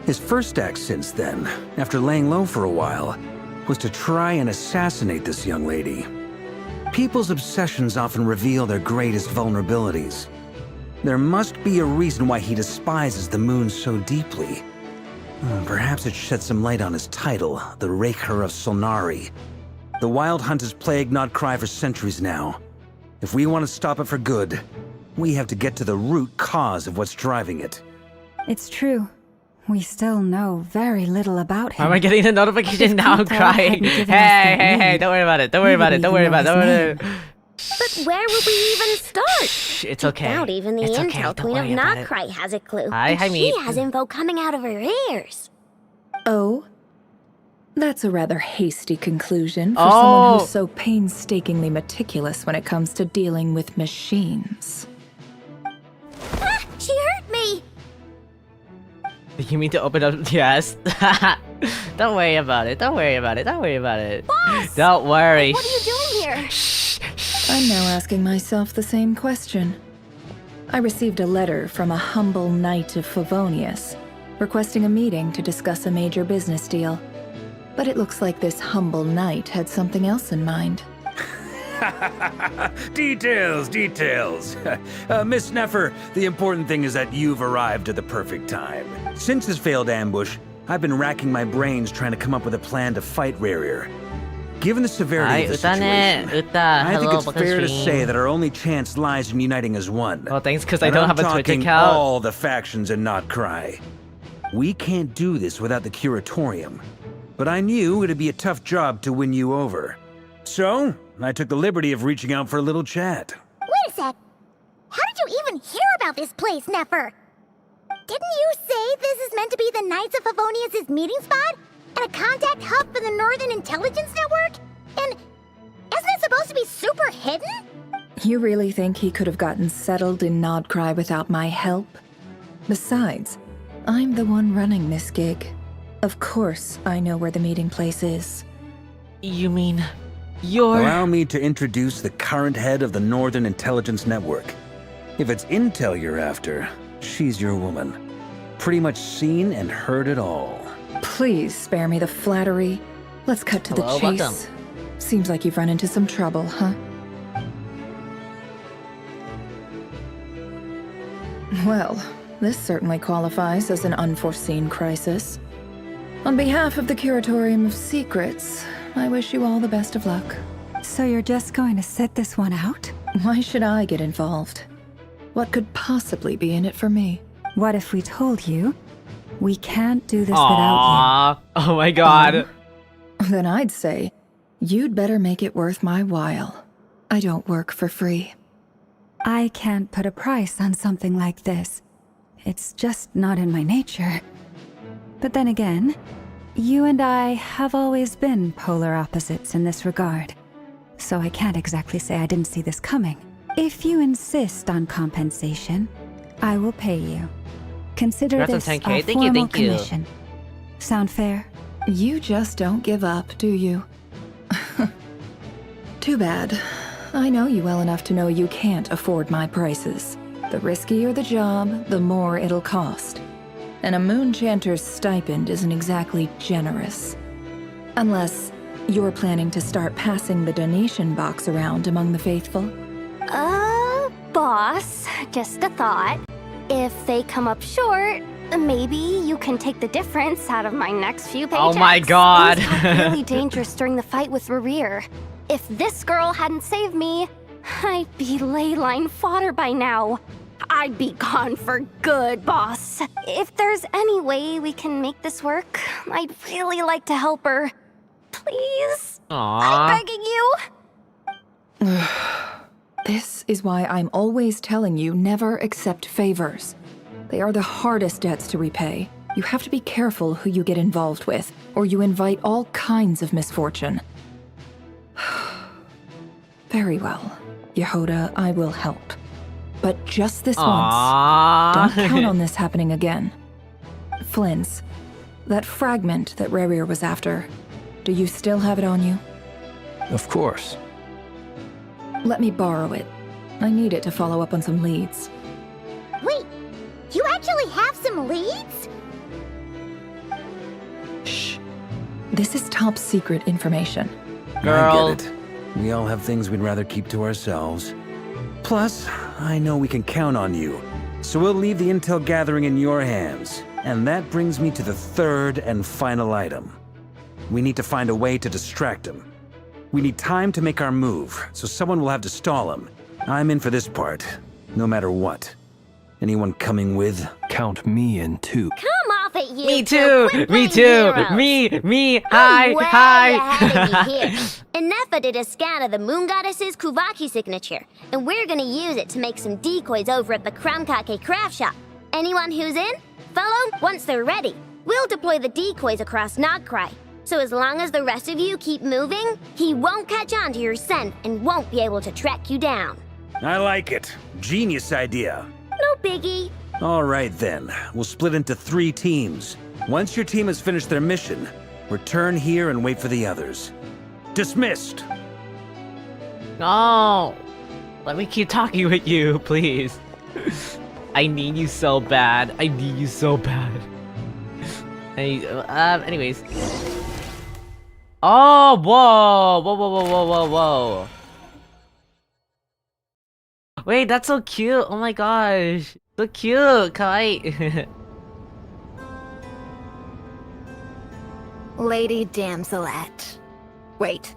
His first act since then, after laying low for a while, was to try and assassinate this young lady. People's obsessions often reveal their greatest vulnerabilities. There must be a reason why he despises the moon so deeply. Perhaps it sheds some light on his title, the Raker of Solnari. The Wild Hunt has plagued NodKrai for centuries now. If we want to stop it for good, we have to get to the root cause of what's driving it. It's true. We still know very little about him. Why am I getting a notification now? I'm crying. Hey, don't worry about it. Don't worry about it. Don't worry about it. But where would we even start? Shh, it's okay. I doubt even the intel queen of NodKrai has a clue. Hi, she has info coming out of her ears. Oh? That's a rather hasty conclusion for someone who's so painstakingly meticulous when it comes to dealing with machines. Ah, she hurt me! You mean to open up? Yes. Don't worry about it. Don't worry about it. Don't worry about it. Boss! Don't worry. What are you doing here? I'm now asking myself the same question. I received a letter from a humble knight of Favonius, requesting a meeting to discuss a major business deal. But it looks like this humble knight had something else in mind. Details. Miss Neffer, the important thing is that you've arrived at the perfect time. Since his failed ambush, I've been racking my brains trying to come up with a plan to fight Rerir. Given the severity of the situation, I think it's fair to say that our only chance lies in uniting as one. Well, thanks, because I don't have a Twitch account. All the factions in NodKrai. We can't do this without the Curatorium, but I knew it'd be a tough job to win you over. So, I took the liberty of reaching out for a little chat. Wait a sec. How did you even hear about this place, Neffer? Didn't you say this is meant to be the Knights of Favonius' meeting spot? And a contact hub for the Northern Intelligence Network? And isn't it supposed to be super hidden? You really think he could have gotten settled in NodKrai without my help? Besides, I'm the one running this gig. Of course I know where the meeting place is. You mean you're... Allow me to introduce the current head of the Northern Intelligence Network. If it's intel you're after, she's your woman. Pretty much seen and heard it all. Please spare me the flattery. Let's cut to the chase. Welcome. Seems like you've run into some trouble, huh? Well, this certainly qualifies as an unforeseen crisis. On behalf of the Curatorium of Secrets, I wish you all the best of luck. So you're just going to sit this one out? Why should I get involved? What could possibly be in it for me? What if we told you we can't do this without you? Oh my god. Then I'd say, you'd better make it worth my while. I don't work for free. I can't put a price on something like this. It's just not in my nature. But then again, you and I have always been polar opposites in this regard. So I can't exactly say I didn't see this coming. If you insist on compensation, I will pay you. Consider this a formal commission. Sound fair? You just don't give up, do you? Too bad. I know you well enough to know you can't afford my prices. The riskier the job, the more it'll cost. And a Moonchanter's stipend isn't exactly generous. Unless you're planning to start passing the donation box around among the faithful. Boss, just a thought. If they come up short, maybe you can take the difference out of my next few paychecks. Oh my god. Things got really dangerous during the fight with Rerir. If this girl hadn't saved me, I'd be ley line fodder by now. I'd be gone for good, boss. If there's any way we can make this work, I'd really like to help her. Please? Aww. I'm begging you. This is why I'm always telling you never accept favors. They are the hardest debts to repay. You have to be careful who you get involved with, or you invite all kinds of misfortune. Very well, Yehoda, I will help. But just this once. Don't count on this happening again. Flynn's, that fragment that Rerir was after, do you still have it on you? Of course. Let me borrow it. I need it to follow up on some leads. Wait, you actually have some leads? This is top secret information. Girl. I get it. We all have things we'd rather keep to ourselves. Plus, I know we can count on you. So we'll leave the intel gathering in your hands. And that brings me to the third and final item. We need to find a way to distract him. We need time to make our move, so someone will have to stall him. I'm in for this part, no matter what. Anyone coming with? Count me in too. Come off it, you Me two. too! Quit Me playing too! heroes. Me! Hi! Well, Hi! you had me here. Ineffa did a scan of the moon goddess's Kuvaki signature, and we're gonna use it to make some decoys over at the Kramkake craft shop. Anyone who's in? Follow once they're ready. We'll deploy the decoys across NodKrai. So as long as the rest of you keep moving, he won't catch on to your scent and won't be able to track you down. I like it. Genius idea. No biggie. All right then, we'll split into 3 teams. Once your team has finished their mission, return here and wait for the others. Dismissed! No! Let me keep talking with you, please. I need you so bad. I need you so bad. Anyways. Oh, whoa! Whoa, whoa, whoa, whoa, whoa, whoa. Wait, that's so cute. Oh my gosh. So cute, kawaii. Lady Damselette. Wait,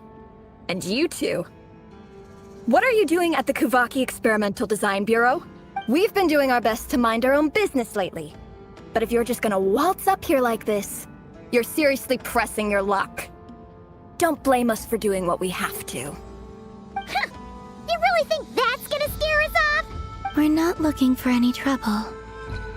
and you two? What are you doing at the Kuvaki Experimental Design Bureau? We've been doing our best to mind our own business lately. But if you're just gonna waltz up here like this, you're seriously pressing your luck. Don't blame us for doing what we have to. Huh. You really think that's gonna scare us off? We're not looking for any trouble.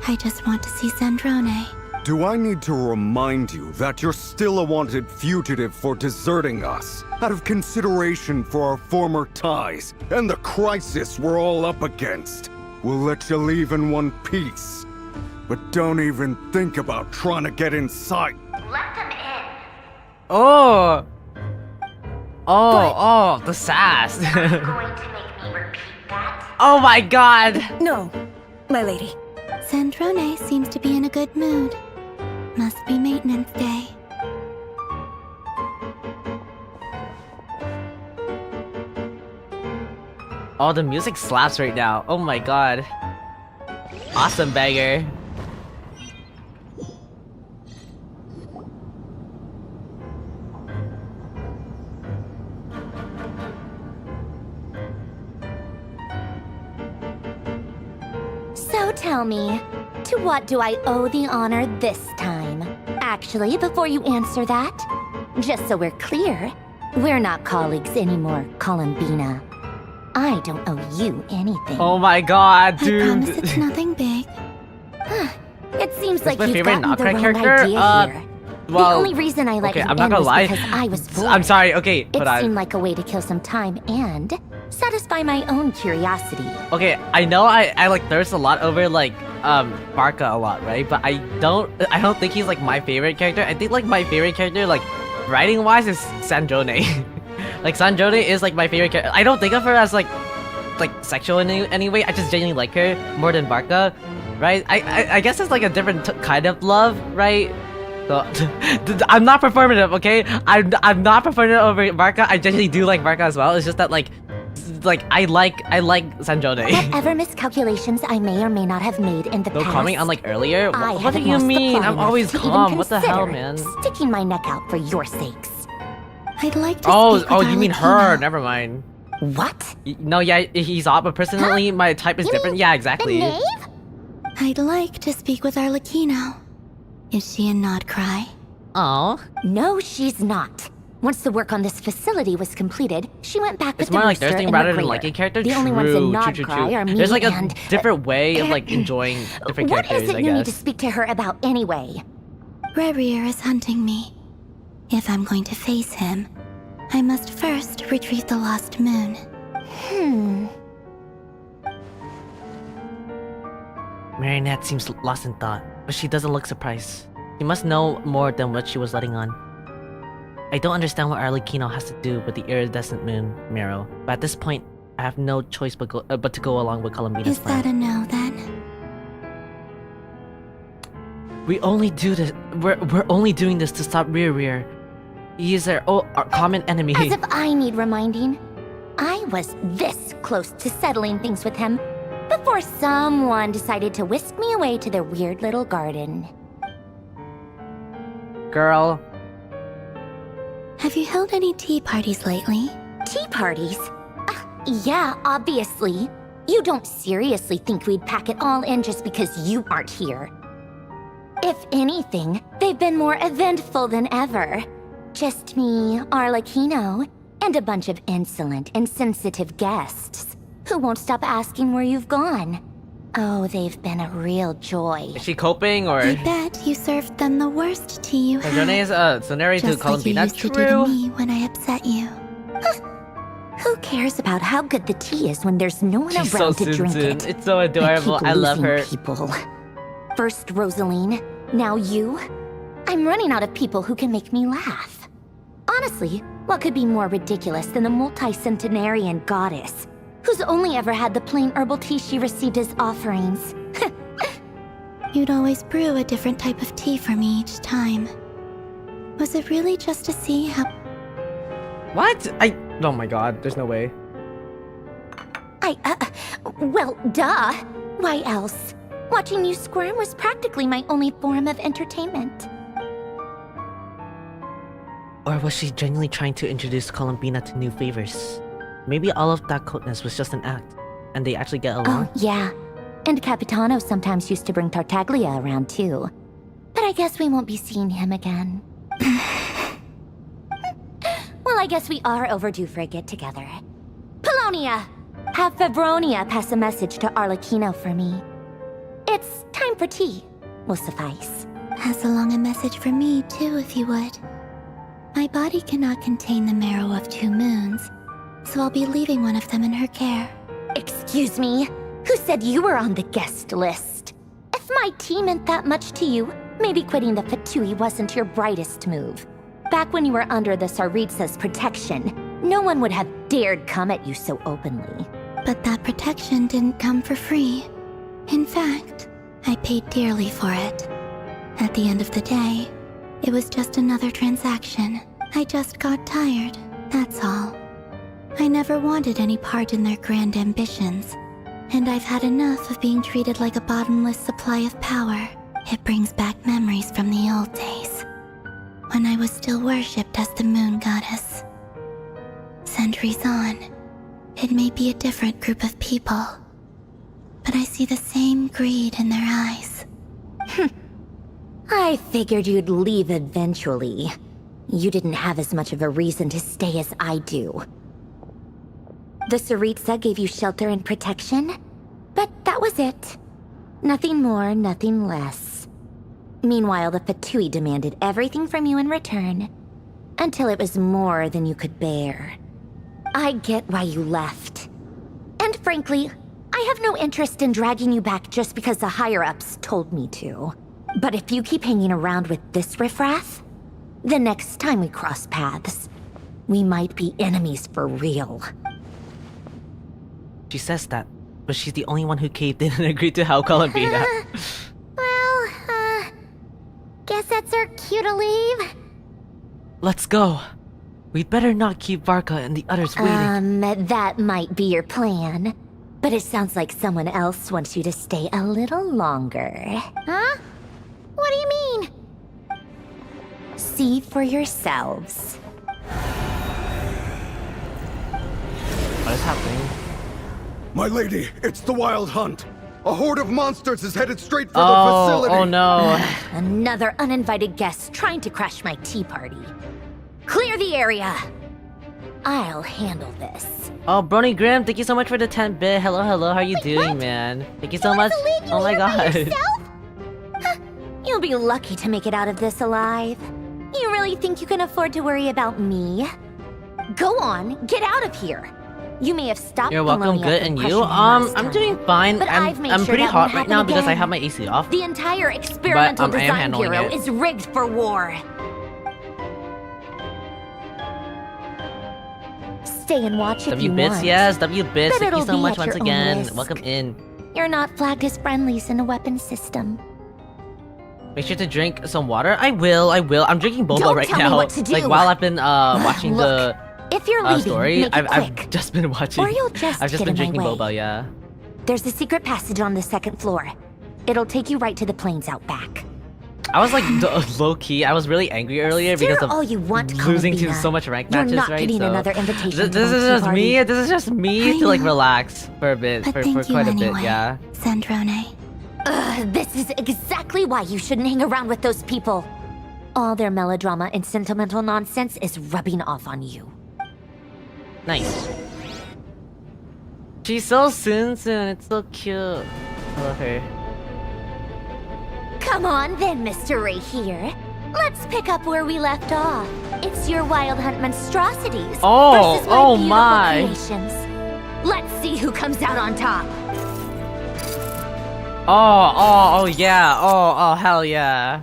I just want to see Sandrone. Do I need to remind you that you're still a wanted fugitive for deserting us? Out of consideration for our former ties and the crisis we're all up against. We'll let you leave in one piece. But don't even think about trying to get inside. Let them in. Oh! Oh, the sass. Going to make me repeat that? Oh my god! No, my lady. Sandrone seems to be in a good mood. Must be maintenance day. Oh, the music slaps right now. Oh my god. Awesome banger. So tell me, to what do I owe the honor this time? Actually, before you answer that, just so we're clear, we're not colleagues anymore, Columbina. I don't owe you anything. Oh my god, I dude. promise it's nothing big. It seems like my you've favorite gotten the NodKrai wrong character? idea here. Well, the only reason I let okay, you I'm not end gonna was lie. because I was bored. I'm sorry, okay, It but seemed like a way to kill some time and satisfy my own curiosity. okay, I know I like thirst a lot over like Barca a lot, right? But I don't think he's like my favorite character. I think like my favorite character like writing wise is Sandrone. Like Sandrone is like my favorite character. I don't think of her as like sexual in any way. I just genuinely like her more than Barca, right? I guess it's like a different kind of love, right? So, I'm not performative, okay? I'm not performative over Barca. I genuinely do like Barca as well. It's just that like I like Sandrone. Whatever miscalculations I may or may not have made in the No past, comment on like earlier? I What do haven't you lost the mean? plot I'm always enough to calm. even What the hell, consider man? Sticking my neck out for your sakes. I'd like to Oh, speak with you mean Arlecchino. her? Never mind. What? No, yeah, he's odd, but personally, my type is You different. mean Yeah, exactly. The knave? I'd like to speak with Arlecchino. Is she in NodKrai? Oh, No, she's not. Once the work on this facility was completed, she went back it's with more the like rooster thirsting and rather the than grater. liking character. The True, only ones in true. NodKrai are me There's like a and... different way of like enjoying different What characters. is it I you need to guess. speak to her about anyway? Rerir is hunting me. If I'm going to face him, I must first retrieve the lost moon. Marinette seems lost in thought, but she doesn't look surprised. She must know more than what she was letting on. I don't understand what Arlecchino has to do with the iridescent moon, Miro, but at this point, I have no choice but to go along with Columbina's Is plan. that a no then? We only do this. We're only doing this to stop Rear. He's our common enemy. As if I need reminding. I was this close to settling things with him before someone decided to whisk me away to their weird little garden. Girl. Have you held any tea parties lately? Tea parties? Yeah, obviously. You don't seriously think we'd pack it all in just because you aren't here. If anything, they've been more eventful than ever. Just me, Arlecchino, and a bunch of insolent, insensitive guests who won't stop asking where you've gone. Oh, they've been a real joy. Is she coping or? I bet you served them the worst tea you had. Jone is scenario to Just like you Columbina. used to do to me when I upset you. Who cares about how good the tea is when there's no one She's around so to drink Tsum it? Tsum. It's so adorable. I love her. People. First Rosaline, now you. I'm running out of people who can make me laugh. Honestly, what could be more ridiculous than a multi-centenarian goddess who's only ever had the plain herbal tea she received as offerings? You'd always brew a different type of tea for me each time. Was it really just to see how... What? Oh my god, there's no way. Well, duh. Why else? Watching you squirm was practically my only form of entertainment. Or was she genuinely trying to introduce Columbina to new favors? Maybe all of that coldness was just an act, and they actually get along? Oh, yeah. And Capitano sometimes used to bring Tartaglia around too. But I guess we won't be seeing him again. Well, I guess we are overdue for a get-together. Polonia! Have Febronia pass a message to Arlecchino for me. It's time for tea. Will suffice. Pass along a message for me, too, if you would. My body cannot contain the marrow of 2 moons, so I'll be leaving one of them in her care. Excuse me? Who said you were on the guest list? If my tea meant that much to you, maybe quitting the Fatui wasn't your brightest move. Back when you were under the Tsaritsa's protection, no one would have dared come at you so openly. But that protection didn't come for free. In fact, I paid dearly for it. At the end of the day, it was just another transaction. I just got tired, that's all. I never wanted any part in their grand ambitions, and I've had enough of being treated like a bottomless supply of power. It brings back memories from the old days, when I was still worshipped as the moon goddess. Centuries on, it may be a different group of people, but I see the same greed in their eyes. I figured you'd leave eventually. You didn't have as much of a reason to stay as I do. The Tsaritsa gave you shelter and protection, but that was it. Nothing more, nothing less. Meanwhile, the Fatui demanded everything from you in return, until it was more than you could bear. I get why you left. And frankly, I have no interest in dragging you back just because the higher-ups told me to. But if you keep hanging around with this riffraff, the next time we cross paths, we might be enemies for real. She says that, but she's the only one who caved in and agreed to help Columbina. Guess that's our cue to leave. Let's go. We'd better not keep Varka and the others waiting. That might be your plan. But it sounds like someone else wants you to stay a little longer. Huh? What do you mean? See for yourselves. What is happening? My lady, it's the Wild Hunt. A horde of monsters is headed straight for the facility. Oh no. Another uninvited guest trying to crash my tea party. Clear the area. I'll handle this. Oh, Brony Grimm, thank you so much for the 10-bit. Hello, hello, how you doing, what? man? Thank you so much. Oh my god. You'll be lucky to make it out of this alive. You really think you can afford to worry about me? Go on, get out of here. You may have stopped. You're welcome, Polonia good, from and crushing you? him last I'm time. doing fine. But I've made I'm sure pretty that hot won't right now happen because I again. have my AC off. The entire experimental I am design handling bureau it. is rigged for war. Stay and watch if you W-Bits, want. yes, W-Bits, But thank you it'll so be much at once your own again. risk. Welcome in. You're not flagged as friendlies in a weapons system. Make sure to drink some water. I will. I'm drinking boba Don't right tell me now. what to do. Like while I've been watching Look, if you're the leaving, story, make it I've quick. just been watching. Or you'll just I've just get been in my drinking way. boba, yeah. There's a secret passage on the 2nd floor. It'll take you right to the plains out back. I was like low key. I was really angry earlier because of all you want, losing to Columbina. so much rank You're matches, not right? getting So another invitation to this my is tea just party. me. This is just me I to like know. relax for a bit, But for thank you quite a anyway, bit, yeah. Sandrone. This is exactly why you shouldn't hang around with those people. All their melodrama and sentimental nonsense is rubbing off on you. Nice. She's so soon. It's so cute. I love her. Come on then, Mr. Ray here. Let's pick up where we left off. It's your wild hunt monstrosities Oh, versus my oh beautiful my. creations. Let's see who comes out on top. Oh yeah. Oh hell yeah.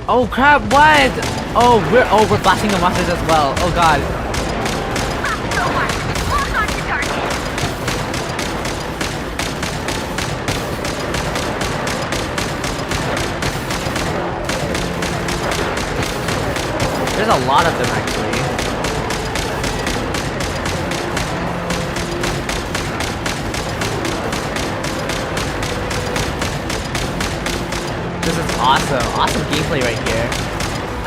Oh crap! What? Oh we're blasting the monsters as well. Oh god. There's a lot of them actually. This is awesome. Awesome gameplay right here.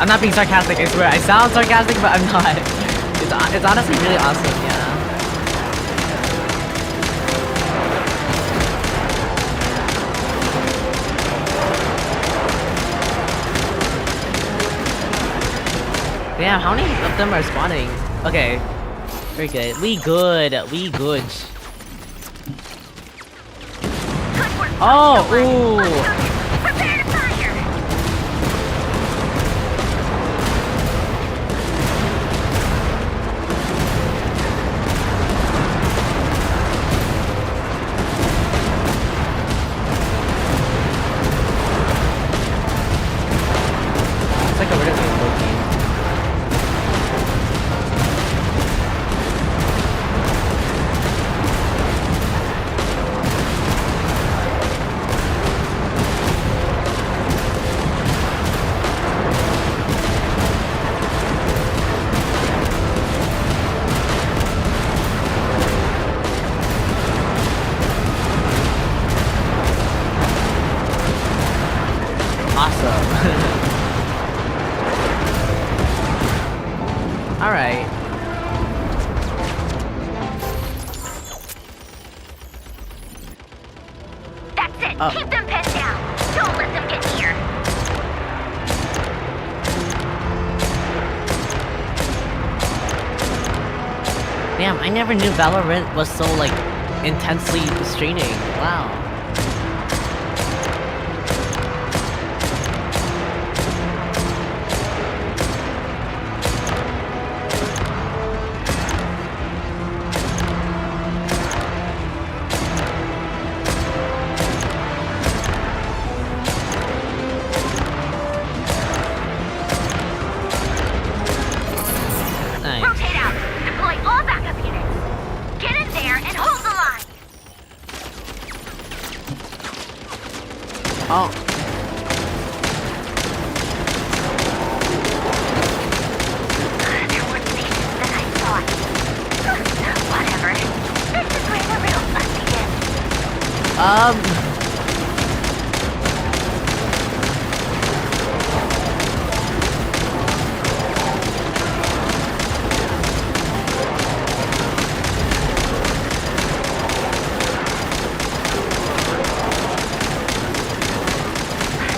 I'm not being sarcastic, I swear. I sound sarcastic, but I'm not. It's honestly really awesome, yeah. Damn, how many of them are spawning? Okay. Very good. We good. Oh, ooh. It's like a really low game. Awesome. Alright. That's it. Keep them pinned down. Don't let them get near. Damn, I never knew Valorant was so like intensely straining. Wow. Nice. Rotate out. Deploy all backup units. Get in there and hold the line. Oh. There were things that I thought. Whatever. This is where the real fun begins.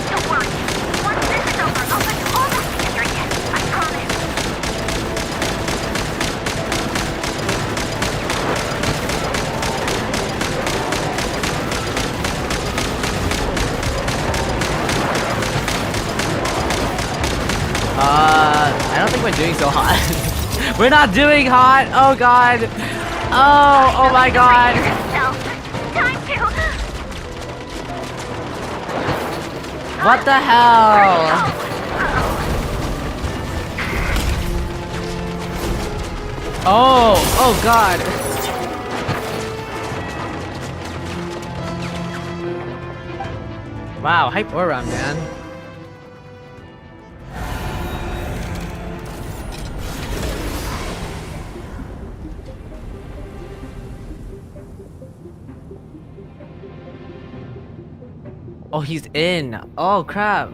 Don't worry. Once this is over, I'll put you all back together again. I promise. I don't think we're doing so hot. We're not doing hot. Oh god. Oh my god. Time to. What the hell? Oh god. Wow, hype aura, man. Oh, he's in. Oh, crap.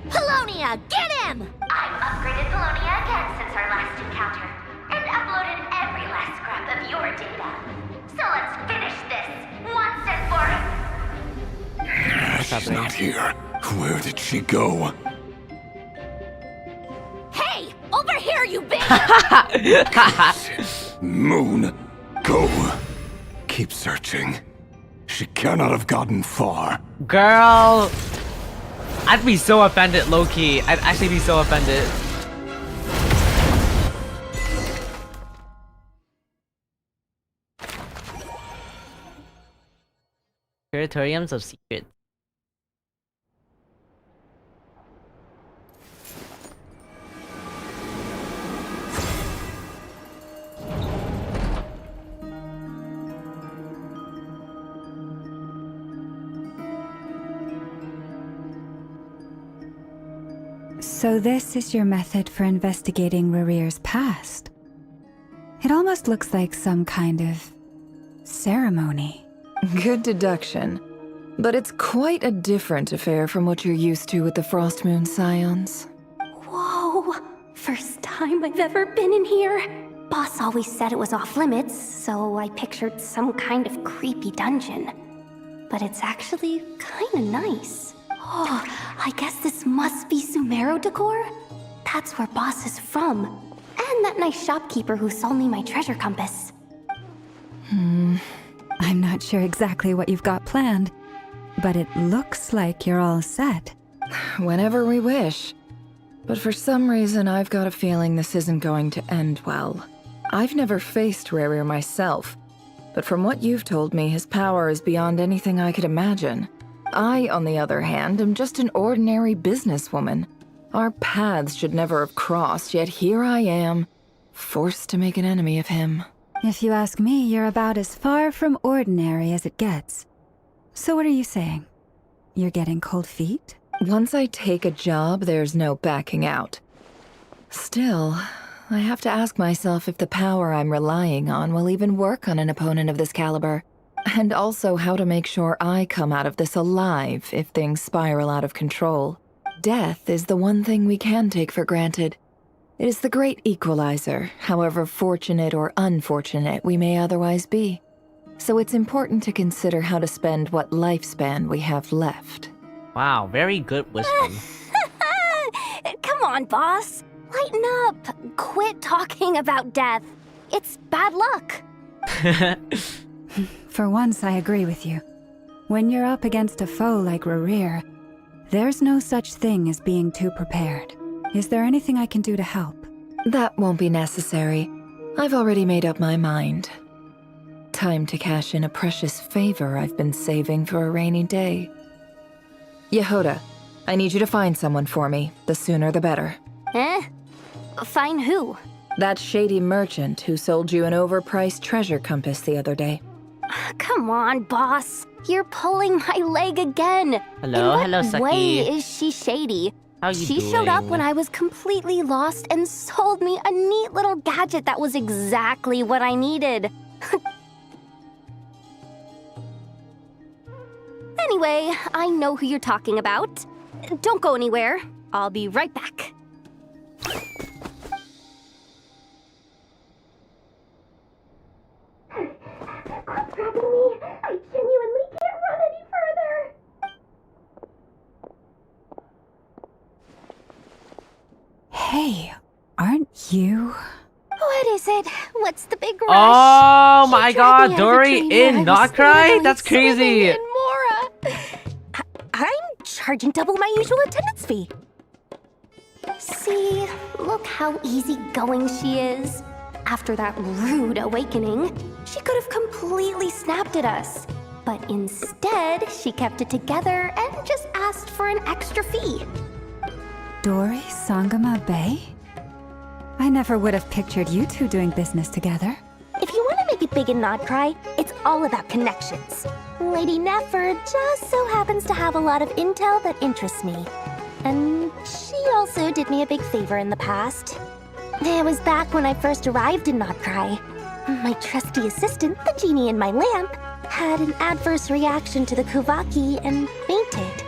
Polonia, get him! I've upgraded Polonia again since our last encounter, and uploaded every last scrap of your data. So let's finish this once and for... She's not here. Where did she go? Hey! Over here, you bitch! Moon, go. Keep searching. She cannot have gotten far. Girl. I'd be so offended, low-key. I'd actually be so offended. Territoriums of Secrets. So this is your method for investigating Rerear's past. It almost looks like some kind of ceremony. Good deduction. But it's quite a different affair from what you're used to with the Frost Moon Scions. Whoa! First time I've ever been in here. Boss always said it was off limits, so I pictured some kind of creepy dungeon. But it's actually kinda nice. Oh, I guess this must be Sumeru decor? That's where Boss is from. And that nice shopkeeper who sold me my treasure compass. I'm not sure exactly what you've got planned, but it looks like you're all set. Whenever we wish. But for some reason, I've got a feeling this isn't going to end well. I've never faced Rerir myself, but from what you've told me, his power is beyond anything I could imagine. I, on the other hand, am just an ordinary businesswoman. Our paths should never have crossed, yet here I am, forced to make an enemy of him. If you ask me, you're about as far from ordinary as it gets. So what are you saying? You're getting cold feet? Once I take a job, there's no backing out. Still, I have to ask myself if the power I'm relying on will even work on an opponent of this caliber. And also how to make sure I come out of this alive if things spiral out of control. Death is the one thing we can take for granted. It is the great equalizer, however fortunate or unfortunate we may otherwise be. So it's important to consider how to spend what lifespan we have left. Wow, very good wisdom. Come on, boss. Lighten up. Quit talking about death. It's bad luck. For once, I agree with you. When you're up against a foe like Rerir, there's no such thing as being too prepared. Is there anything I can do to help? That won't be necessary. I've already made up my mind. Time to cash in a precious favor I've been saving for a rainy day. Yehoda, I need you to find someone for me. The sooner the better. Eh? Find who? That shady merchant who sold you an overpriced treasure compass the other day. Come on, boss. You're pulling my leg again. Hello, In hello, what Saki. way is she shady? How you She doing? showed up when I was completely lost and sold me a neat little gadget that was exactly what I needed. Anyway, I know who you're talking about. Don't go anywhere. I'll be right back. Quit grabbing me. I genuinely can't run any further. Hey, aren't you? What is it? What's the big rush? Oh She my tried god, me Dory as a trainer. in I was NodKrai? literally That's crazy. swimming in Mora. I'm charging double my usual attendance fee. See, look how easygoing she is. After that rude awakening, she could have completely snapped at us. But instead, she kept it together and just asked for an extra fee. Dory Sangama Bay? I never would have pictured you two doing business together. If you want to make it big in NodKrai, it's all about connections. Lady Nefer just so happens to have a lot of intel that interests me. And she also did me a big favor in the past. It was back when I first arrived in NodKrai. My trusty assistant, the genie in my lamp, had an adverse reaction to the Kuvaki and fainted.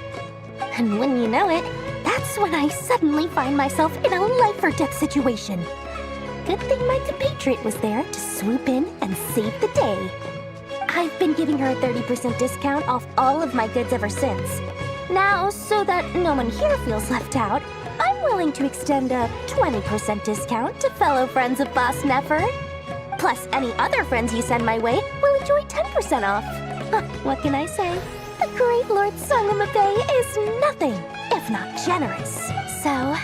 And when you know it, that's when I suddenly find myself in a life-or-death situation. Good thing my compatriot was there to swoop in and save the day. I've been giving her a 30% discount off all of my goods ever since. Now, so that no one here feels left out, I'm willing to extend a 20% discount to fellow friends of Boss Nefer. Plus, any other friends you send my way will enjoy 10% off. What can I say? The great Lord Sangamabe is nothing if not generous. So,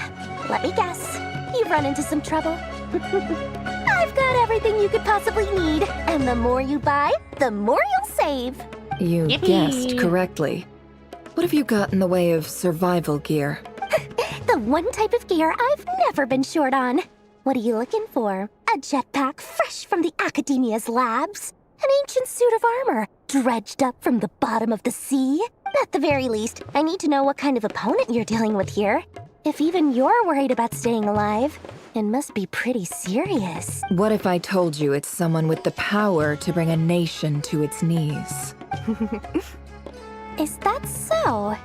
let me guess. You've run into some trouble? I've got everything you could possibly need, and the more you buy, the more you'll save. You Yippee. guessed correctly. What have you got in the way of survival gear? The one type of gear I've never been short on. What are you looking for? A jetpack fresh from the Academia's labs? An ancient suit of armor dredged up from the bottom of the sea? At the very least, I need to know what kind of opponent you're dealing with here. If even you're worried about staying alive, it must be pretty serious. What if I told you it's someone with the power to bring a nation to its knees? Is that so?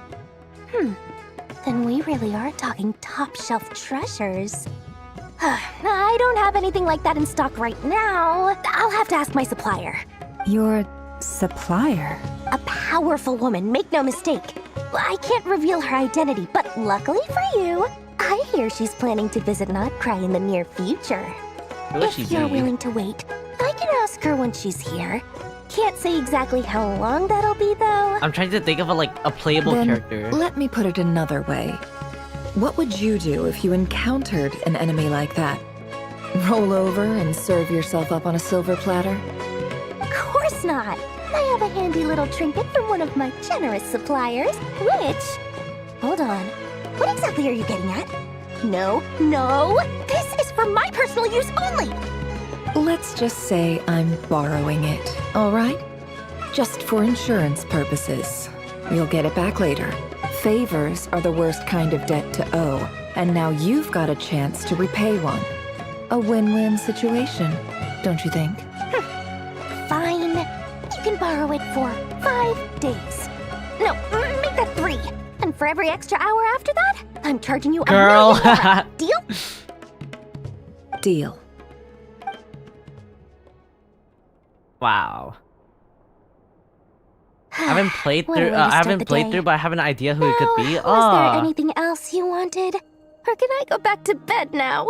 Then we really are talking top-shelf treasures. I don't have anything like that in stock right now. I'll have to ask my supplier. Your supplier? A powerful woman, make no mistake. I can't reveal her identity, but luckily for you, I hear she's planning to visit NodKrai in the near future. Who would she If you're be? willing to wait, I can ask her when she's here. Can't say exactly how long that'll be, though. I'm trying to think of a playable Then character. let me put it another way. What would you do if you encountered an enemy like that? Roll over and serve yourself up on a silver platter? Of course not. I have a handy little trinket from one of my generous suppliers, which... Hold on. What exactly are you getting at? No. This is for my personal use only. Let's just say I'm borrowing it, all right? Just for insurance purposes. You'll get it back later. Favors are the worst kind of debt to owe, and now you've got a chance to repay one. A win-win situation, don't you think? Fine. You can borrow it for 5 days. No, make that 3. And for every extra hour after that, I'm charging you Girl. $1 million more. Deal? Deal. Wow. I haven't played What a through. way to I start haven't the played day. through, but I have an idea who it could be. Was there anything else you wanted? Or can I go back to bed now?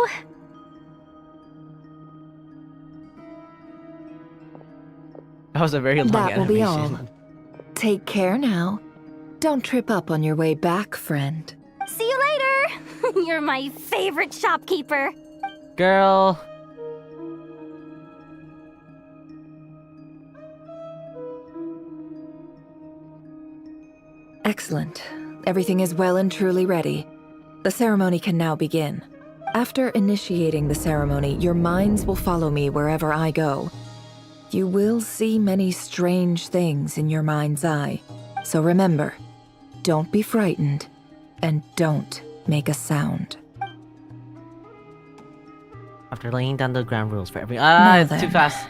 That was a very long That will be all. animation. Take care now. Don't trip up on your way back, friend. See you later! You're my favorite shopkeeper. Girl. Excellent. Everything is well and truly ready. The ceremony can now begin. After initiating the ceremony, your minds will follow me wherever I go. You will see many strange things in your mind's eye. So remember, don't be frightened, and don't make a sound. After laying down the ground rules for every. Now It's too then. fast.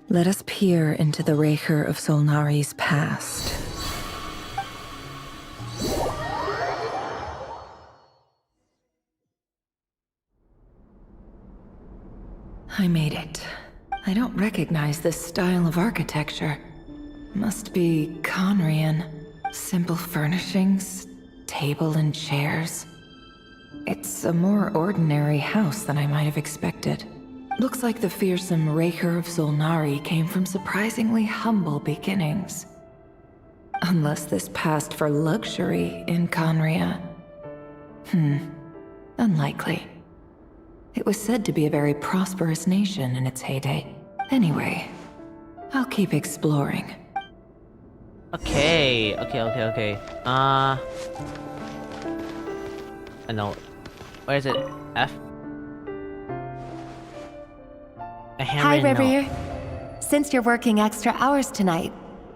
Let us peer into the Raker of Solnari's past. I made it. I don't recognize this style of architecture. Must be Conrian. Simple furnishings, table and chairs. It's a more ordinary house than I might have expected. Looks like the fearsome Raker of Solnari came from surprisingly humble beginnings. Unless this passed for luxury in Conria. Unlikely. It was said to be a very prosperous nation in its heyday. Anyway, I'll keep exploring. Okay. I know. Where is it? F? A Hi, handwritten note. River. Since you're working extra hours tonight,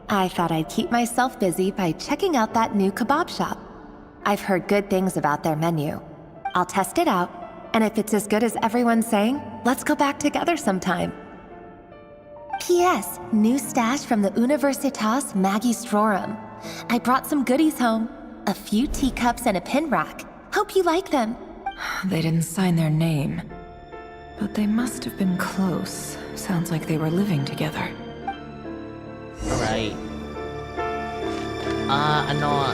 I thought I'd keep myself busy by checking out that new kebab shop. I've heard good things about their menu. I'll test it out, and if it's as good as everyone's saying, let's go back together sometime. P.S. New stash from the Universitas Magistrorum. I brought some goodies home. A few teacups and a pin rack. Hope you like them. They didn't sign their name. But they must have been close. Sounds like they were living together. Alright. Ano.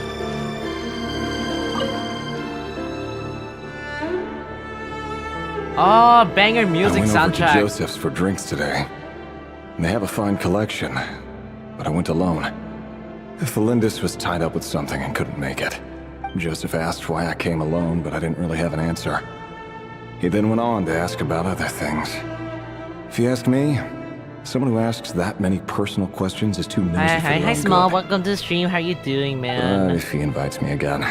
Oh, banger music I went over to soundtrack. Joseph's for drinks today. They have a fine collection, but I went alone. Felindis was tied up with something and couldn't make it. Joseph asked why I came alone, but I didn't really have an answer. He then went on to ask about other things. If you ask me, someone who asks that many personal questions is too nosy for their Hi, own Small. good. Welcome to the stream. How you doing, man? If he invites me again,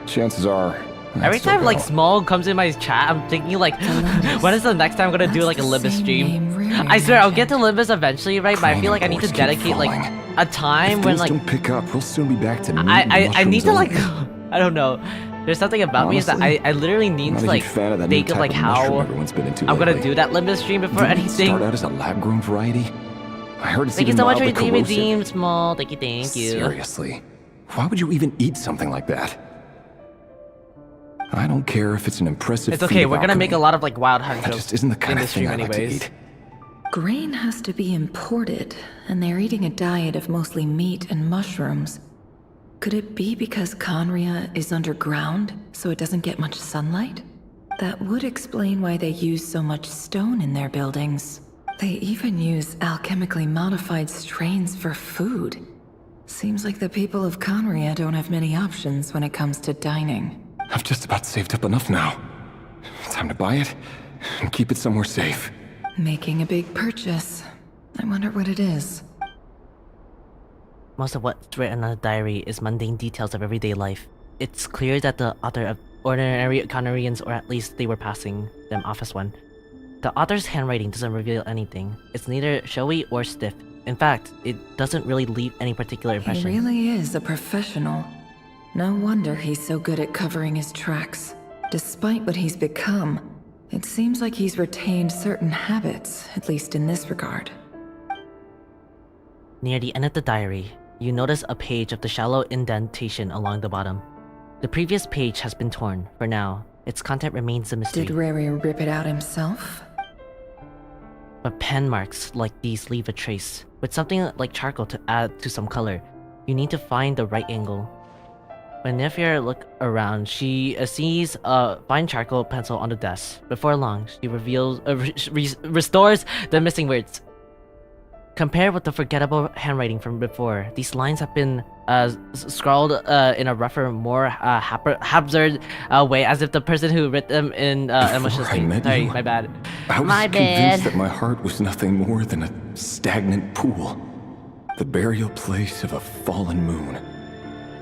chances are Every I'd still time like go. Small comes in my chat, I'm thinking like, when is the next time I'm gonna do like a Limbus stream? Name I swear I'll get to Limbus eventually, right? But I feel like I need to Keep dedicate like falling. a time If when things like don't pick up, we'll soon be back to meat and I need mushrooms to like only. I don't know. There's something about me is that Honestly, I literally need I'm not to a like huge fan of that new think of type like of mushroom how everyone's been into I'm gonna lately. do that Limbus stream before Didn't it anything. start out as a lab-grown variety? I heard it's Thank you even so much for mildly the corrosive. redeemed, Small. Thank you. Seriously, why would you even eat something like that? I don't care if it's an impressive It's feat okay. of We're gonna make a alchemy. lot of like wild hunt That jokes just isn't the in kind the of thing stream I like to anyways. eat. Grain has to be imported, and they're eating a diet of mostly meat and mushrooms. Could it be because Conria is underground, so it doesn't get much sunlight? That would explain why they use so much stone in their buildings. They even use alchemically modified strains for food. Seems like the people of Conria don't have many options when it comes to dining. I've just about saved up enough now. Time to buy it and keep it somewhere safe. Making a big purchase. I wonder what it is. Most of what's written on the diary is mundane details of everyday life. It's clear that the author of ordinary Conarians, or at least they were passing them off as one. The author's handwriting doesn't reveal anything. It's neither showy or stiff. In fact, it doesn't really leave any particular He impression. really is a professional. No wonder he's so good at covering his tracks. Despite what he's become, it seems like he's retained certain habits, at least in this regard. Near the end of the diary, you notice a page of the shallow indentation along the bottom. The previous page has been torn. For now, its content remains a mystery. Did Rary rip it out himself? But pen marks like these leave a trace. With something like charcoal to add to some color, you need to find the right angle. When Nefir looks around, she sees a fine charcoal pencil on the desk. Before long, she restores the missing words. Compared with the forgettable handwriting from before, these lines have been scrawled in a rougher, more haphazard way, as if the person who wrote them in Before I met Sorry, you, my bad. I was My convinced bad. that my heart was nothing more than a stagnant pool. The burial place of a fallen moon.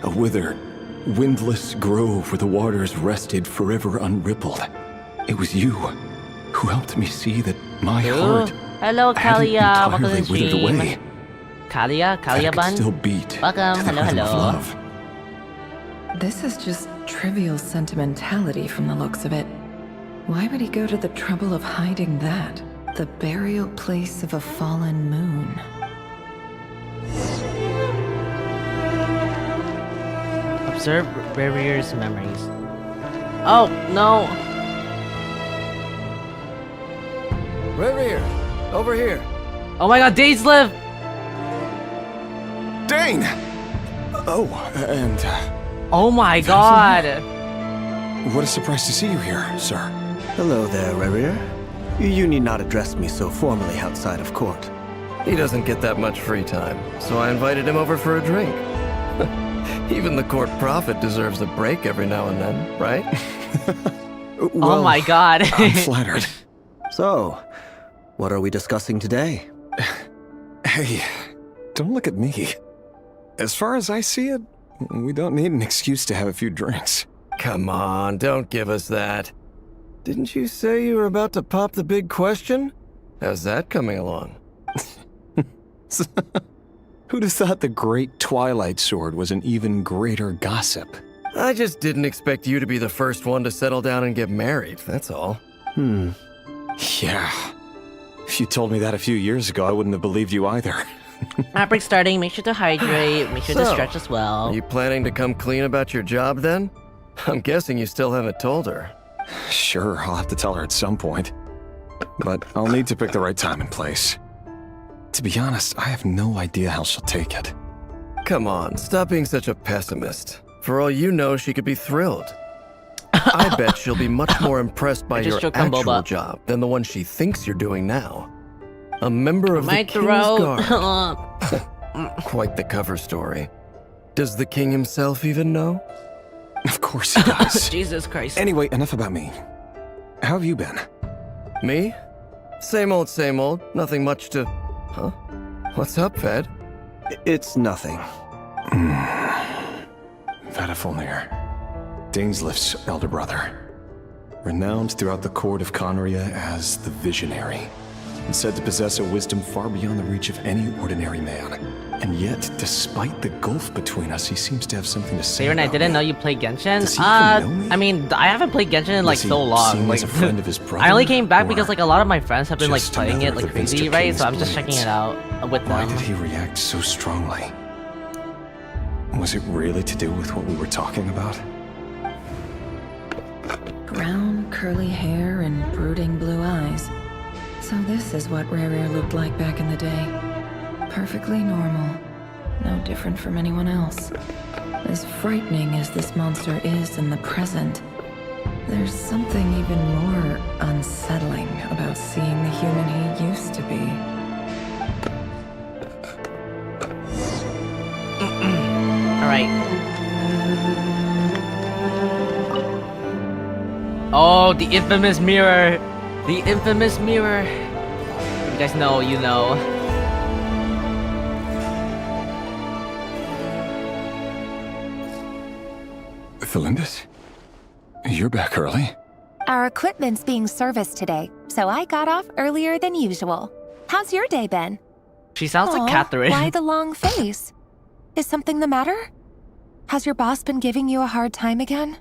A withered, windless grove where the waters rested forever unrippled. It was you who helped me see that my heart Hello, hadn't Kalia. Welcome to entirely the withered stream. away. Kalia That it could Ban. still beat Welcome. to the Hello, rhythm of hello. love. This is just trivial sentimentality from the looks of it. Why would he go to the trouble of hiding that? The burial place of a fallen moon. Observe Barrier's memories. Oh, no. Rear, over here. Oh my god, Days live! Dane! Oh, and Oh my god. what a surprise to see you here, sir. Hello there, Rear. You need not address me so formally outside of court. He doesn't get that much free time, so I invited him over for a drink. Even the court prophet deserves a break every now and then, right? Oh my god. I'm flattered. So, what are we discussing today? Hey, don't look at me. As far as I see it, we don't need an excuse to have a few drinks. Come on, don't give us that. Didn't you say you were about to pop the big question? How's that coming along? Who'd have thought the great Twilight Sword was an even greater gossip? I just didn't expect you to be the first one to settle down and get married, that's all. Yeah. If you told me that a few years ago, I wouldn't have believed you either. Outbreak starting, make sure to hydrate, make sure to So, stretch as well. Are you planning to come clean about your job then? I'm guessing you still haven't told her. Sure, I'll have to tell her at some point. But I'll need to pick the right time and place. To be honest, I have no idea how she'll take it. Come on, stop being such a pessimist. For all you know, she could be thrilled. I bet she'll be much more impressed by your actual job than the one she thinks you're doing now. A member of the King's Guard. Quite the cover story. Does the king himself even know? Of course he does. Jesus Christ. Anyway, enough about me. How have you been? Me? Same old, same old. Nothing much to... Huh? What's up, Ved? It's nothing. Vtuber, Dainsleif's elder brother. Renowned throughout the court of Conria as the Visionary, and said to possess a wisdom far beyond the reach of any ordinary man. And yet, despite the gulf between us, he seems to have something to say. Seiran, I about didn't me. know you played Genshin. Does he even know me? I mean, I haven't played Genshin in like Does he so long. seem Like, as a friend of his brother, I only came back or because like a lot of my friends have been like just playing it another like of the crazy, Mr. right? King's So I'm just checking blades? it out with Why them. did he react so strongly? Was it really to do with what we were talking about? Brown, curly hair and brooding blue eyes. So this is what Rerir looked like back in the day. Perfectly normal. No different from anyone else. As frightening as this monster is in the present, there's something even more unsettling about seeing the human he used to be. Alright. Oh, the infamous mirror! The infamous mirror! If you guys know, you know. Felindis? You're back early? Our equipment's being serviced today, so I got off earlier than usual. How's your day been? She sounds like Aw, Catherine. Why the long face? Is something the matter? Has your boss been giving you a hard time again?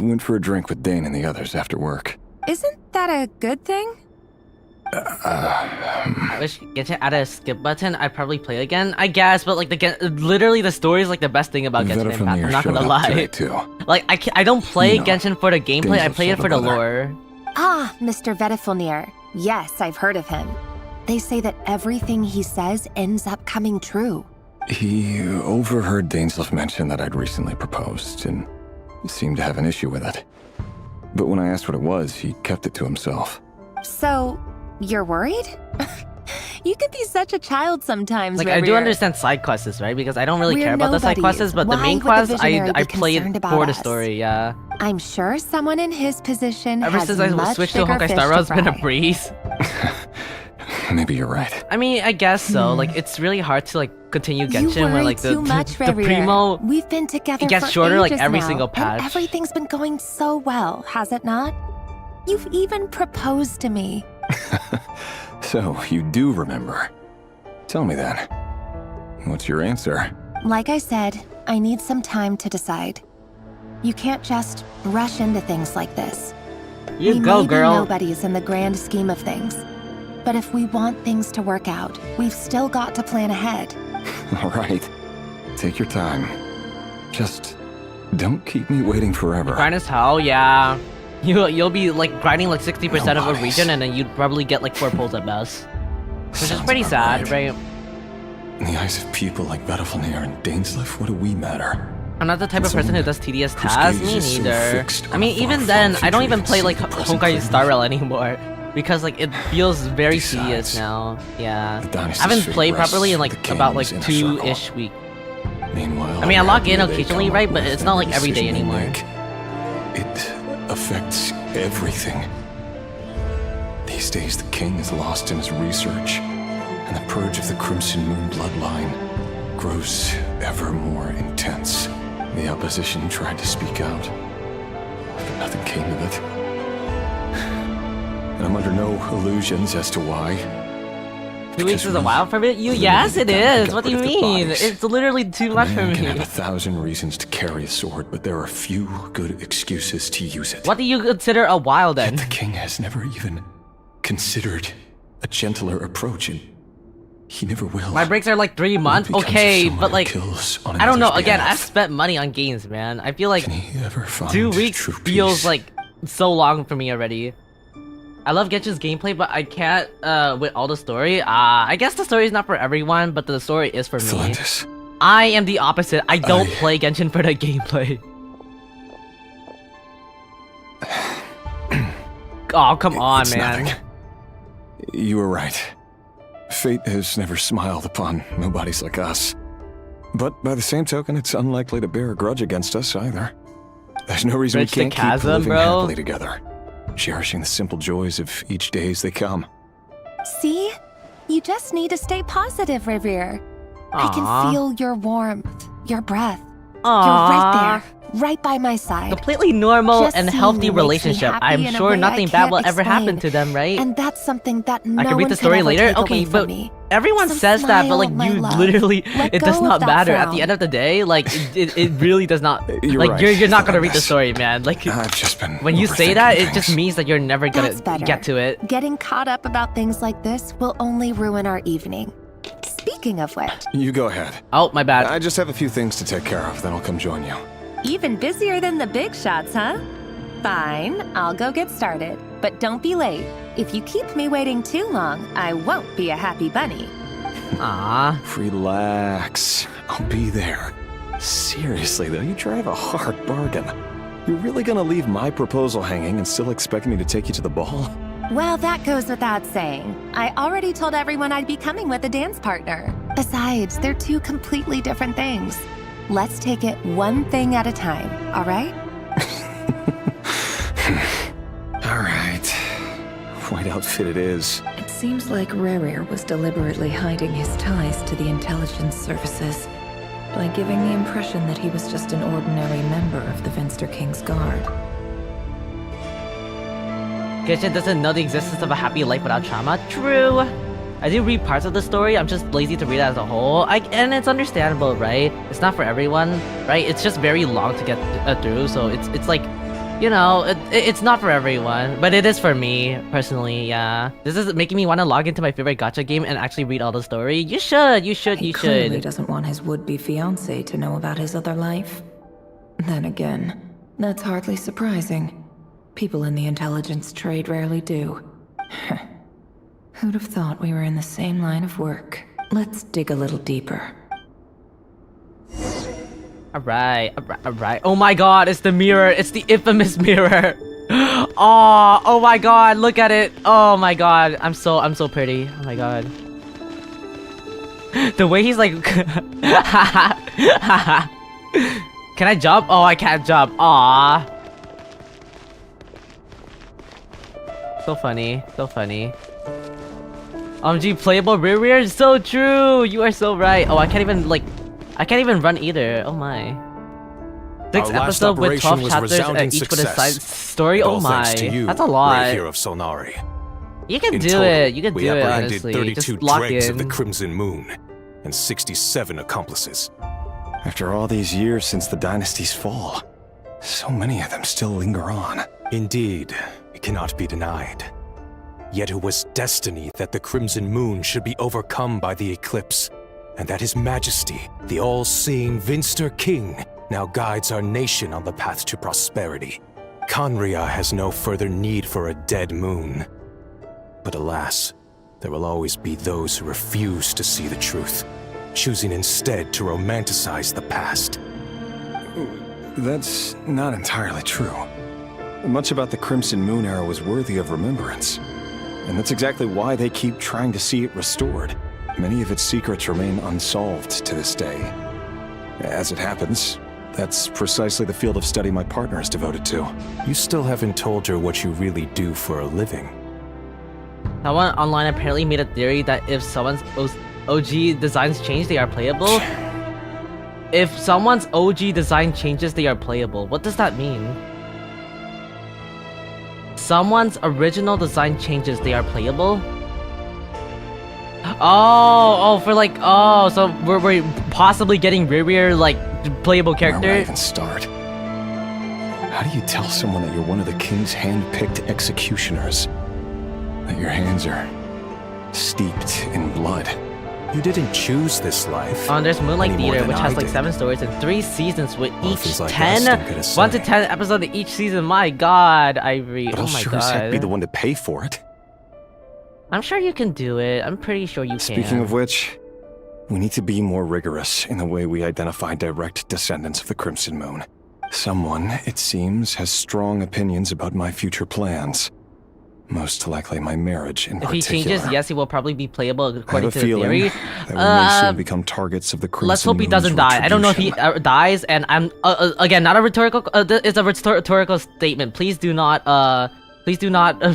Went for a drink with Dane and the others after work. Isn't that a good thing? I wish Genshin had a skip button. I'd probably play again, I guess. But like literally the story is like the best thing about Genshin Impact. I'm not gonna lie. Like I don't play Genshin for the gameplay. I play it for the lore. Ah, Mr. Vtuber. Yes, I've heard of him. They say that everything he says ends up coming true. He overheard Dainsleif mention that I'd recently proposed and seemed to have an issue with it. But when I asked what it was, he kept it to himself. So, you're worried? You could be such a child sometimes, Like, I do Rerir. understand side quests, right? Because I don't really We're care about the side nobodies. quests, but the Why main would the quest, Visionary I be play it concerned for about the us? story, yeah. I'm sure someone in his position Ever has since I much switched to bigger Honkai fish Star Rail, it's been a fry. breeze. Maybe you're right. I mean, I guess so. Like, it's really hard to, like, continue You Genshin worry when, like, the, too much, the Rerir. primo... We've been together It gets for shorter, like, ages every now, single and patch. everything's been going so well, has it not? You've even proposed to me. So, you do remember. Tell me then. What's your answer? Like I said, I need some time to decide. You can't just rush into things like this. You we go, may girl. be nobodies in the grand scheme of things. But if we want things to work out, we've still got to plan ahead. All right. Take your time. Just don't keep me waiting forever. Grind as hell, yeah. You'll be, like, grinding, like, 60% of a region, and then you'd probably get, like, 4 pulls at best. Which is pretty sad, right? In the eyes of people like Vtuber and Dainsleif, what do we matter? I'm not the type of person who does tedious whose tasks. gaze Me is so neither. fixed I mean, on a even far-flung then, I don't future even play like even present Honkai moment. Star Rail anymore because like it feels very Besides, tedious now. Yeah, the I dynasty's haven't fate played rests properly in with like the about like king's inner 2-ish weeks. Meanwhile, I mean, I log in however they occasionally, come right? up But with it's not like every every day decision they anymore. make, it affects everything. These days, the king is lost in his research, and the purge of the Crimson Moon bloodline grows ever more intense. The opposition tried to speak out, but nothing came of it. and I'm under no illusions as to why. 2 weeks is a while for you? Yes, it is. What do you mean? It's literally too much for Man can have me. 1,000 reasons to carry a sword, but there are few good excuses to use it. What do you consider a while then? Yet the king has never even considered a gentler approach, and he never will. My breaks are like 3 months? Becomes Okay, someone but who like, kills on I don't know, another's again, behalf. I've spent money on games, man. I feel like Can he ever find 2 weeks true feels peace? like so long for me already. I love Genshin's gameplay, but I can't with all the story. I guess the story is not for everyone, but the story is for me. Felindis, I am the opposite. I don't play Genshin for the gameplay. Oh, come on, it's man. nothing. You were right. Fate has never smiled upon nobodies like us. But by the same token, it's unlikely to bear a grudge against us either. There's no reason Bridge the we can't keep chasm, living bro. happily together, cherishing the simple joys of each day as they come. See? You just need to stay positive, Revere. I Aw. can feel your warmth, your breath. Aww. You're right there, right by my side. Completely normal Just and seeing healthy you makes me relationship. happy I'm in a sure way nothing I bad will can't ever happen explain. to them, right? And that's something that no I can read one the story ever later? take Okay, away from but me. everyone So says that, but like smile, my you love. literally, Let it go does of not that matter. At frown. the end of the day, like it really does not. You're like right, you're not gonna read the Felindis. story, man. Like I've just been when you say that, it overthinking just things. means that you're never gonna That's better. get to it. Getting caught up about things like this will only ruin our evening. Speaking of which, You go ahead. Oh, my bad. I just have a few things to take care of, then I'll come join you. even busier than the big shots, huh? Fine, I'll go get started. But don't be late. If you keep me waiting too long, I won't be a happy bunny. Ah, Relax. I'll be there. Seriously, though, you drive a hard bargain. You're really gonna leave my proposal hanging and still expect me to take you to the ball? Well, that goes without saying. I already told everyone I'd be coming with a dance partner. Besides, they're two completely different things. Let's take it one thing at a time, all right? All right. White outfit it is. It seems like Rerir was deliberately hiding his ties to the intelligence services by giving the impression that he was just an ordinary member of the Venster King's Guard. Genshin doesn't know the existence of a happy life without trauma. True. I do read parts of the story. I'm just lazy to read it as a whole. And it's understandable, right? It's not for everyone, right? It's just very long to get through. So it's like, you know, it's not for everyone, but it is for me personally. Yeah, this is making me want to log into my favorite gacha game and actually read all the story. You should. He clearly doesn't want his would-be fiancé to know about his other life. Then again, that's hardly surprising. People in the intelligence trade rarely do. Who'd have thought we were in the same line of work? Let's dig a little deeper. Alright. Oh my god, it's the mirror. It's the infamous mirror. Oh my god, look at it. Oh my god, I'm so pretty. Oh my god. The way he's like Can I jump? Oh, I can't jump. Aw. So funny. OMG, playable rear. So true. You are so right. Oh, I can't even run either. Oh my. 6 episodes with 12 chapters each with a side story. Oh my. That's a lot. Here of Solnari. You can In do total, it. You can we do it, apprehended honestly. 32 Just lock dregs of the in. Crimson Moon and 67 accomplices. After all these years since the dynasty's fall, so many of them still linger on. Indeed, it cannot be denied. Yet it was destiny that the Crimson Moon should be overcome by the eclipse, and that His Majesty, the all-seeing Venster King, now guides our nation on the path to prosperity. Conria has no further need for a dead moon. But alas, there will always be those who refuse to see the truth, choosing instead to romanticize the past. That's not entirely true. Much about the Crimson Moon era was worthy of remembrance. And that's exactly why they keep trying to see it restored. Many of its secrets remain unsolved to this day. As it happens, that's precisely the field of study my partner is devoted to. You still haven't told her what you really do for a living. Someone online apparently made a theory that if someone's OG designs change, they are playable. If someone's OG design changes, they are playable. What does that mean? someone's original design changes, they are playable. Oh, for like, so we're possibly getting Rerir like playable character. Where would I even start? How do you tell someone that you're one of the king's hand-picked executioners? That your hands are steeped in blood? You didn't choose this life. There's Moonlight any more Theater, than which I has like did. 7 stories and 3 seasons with Well, if each it's like 10, us, don't get a 1 to say. 10 episodes each season. My God, Ivory. But Oh I'll my sure as heck be the God. one to pay for it. I'm sure you can do it. I'm pretty sure you can. Speaking of which, we need to be more rigorous in the way we identify direct descendants of the Crimson Moon. Someone, it seems, has strong opinions about my future plans. Most likely my marriage in If he particular. changes, yes, he will probably be playable I have according a to the feeling theory. that we may soon become targets of the Crimson Let's hope he Moon's doesn't die. I don't know if he retribution. dies, and I'm again not a rhetorical. It's a rhetorical statement. Please do not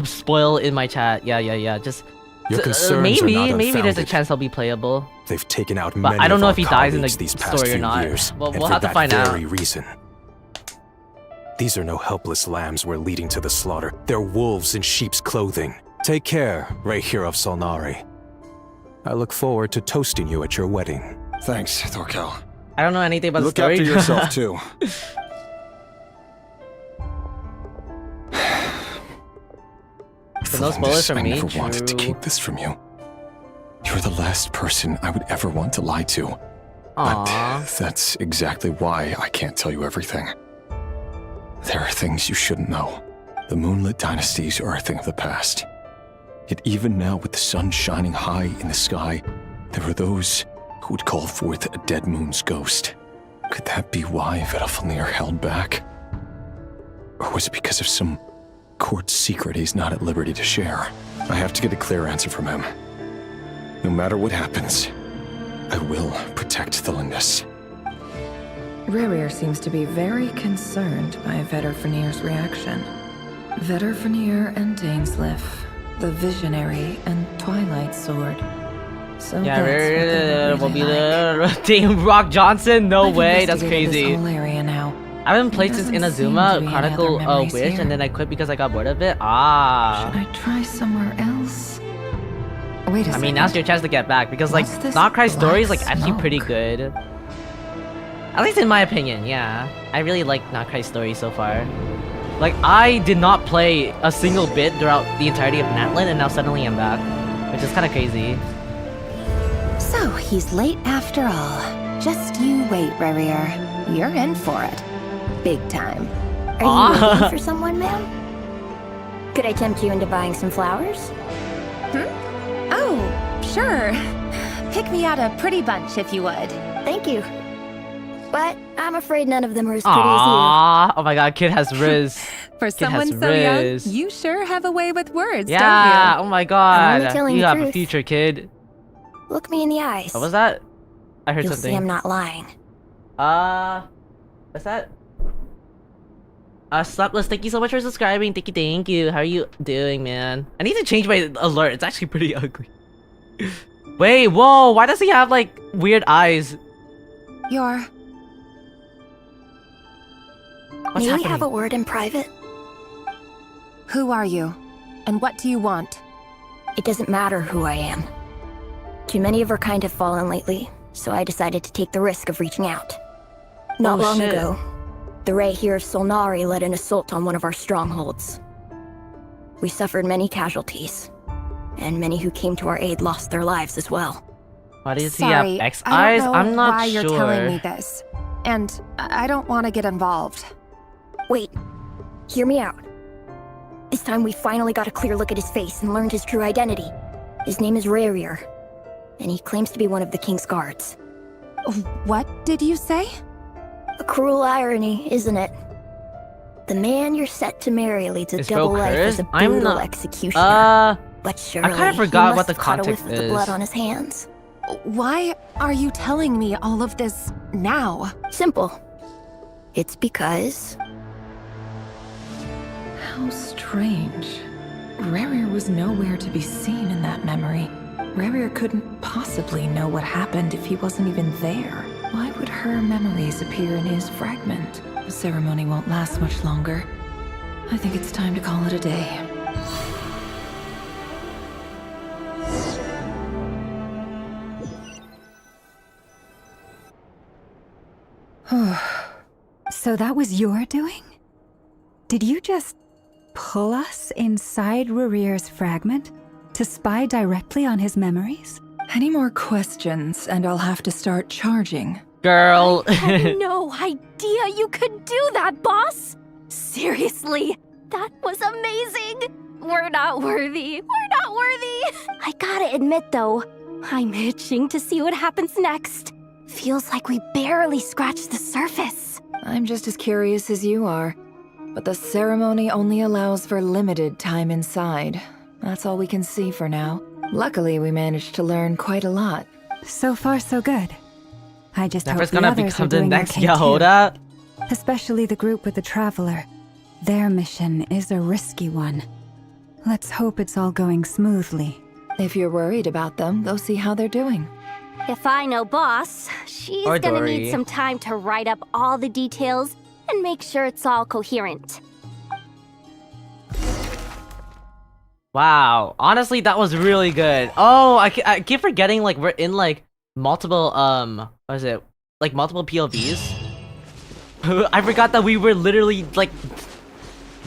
spoil in my chat. Yeah. Just Your concerns are maybe not there's a unfounded. chance he'll be playable. They've taken out But many I don't of know our if he dies in the colleagues these past story or few not. years, Well, and we'll for have to that find out. very reason. These are no helpless lambs we're leading to the slaughter. They're wolves in sheep's clothing. Take care, Reihir of Solnari. I look forward to toasting you at your wedding. Thanks, Thorkel. I don't know anything about Look the story. after yourself, too. So no spoilers from I me. never wanted to True. keep this from you. You're the last person I would ever want to lie to. Aww. But that's exactly why I can't tell you everything. There are things you shouldn't know. The moonlit dynasties are a thing of the past. Yet even now, with the sun shining high in the sky, there are those who would call forth a dead moon's ghost. Could that be why Vedalfnir held back? Or was it because of some court secret he's not at liberty to share? I have to get a clear answer from him. No matter what happens, I will protect the Lindis. Rerir seems to be very concerned by Vedalfnir's reaction. Vedalfnir and Dainsleif, the Visionary and Twilight Sword. So Yeah, that's what they will be really like. the Dame Rock Johnson. No I've way, that's investigated crazy. This whole area now. I haven't played There since doesn't seem to Inazuma be any Chronicle other memories Wish, here. and then I quit because I got bored of it. Ah. Should I try somewhere else? Wait a I second. mean, now's your chance to get back because like What's this NodKrai story is black like actually pretty smoke? good. At least in my opinion, yeah. I really like NodKrai story so far. Like I did not play a single bit throughout the entirety of Natlan, and now suddenly I'm back, which is kind of crazy. So he's late after all. Just you wait, Rerir. You're in for it. Big time. Are you waiting for someone, ma'am? Could I tempt you into buying some flowers? Oh, sure. Pick me out a pretty bunch if you would. Thank you. But I'm afraid none of them are as pretty as Aww. Oh my god, kid has Riz. For Kid someone has so young, Riz. you sure have a way with words, Yeah. don't Oh my I'm god. only telling You the have a truth. future, kid. you. Look me in the eyes. What was that? I heard You'll something. see I'm not lying. What's that? Slapless, thank you so much for subscribing. Thank you. How are you doing, man? I need to change my alert. It's actually pretty ugly. Wait, whoa, why does he have like weird eyes? You're... What's May we happening? have a word in private? Who are you? And what do you want? It doesn't matter who I am. Too many of our kind have fallen lately, so I decided to take the risk of reaching out. Not Oh, long shit. ago, the Reihir of Solnari led an assault on one of our strongholds. We suffered many casualties, and many who came to our aid lost their lives as well. Why does he Sorry, have X I eyes? don't know I'm not why sure. you're telling me this. And I don't want to get involved. Wait, hear me out. This time we finally got a clear look at his face and learned his true identity. His name is Reihir, and he claims to be one of the King's guards. What did you say? A cruel irony, isn't it? The man you're set to marry leads a Is double Bro life as a cursed? I'm brutal not- executioner. But surely kinda he forgot must what the have caught a whiff context of the is. blood on his hands. Why are you telling me all of this now? Simple. It's because How strange. Rerir was nowhere to be seen in that memory. Rerir couldn't possibly know what happened if he wasn't even there. Why would her memories appear in his fragment? The ceremony won't last much longer. I think it's time to call it a day. So that was your doing? Did you just pull us inside Rurir's fragment to spy directly on his memories? Any more questions, and I'll have to start charging. Girl. I had no idea you could do that, boss! Seriously, that was amazing! We're not worthy. We're not worthy! I gotta admit, though, I'm itching to see what happens next. Feels like we barely scratched the surface. I'm just as curious as you are. But the ceremony only allows for limited time inside. That's all we can see for now. Luckily, we managed to learn quite a lot. So far, so good. I just hope Never's the gonna others become are the doing next okay too. Yahoda. Especially the group with the Traveler. Their mission is a risky one. Let's hope it's all going smoothly. If you're worried about them, go see how they're doing. If I know boss, she's Or gonna Dory. need some time to write up all the details and make sure it's all coherent. Wow, honestly, that was really good. Oh, I keep forgetting, like, we're in, like, multiple, what is it? Like, multiple POVs? I forgot that we were literally, like,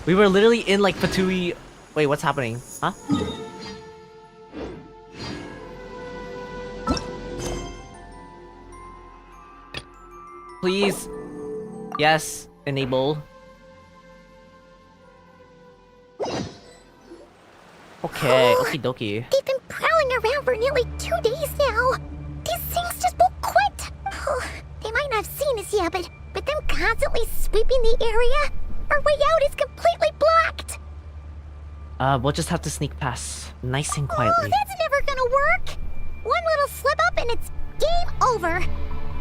in, like, Fatui. Wait, what's happening? Huh? Please. Yes, enable. Okay, okie dokie. They've been prowling around for nearly 2 days now. These things just won't quit. They might not have seen us yet, but them constantly sweeping the area, our way out is completely blocked. We'll just have to sneak past nice and Oh, quietly. that's never gonna work. One little slip up and it's game over.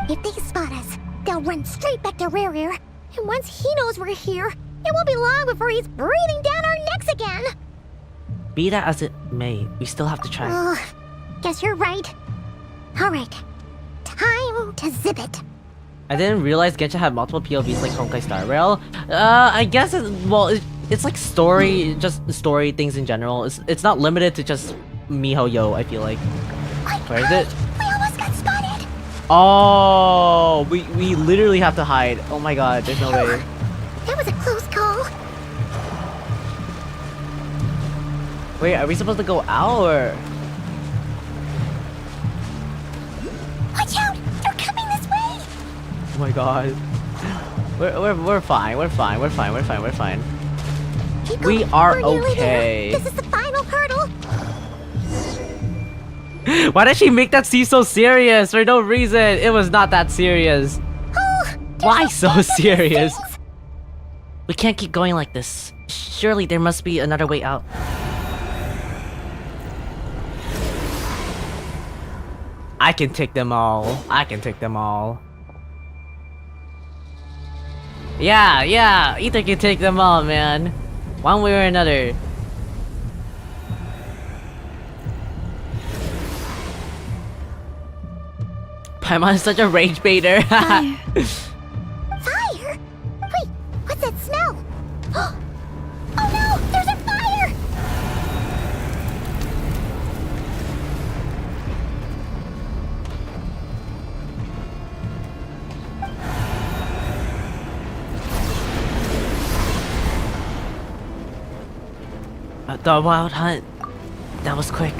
If they spot us, they'll run straight back to Rerir. And once he knows we're here, it won't be long before he's breathing down our necks again. Be that as it may, we still have to try. Oh, guess you're right. Alright, time to zip it. I didn't realize Genshin had multiple POVs like Honkai Star Rail. I guess it's like story, just story things in general. It's not limited to just MiHoYo, I feel like. Where is it? We almost got spotted. Oh, we literally have to hide. Oh my god, there's no way. That was a close call. Wait, are we supposed to go out or? Watch out! They're coming this way! Oh my god. We're fine. We're fine. We're fine. We're fine. We're fine. Keep We going. are We're nearly okay. there. This is the final hurdle. Why did she make that seem so serious for no reason? It was not that serious. Oh, Why so serious? We can't keep going like this. Surely there must be another way out. I can take them all. I can take them all. Yeah, Ether can take them all, man. One way or another. Paimon is such a rage baiter. Fire! Wait, what's that smell? Oh no! There's a fire! The wild hunt. That was quick.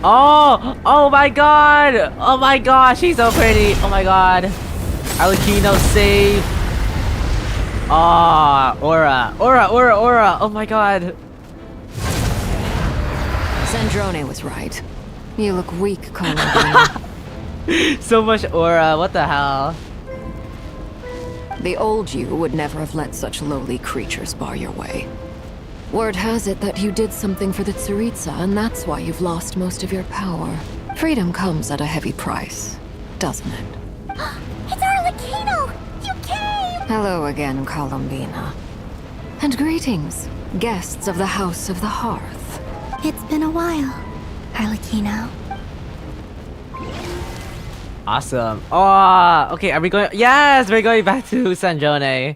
Oh my god! Oh my gosh, she's so pretty. Oh my god. Arlecchino save. Ah, Aura. Oh my god. Sandrone was right. You look weak, Columbine. So much aura, what the hell? The old you would never have let such lowly creatures bar your way. Word has it that you did something for the Tsaritsa, and that's why you've lost most of your power. Freedom comes at a heavy price, doesn't it? It's Arlecchino! You came! Hello again, Columbina. And greetings, guests of the House of the Hearth. It's been a while, Arlecchino. Awesome. Oh, okay, are we going? Yes, we're going back to Sandrone.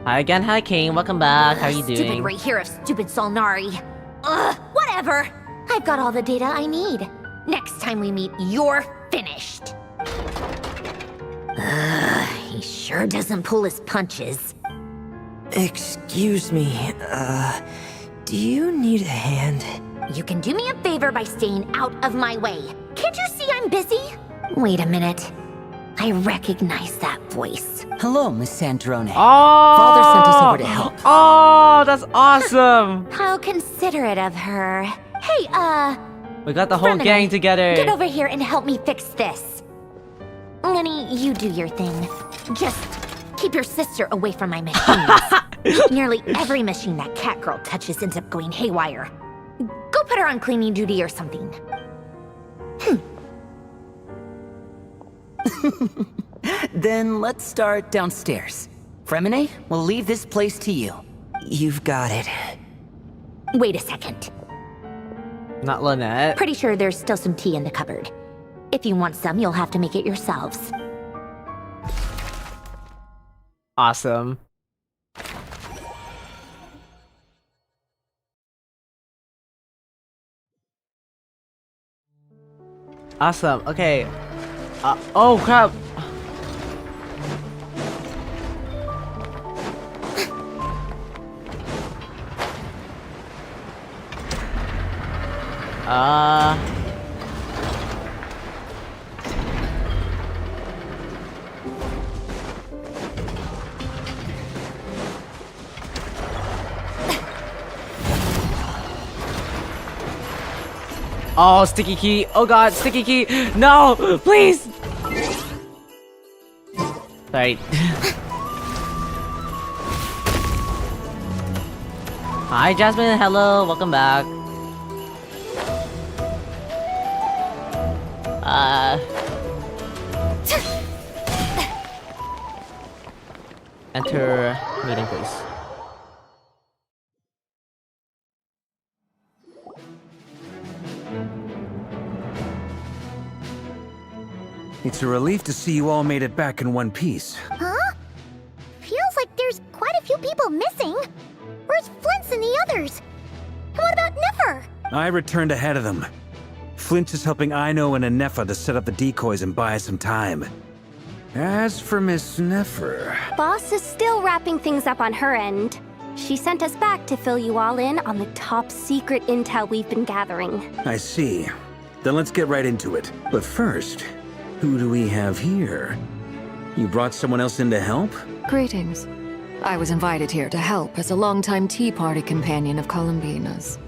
Hi again, hi King. Welcome back. How are you Stupid doing? right here of stupid Solnari. Ugh, whatever. I've got all the data I need. Next time we meet, you're finished. He sure doesn't pull his punches. Excuse me, do you need a hand? You can do me a favor by staying out of my way. Can't you see I'm busy? Wait a minute. I recognize that voice. Hello, Miss Sandrone. Oh! Father sent us over to help. Oh, that's awesome. How considerate of her. Hey, We got the whole Fremine, gang together. get over here and help me fix this. Lenny, you do your thing. Just keep your sister away from my machines. Nearly every machine that cat girl touches ends up going haywire. Go put her on cleaning duty or something. Then let's start downstairs. Fremine, we'll leave this place to you. You've got it. Wait a second. Not Lynette. Pretty sure there's still some tea in the cupboard. If you want some, you'll have to make it yourselves. Awesome. Awesome. Okay. Oh crap. Oh, sticky key. Oh god, sticky key. No, please. Sorry. Hi, Jasmine. Hello. Welcome back. Enter meeting, please. It's a relief to see you all made it back in one piece. Huh? Feels like there's quite a few people missing. Where's Flint's and the others? And what about Nefer? I returned ahead of them. Flint is helping Aino and Anefa to set up the decoys and buy us some time. As for Miss Nefer... Boss is still wrapping things up on her end. She sent us back to fill you all in on the top secret intel we've been gathering. I see. Then let's get right into it. But first, who do we have here? You brought someone else in to help? Greetings. I was invited here to help as a longtime Tea Party companion of Columbina's.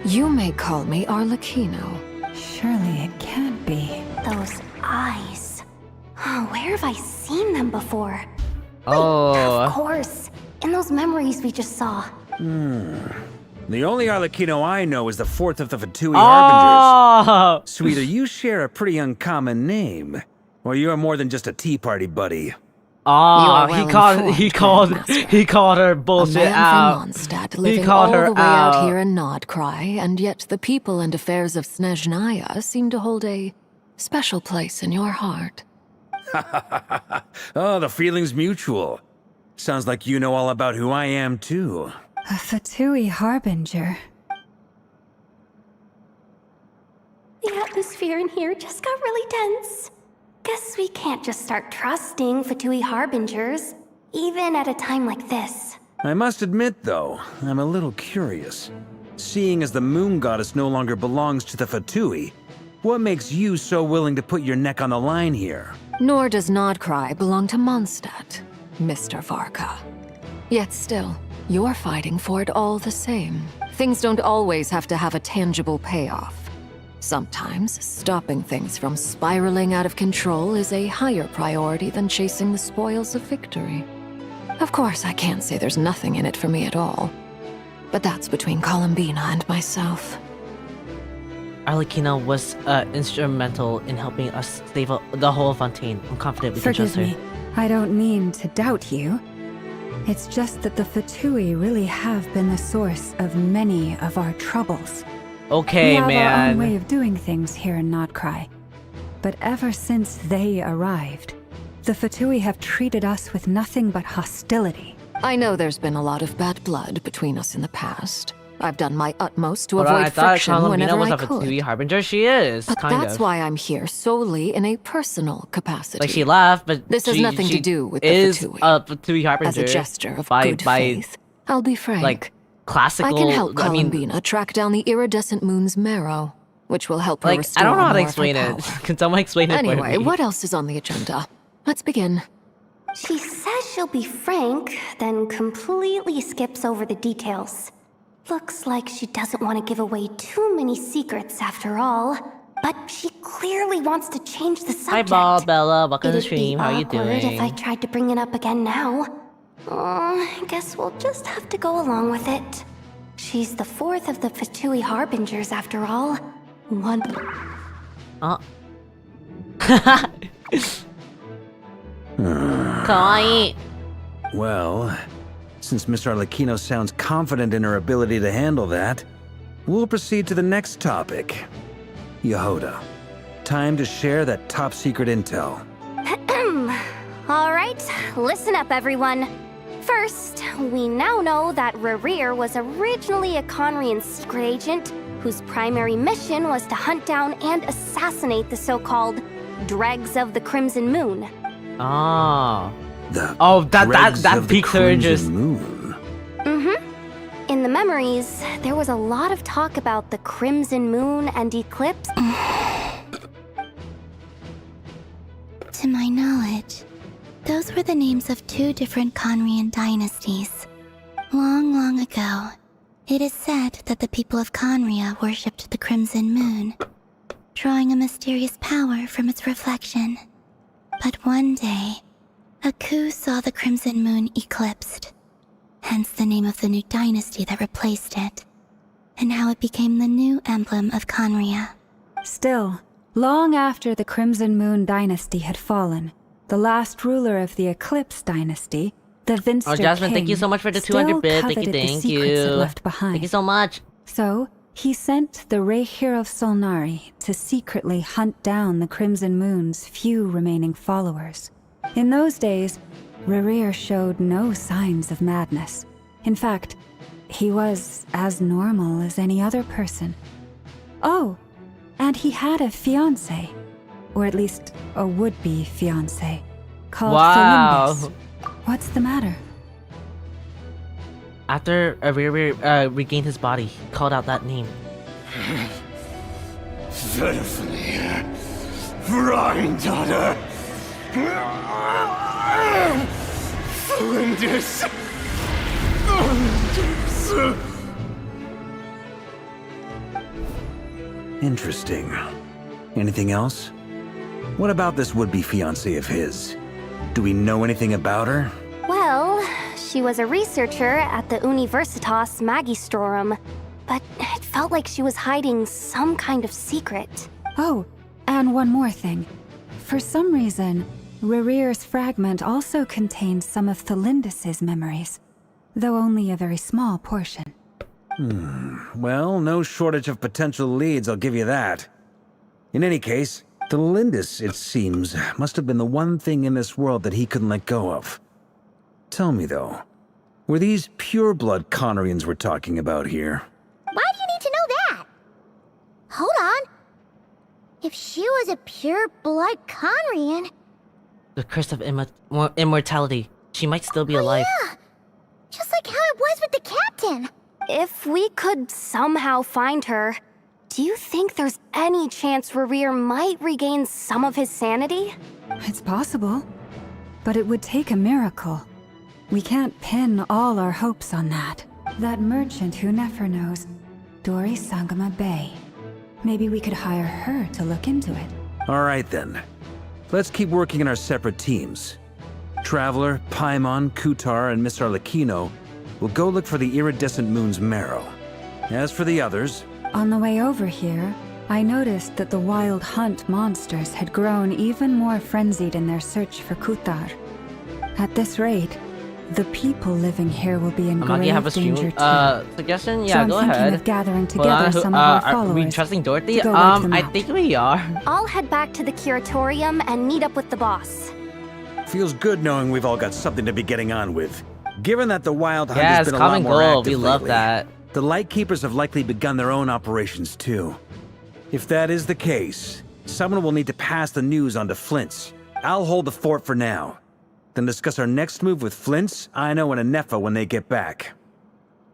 You may call me Arlecchino. Surely it can't be. Those eyes. Oh, where have I seen them before? Oh. Of course. In those memories we just saw. The only Arlecchino I know is the fourth of the Fatui Harbingers. Oh. Sweeter, you share a pretty uncommon name. Or you're more than just a Tea Party buddy. Oh, You are he called her bullshit a man out. from Mondstadt He living called all her the way out. out here in NodKrai, and yet the people and affairs of Snezhnaya seem to hold a special place in your heart. Oh, the feeling's mutual. Sounds like you know all about who I am, too. A Fatui Harbinger. The atmosphere in here just got really tense. Guess we can't just start trusting Fatui Harbingers, even at a time like this. I must admit, though, I'm a little curious. Seeing as the moon goddess no longer belongs to the Fatui, what makes you so willing to put your neck on the line here? Nor does NodKrai belong to Mondstadt, Mr. Varka. Yet still, you're fighting for it all the same. Things don't always have to have a tangible payoff. Sometimes, stopping things from spiraling out of control is a higher priority than chasing the spoils of victory. Of course, I can't say there's nothing in it for me at all. But that's between Columbina and myself. Arlecchino was instrumental in helping us save the whole Fontaine. I'm confident we can Forgive trust her. me. I don't mean to doubt you. It's just that the Fatui really have been the source of many of our troubles. Okay, we have our own way man. of doing things here in NodKrai. But ever since they arrived, the Fatui have treated us with nothing but hostility. I know there's been a lot of bad blood between us in the past. I've done my utmost to Hold on, avoid I thought friction Columbina whenever was I a could. Fatui Harbinger. She is, But kind that's of. why I'm here solely in a personal capacity. Like, she left, but this has she, nothing she to do with the is Fatui. a Fatui Harbinger. As a gesture of by, good faith, I'll be frank. Like, classical... I can help I mean, Columbina track down the iridescent moon's marrow, which will help her like, restore I don't know how to more of her explain it. power. Can someone explain it for Anyway, me? what else is on the agenda? Let's begin. She says she'll be frank, then completely skips over the details. Looks like she doesn't want to give away too many secrets after all. But she clearly wants to change the subject. Hi, Bella. Welcome to the It'd be stream. How are you awkward doing? if I tried to bring it up again now. I guess we'll just have to go along with it. She's the fourth of the Fatui Harbingers after all. One... Kawaii. Well, since Miss Arlecchino sounds confident in her ability to handle that, we'll proceed to the next topic. Yehoda, time to share that top secret intel. Alright, listen up everyone. First, we now know that Rerir was originally a Conrian secret agent whose primary mission was to hunt down and assassinate the so-called Dregs of the Crimson Moon. Ah. Dregs That of the piqued her Crimson interest. Moon. In the memories, there was a lot of talk about the Crimson Moon and eclipse. To my knowledge, those were the names of two different Conrian dynasties. Long, long ago, it is said that the people of Conria worshipped the Crimson Moon, drawing a mysterious power from its reflection. But one day, a coup saw the Crimson Moon eclipsed, hence the name of the new dynasty that replaced it, and how it became the new emblem of Conria. Still, long after the Crimson Moon dynasty had fallen, the last ruler of the Eclipse dynasty, the Vinster Jasmine, King, thank you so much for the still 200 bit. Thank coveted you, the thank secrets you. it left behind. Thank you so much. So, he sent the Rehir of Solnari to secretly hunt down the Crimson Moon's few remaining followers. In those days, Rerir showed no signs of madness. In fact, he was as normal as any other person. Oh, and he had a fiancé, or at least a would-be fiancé, called Felindis. What's the matter? After Rerir regained his body, he called out that name. Stephanie, granddaughter, Felindis. Interesting. Anything else? What about this would-be fiancé of his? Do we know anything about her? Well, she was a researcher at the Universitas Magistrorum, but it felt like she was hiding some kind of secret. Oh, and one more thing. For some reason, Rerir's fragment also contained some of Felindis' memories, though only a very small portion. Well, no shortage of potential leads, I'll give you that. In any case, Felindis, it seems, must have been the one thing in this world that he couldn't let go of. Tell me, though, were these pure-blood Conrians we're talking about here? Why do you need to know that? Hold on. If she was a pure-blood Conrian... The curse of immortality. She might still be alive. Yeah! Just like how it was with the captain. If we could somehow find her, do you think there's any chance Rerir might regain some of his sanity? It's possible, but it would take a miracle. We can't pin all our hopes on that. That merchant who never knows, Dori Sangama Bay. Maybe we could hire her to look into it. All right, then. Let's keep working in our separate teams. Traveler, Paimon, Kutar, and Miss Arlecchino will go look for the iridescent moon's marrow. As for the others... On the way over here, I noticed that the wild hunt monsters had grown even more frenzied in their search for Kutar. At this rate, the people living here will be in grave have a stream danger too. Suggestion? So Yeah, I'm go thinking ahead. of gathering Hold on, together some of our Are we followers. trusting Dorothy? to go wake them I out. think we are. I'll head back to the Curatorium and meet up with the boss. Feels good knowing we've all got something to be getting on with. Given that the Wild Hunt Yes, has been a lot common more goal. active We love lately, that. the Lightkeepers have likely begun their own operations too. If that is the case, someone will need to pass the news on to Flint's. I'll hold the fort for now. Then discuss our next move with Flint's, Aino, and Anefa when they get back.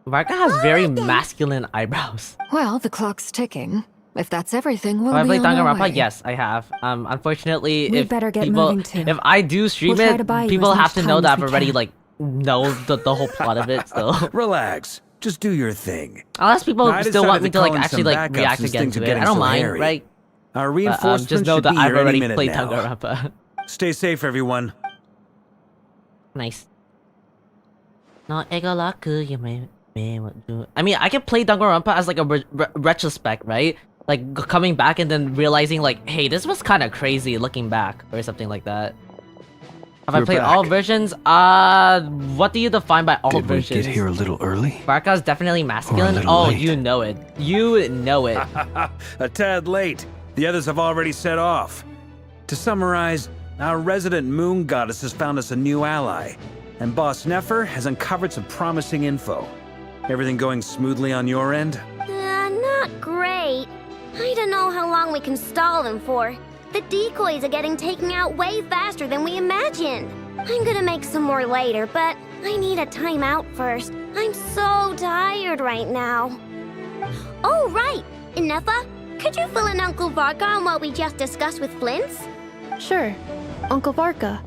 Varka has very masculine eyebrows. Well, the clock's ticking. If that's everything, we'll Have I be played on our Danganronpa? way. Yes, I have. Unfortunately, We'd if better get people, moving too. if I do stream We'll try to it, buy you people as have much to know time that as I've we already can. like know the whole plot of it. So Relax. Just do your thing. unless people I still decided want me to like call in actually some like backups react since again things to are it, getting I don't so mind, hairy. right? Our reinforcements Just know should that be I've here any already minute played now. Danganronpa. Stay safe, everyone. Nice. No, egolaku, you may do. I mean, I can play Danganronpa as like a retrospect, right? Like coming back and then realizing like, hey, this was kind of crazy looking back, or something like that. Have I played all versions? What do you define by all Did we versions? get here a little early? Barca's definitely masculine. little Oh, late? you know it. You know it. A tad late. The others have already set off. To summarize, our resident moon goddess has found us a new ally, and Boss Nefer has uncovered some promising info. Everything going smoothly on your end? Not great. I don't know how long we can stall them for. The decoys are getting taken out way faster than we imagined. I'm gonna make some more later, but I need a timeout first. I'm so tired right now. Oh, right! Inefa, could you fill in Uncle Varka on what we just discussed with Flint's? Sure. Uncle Varka,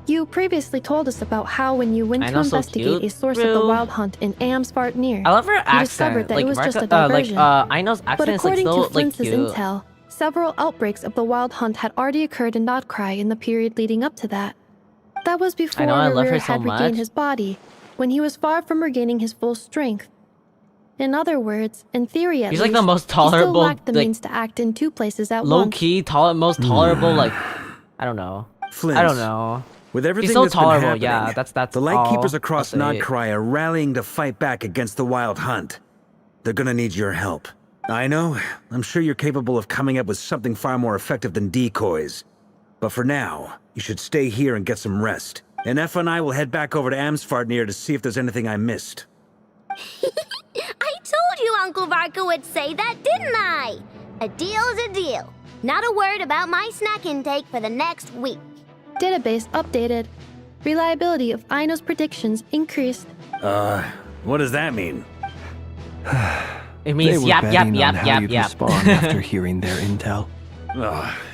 you previously told us about how when you went I to know, so investigate cute. a source of the True. Wild Hunt in Amsvartnir, I love her you accent. discovered that Like it was just a Varka, diversion. Aino's But accent is like according so to like Flint's cute. intel, several outbreaks of the Wild Hunt had already occurred in NodKrai in the period leading up to that. That was before I love her Rerir so had much. regained his body, when he was far from regaining his full strength. In other words, in theory at He's least, like the most he still tolerable, lacked the like, means to act in two places at low once. key, most tolerable. Like, I don't know. Flint. I don't know. With everything He's so that's been tolerable. happening, Yeah, that's the Lightkeepers all across I'll say. NodKrai are rallying to fight back against the Wild Hunt. They're gonna need your help. I know, I'm sure you're capable of coming up with something far more effective than decoys. But for now, you should stay here and get some rest. And Efa and I will head back over to Amsvartnir to see if there's anything I missed. I told you Uncle Varka would say that, didn't I? A deal's a deal. Not a word about my snack intake for the next week. Database updated. Reliability of Aino's predictions increased. What does that mean? It They means were yap, betting on how you'd respond yap. after hearing their intel.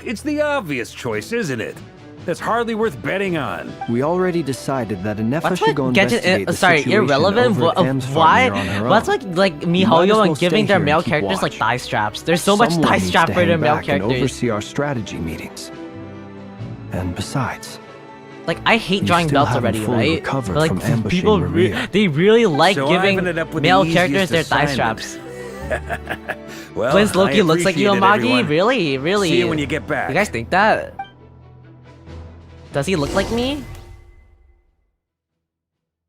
It's the obvious choice, isn't it? That's hardly worth betting on. We already decided that Anefa What's should go like investigate the sorry, situation irrelevant? over at Amsvartnir Why? on her What's own. like You might as MiHoYo well and giving stay their here male and keep characters like watch. thigh straps? There's so much Someone thigh needs strap to for their hang male back and characters. oversee our strategy meetings. And besides, Like, I hate You drawing still belts haven't already, fully right? recovered But, like, from ambushing people, Rerir. they really like So I've giving ended up with the male easiest characters their thigh assignment. straps. Well, Flint's Loki I looks like you, appreciate it, Amagi? everyone. Really? Really? See you when you get back. You guys think that? Does he look like me?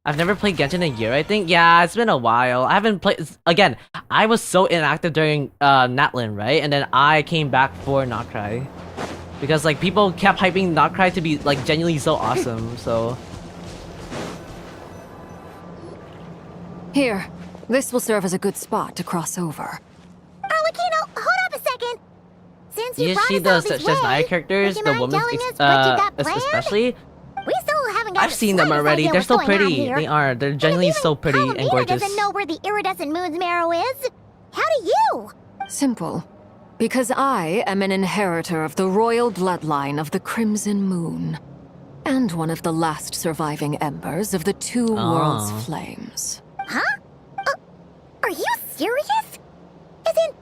I've never played Genshin in a year, I think. Yeah, it's been a while. I haven't played... Again, I was so inactive during Natlin, right? And then I came back for NodKrai. Because, like, people kept hyping NodKrai to be, like, genuinely so awesome, so... Here, this will serve as a good spot to cross over. Arlecchino, hold up a second. Since You you just see brought the us all this way, Shesnai characters, would the you mind women's, telling us what you got planned? especially. We still haven't got I've the seen them slightest already. idea They're what's so going on pretty. here. They are. They're genuinely so pretty and Palomino gorgeous. doesn't know where the iridescent moon's marrow is. How do you? Simple. Because I am an inheritor of the royal bloodline of the Crimson Moon. And one of the last surviving embers of the two worlds' flames. Huh? Are you serious? Isn't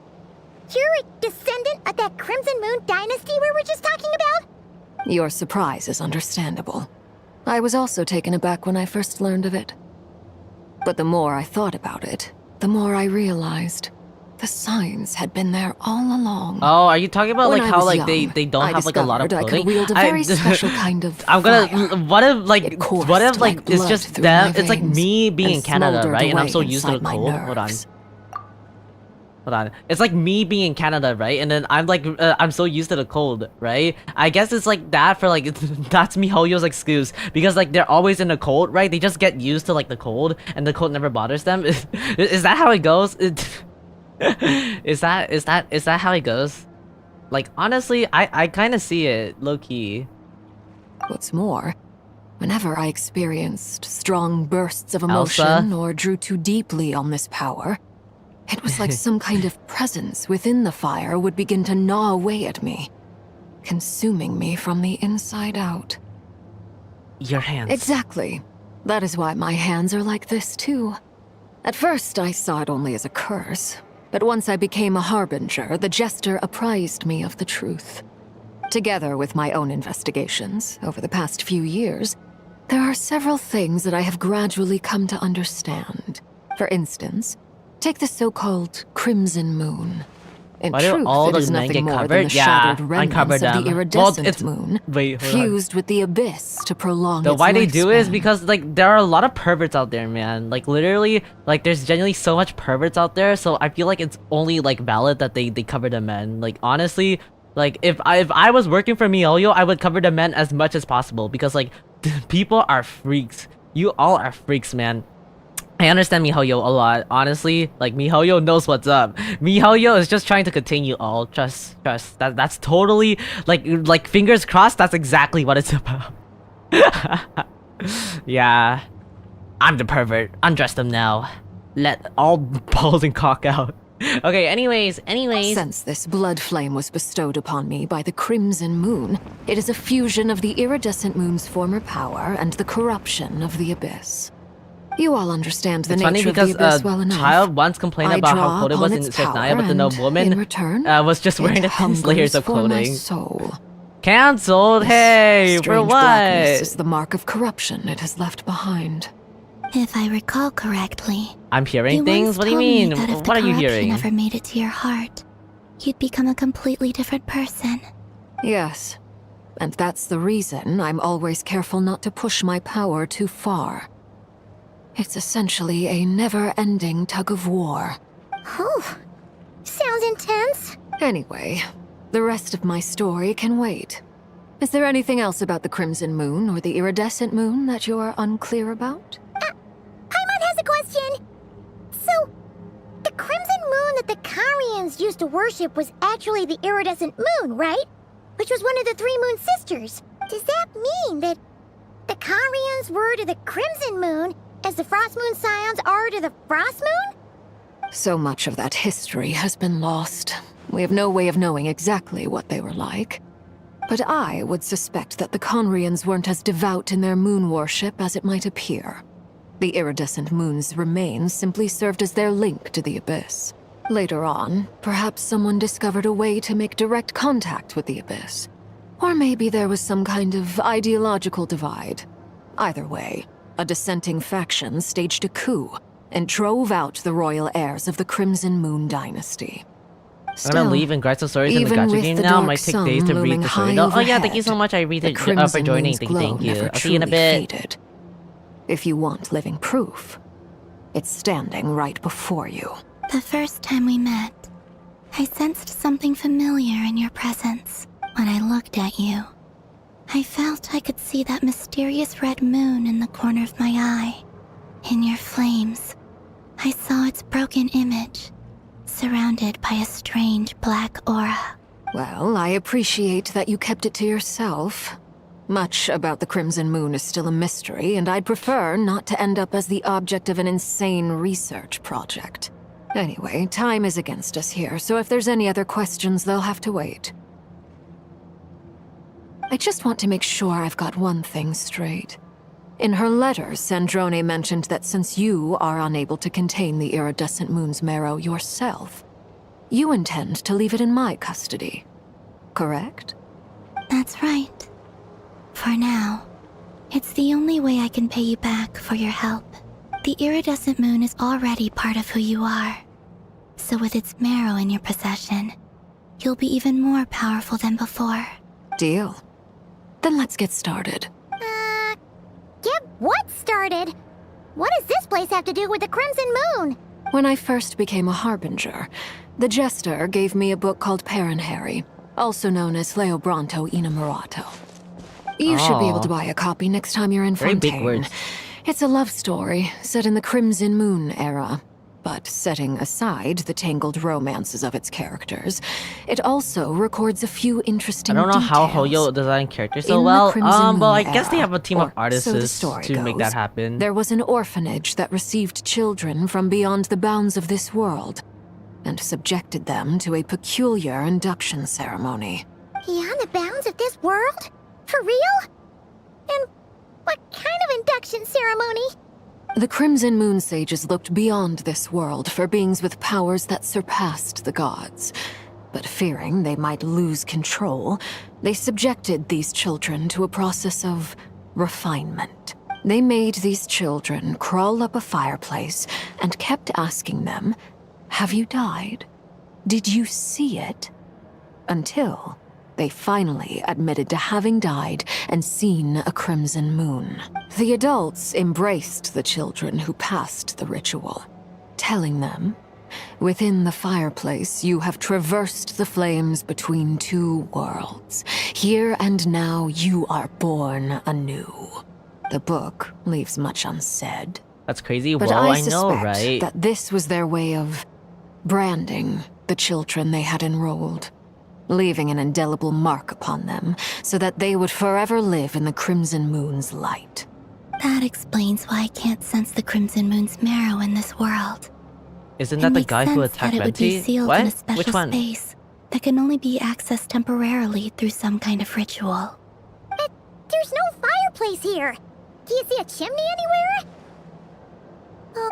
you're a descendant of that Crimson Moon dynasty we were just talking about? Your surprise is understandable. I was also taken aback when I first learned of it. But the more I thought about it, the more I realized the signs had been there all along. Oh, are you talking about When like I how was like young, they don't I have like a lot of discovered I clothing? could wield a very special kind of I'm gonna. fire. What if like It coursed what if like like it's blood just through them? my It's like veins me being and in Canada, smoldered right? And I'm away so used to the inside my cold. Hold on. nerves. Hold on. It's like me being in Canada, right? And then I'm like, I'm so used to the cold, right? I guess it's like that for like, that's miHoYo's excuse. Because like, they're always in the cold, right? They just get used to like the cold, and the cold never bothers them. Is that how it goes? Is that how it goes? Like, honestly, I kind of see it, low-key. What's more, whenever I experienced strong bursts of emotion or drew too deeply on this power, it was like some kind of presence within the fire would begin to gnaw away at me, consuming me from the inside out. Your hands. Exactly. That is why my hands are like this too. At first, I saw it only as a curse, but once I became a harbinger, the jester apprised me of the truth. Together with my own investigations over the past few years, there are several things that I have gradually come to understand. For instance, take the so-called Crimson Moon. In Why do truth, all it the is men nothing get more covered? than the shattered remnants of the iridescent moon, Wait, hold on. fused with the abyss to prolong its Why they do it is lifespan. because like there are a lot of perverts out there, man. Like literally, like there's genuinely so much perverts out there. So I feel like it's only like valid that they cover the men. Like honestly, like if I was working for miHoYo, I would cover the men as much as possible because like people are freaks. You all are freaks, man. I understand miHoYo a lot, honestly. Like miHoYo knows what's up. miHoYo is just trying to continue all. Trust. That's totally like fingers crossed. That's exactly what it's about. Yeah, I'm the pervert. Undress them now. Let all balls and cock out. Okay. Anyways. Since this blood flame was bestowed upon me by the Crimson Moon, it is a fusion of the iridescent moon's former power and the corruption of the abyss. You all understand the It's funny nature because of the abyss well a enough. child once complained I about draw how cold it upon was in its Sesnaya, but the power, and nobleman in return, was just wearing it the thin layers of hungers for my clothing. soul. Cancelled. Hey, for Strange what? blackness is the mark of corruption it has left behind. If I recall correctly, I'm hearing you things? once What do you told me mean? that if the What are you corruption hearing? ever made it to your heart, you'd become a completely different person. Yes, and that's the reason I'm always careful not to push my power too far. It's essentially a never-ending tug-of-war. Oh, sounds intense. Anyway, the rest of my story can wait. Is there anything else about the Crimson Moon or the Iridescent Moon that you're unclear about? Paimon has a question. So, the Crimson Moon that the Karians used to worship was actually the Iridescent Moon, right? Which was one of the three Moon Sisters. Does that mean that the Karians were to the Crimson Moon as the Frost Moon Scions are to the Frost Moon? So much of that history has been lost. We have no way of knowing exactly what they were like. But I would suspect that the Conrians weren't as devout in their moon worship as it might appear. The iridescent moon's remains simply served as their link to the abyss. Later on, perhaps someone discovered a way to make direct contact with the abyss. Or maybe there was some kind of ideological divide. Either way, a dissenting faction staged a coup and drove out the royal heirs of the Crimson Moon dynasty. I'm gonna leave and write some stories in the gacha game now. Might take days to read the story though. Oh yeah, thank you so much. I read it for joining. Thank you. I'll see you in a bit. Faded. If you want living proof, it's standing right before you. The first time we met, I sensed something familiar in your presence. When I looked at you, I felt I could see that mysterious red moon in the corner of my eye. In your flames, I saw its broken image, surrounded by a strange black aura. Well, I appreciate that you kept it to yourself. Much about the Crimson Moon is still a mystery, and I'd prefer not to end up as the object of an insane research project. Anyway, time is against us here, so if there's any other questions, they'll have to wait. I just want to make sure I've got one thing straight. In her letter, Sandrone mentioned that since you are unable to contain the iridescent moon's marrow yourself, you intend to leave it in my custody. Correct? That's right. For now, it's the only way I can pay you back for your help. The iridescent moon is already part of who you are. So with its marrow in your possession, you'll be even more powerful than before. Deal. Then let's get started. Get what started? What does this place have to do with the Crimson Moon? When I first became a harbinger, The Jester gave me a book called Paranhari, also known as Leobranto Innamorato. You should be able to buy a copy next time you're in Very Fontaine. big words. It's a love story set in the Crimson Moon era. But setting aside the tangled romances of its characters, it also records a few interesting I don't know how details. Hoyo designed characters so In the well. Crimson Well, I Moon guess they era, have a team of or artists so the story to make goes, that happen. There was an orphanage that received children from beyond the bounds of this world, and subjected them to a peculiar induction ceremony. Beyond the bounds of this world? For real? And what kind of induction ceremony? The Crimson Moon Sages looked beyond this world for beings with powers that surpassed the gods. But fearing they might lose control, they subjected these children to a process of refinement. They made these children crawl up a fireplace and kept asking them, "Have you died? Did you see it?" Until they finally admitted to having died and seen a crimson moon. The adults embraced the children who passed the ritual, telling them, "Within the fireplace, you have traversed the flames between two worlds. Here and now, you are born anew." The book leaves much unsaid. That's crazy. But Well, I I know, suspect right? that this was their way of branding the children they had enrolled, leaving an indelible mark upon them so that they would forever live in the Crimson Moon's light. That explains why I can't sense the Crimson Moon's marrow in this world. Isn't It that the makes guy who sense attacked that it would be Venti? sealed What? in a special Which one? space that can only be accessed temporarily through some kind of ritual. But there's no fireplace here. Do you see a chimney anywhere?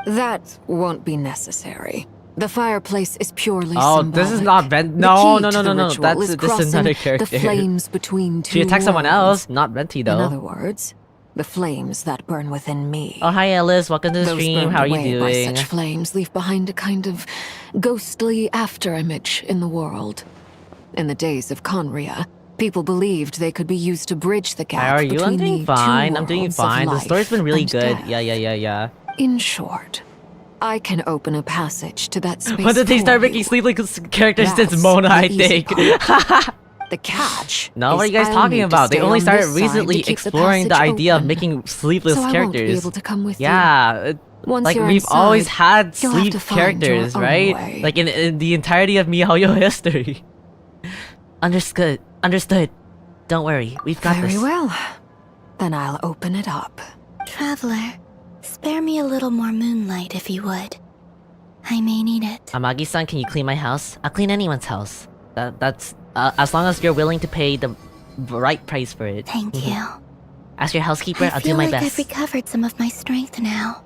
That won't be necessary. The fireplace is purely Oh, symbolic. this is not Venti. The No, key no, to no, no, the no. ritual That's is this is crossing another character. the flames between two She attacked someone worlds. else, not Venti though. In other words, the flames that burn within me. Oh, hi Alice. Welcome to the Those stream. burned How are you away by doing? such flames leave behind a kind of ghostly afterimage in the world. In the days of Conria, people believed they could be used to bridge the gap How are you? between I'm doing the fine. two I'm doing worlds of fine. The life story's been really and good. death. Yeah. In short, I can open a passage to that space. When did they for start you. making sleepless characters That's since Mona, the I easy think? part. The catch. No, what are is you guys I'll talking need to about? They stay only on started this side recently to keep the exploring the passage idea of open. making sleepless So I won't be characters. able to come with you. Yeah, Once like you're we've always inside, had you'll have sleep to find your characters, own right? way. Like in the entirety of MiHoYo history. Understood. Don't worry, we've got Very this. well. Then I'll open it up. Traveler, spare me a little more moonlight if you would. I may need it. Amagi-san, can you clean my house? I'll clean anyone's house. That's as long as you're willing to pay the right price for it. Thank you. As your housekeeper, I I'll do feel my like best. I've recovered some of my strength now.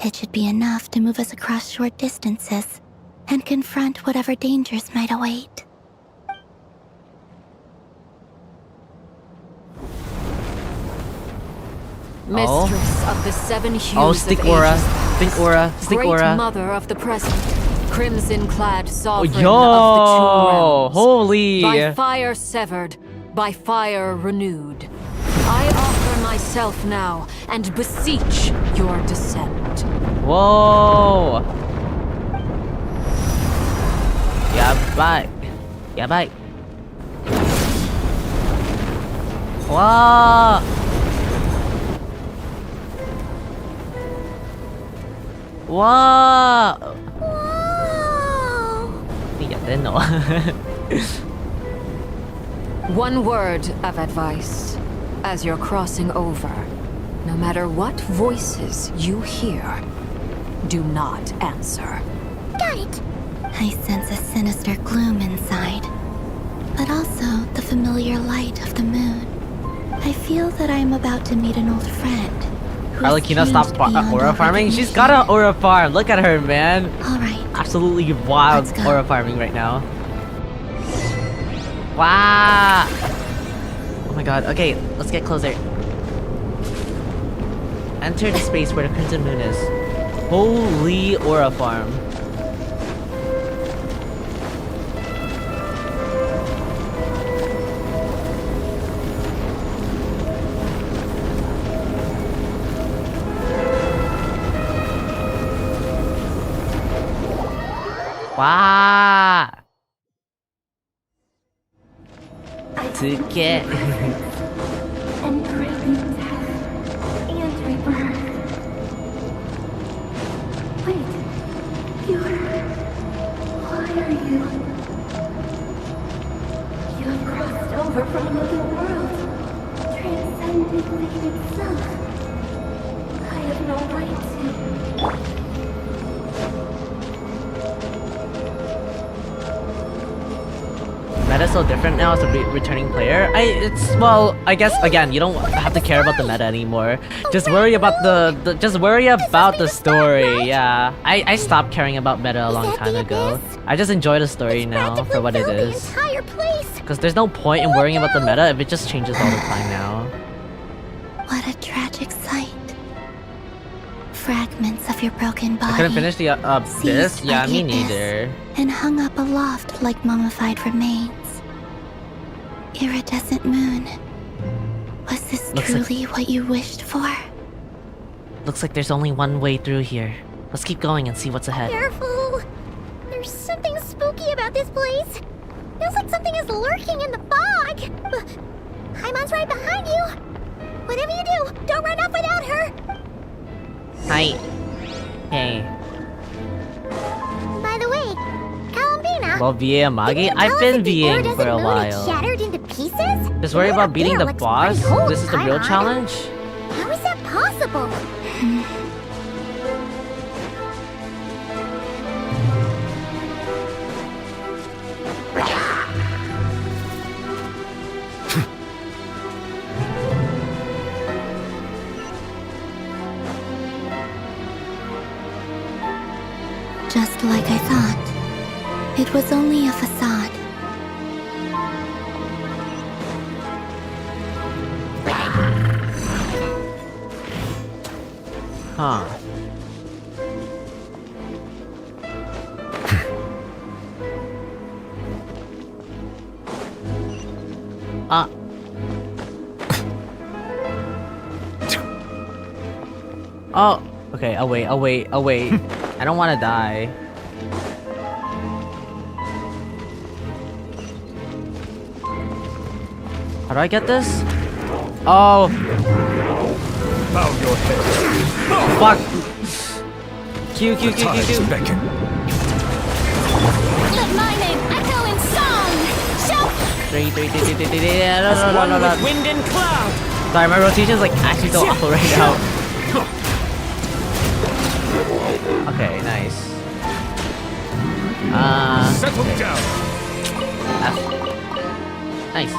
It should be enough to move us across short distances and confront whatever dangers might await. Mistress of the seven hues Oh, of stick aura. ages past. Stick Great aura. mother of the present, crimson-clad sovereign Yo, of the two realms. holy. By fire severed, by fire renewed. I offer myself now and beseech your descent. Whoa. Yabai. Wow. Wow. One word of advice. As you're crossing over, no matter what voices you hear, do not answer. Got it. I sense a sinister gloom inside, but also the familiar light of the moon. I feel that I am about to meet an old friend. Arlecchino stopped aura farming? She's got an aura farm. Look at her, man. Alright. Absolutely wild Let's go. aura farming right now. Wow. Oh my god. Okay, let's get closer. Enter the space where the Crimson Moon is. Holy aura farm. Wow. Etiquette. And pregnant and rebirth. Wait, why are you? You have crossed over from another world, transcended fate itself. I have no right to. Meta's so different now as a returning player. Well, I guess again, you don't have to care about the meta anymore. Just worry about the story. Yeah, I stopped caring about meta a long time ago. I just enjoy the story now for what it is. Because there's no point in worrying about the meta if it just changes all the time now. What a tragic sight. Fragments of your broken body. I couldn't finish the this. Yeah, me neither. And hung up aloft like mummified remains. Iridescent moon. Was this truly what you wished for? Looks like there's only one way through here. Let's keep going and see what's ahead. Careful! There's something spooky about this place. Feels like something is lurking in the fog. Haimon's right behind you. Whatever you do, don't run off without her. Hi. Hey. By the way, Columbina. Well, VA Amagi? I've been VAing for a while. Shattered into pieces? Just worry about beating the boss? This is the real challenge? How is that possible? Just like I thought. It was only a facade. Huh. Oh, okay, I'll wait. I don't want to die. How do I get this? Oh. Bow your head. Fuck. Q. Let my name echo in song. Shout. No. Wind and cloud. Sorry, my rotation's like actually so awful right now. Okay, nice. Settle down. F. Nice.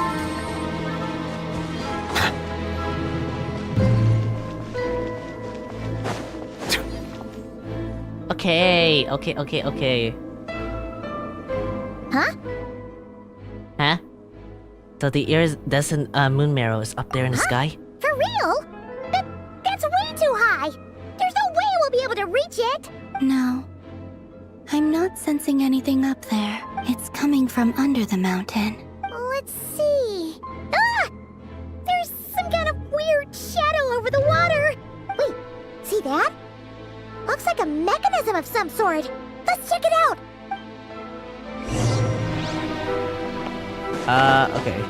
Okay. Huh? Huh? So the iridescent moon marrow is up there in the sky? For real? That's way too high. There's no way we'll be able to reach it. No. I'm not sensing anything up there. It's coming from under the mountain. Let's see. Ah! There's some kind of weird shadow over the water. Wait, see that? Looks like a mechanism of some sort. Let's check it out. Okay.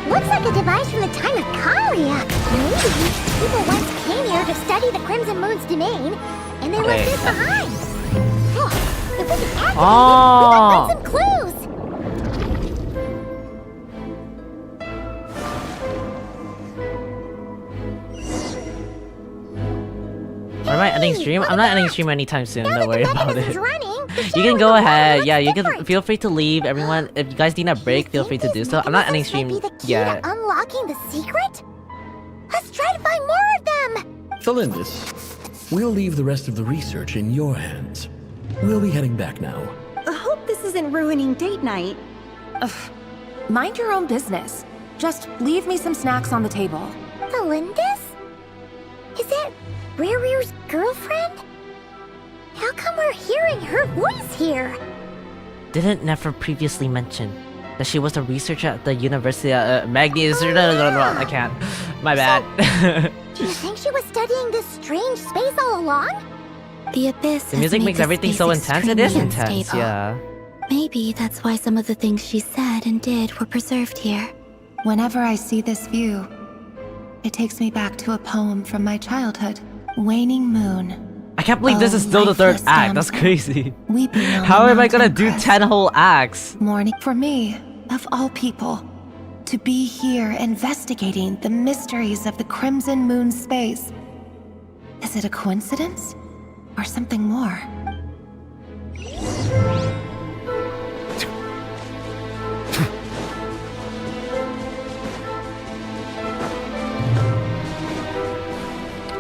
Looks like a device from the time of Kalia. Maybe people once came here to study the Crimson Moon's domain, and they left this behind. Oh, if we can activate it, we can find some clues. Am I ending stream? I'm not ending stream anytime soon, don't worry about it. You can go ahead, yeah, you can feel free to leave, everyone. If you guys need a break, feel free to do so. I'm not ending stream yet. Unlocking the secret? Let's try to find more of them! Felindis, we'll leave the rest of the research in your hands. We'll be heading back now. I hope this isn't ruining date night. Ugh. Mind your own business. Just leave me some snacks on the table. Felindis? Is that Rear's girlfriend? How come we're hearing her voice here? Didn't Nefer previously mention that she was a researcher at the University Magni is I can't. My bad. Do you think she was studying this strange space all along? The Abyss The music has made makes this everything space so intense. It is extremely intense, unstable. yeah. Maybe that's why some of the things she said and did were preserved here. Whenever I see this view, it takes me back to a poem from my childhood. Waning moon. I can't believe this is still the third act. That's crazy. Weeping on How the am I gonna mountain do crest. 10 whole acts? Morning for me, of all people, to be here investigating the mysteries of the Crimson Moon space. Is it a coincidence? Or something more?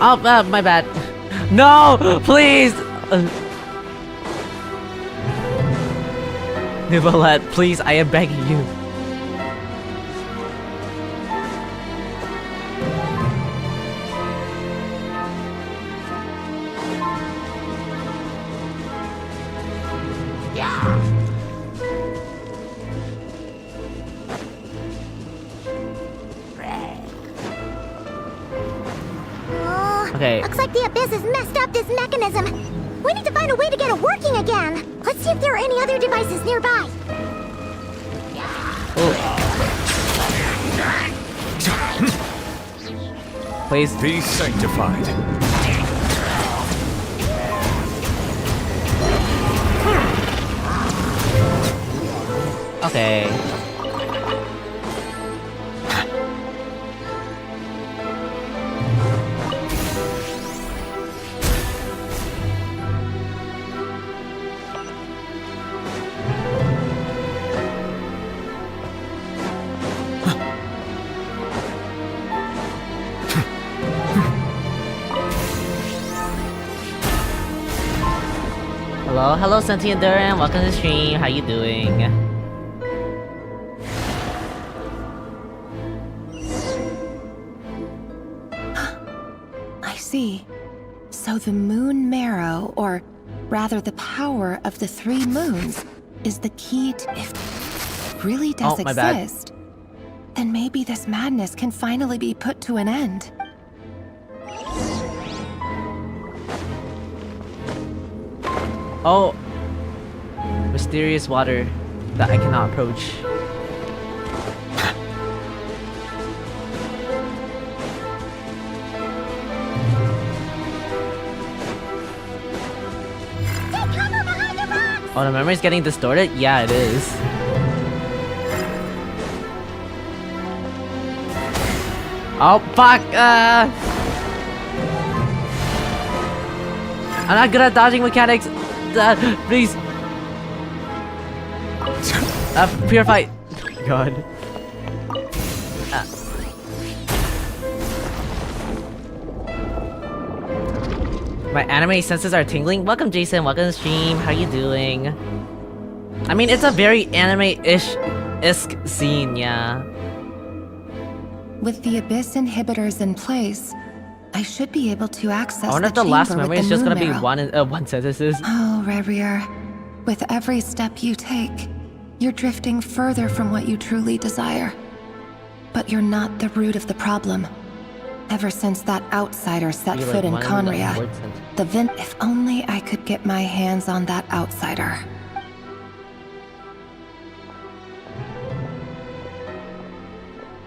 Oh, my bad. No, please. Nicolette, please, I am begging you. Okay. Looks like the Abyss has messed up this mechanism. We need to find a way to get it working again. Let's see if there are any other devices nearby. Please be sanctified. Okay. Hello, Sentient Duran. Welcome to the stream. How you doing? I see. So the moon marrow, or rather the power of the 3 moons, is the key to if it really does my bad. exist. Then maybe this madness can finally be put to an end. Oh, mysterious water that I cannot approach. Oh, the memory's getting distorted? Yeah, it is. Oh, fuck! I'm not good at dodging mechanics. Please. Purify. God. My anime senses are tingling. Welcome, Jason. Welcome to the stream. How you doing? I mean, it's a very anime-ish-esque scene, yeah. With the Abyss inhibitors in place, I should be able to access I wonder if the the last chamber memory with is the just gonna moon be marrow. one sentences. Oh, Rerir. With every step you take, you're drifting further from what you truly desire. But you're not the root of the problem. Ever since that outsider set foot in Conria, if only I could get my hands on that outsider.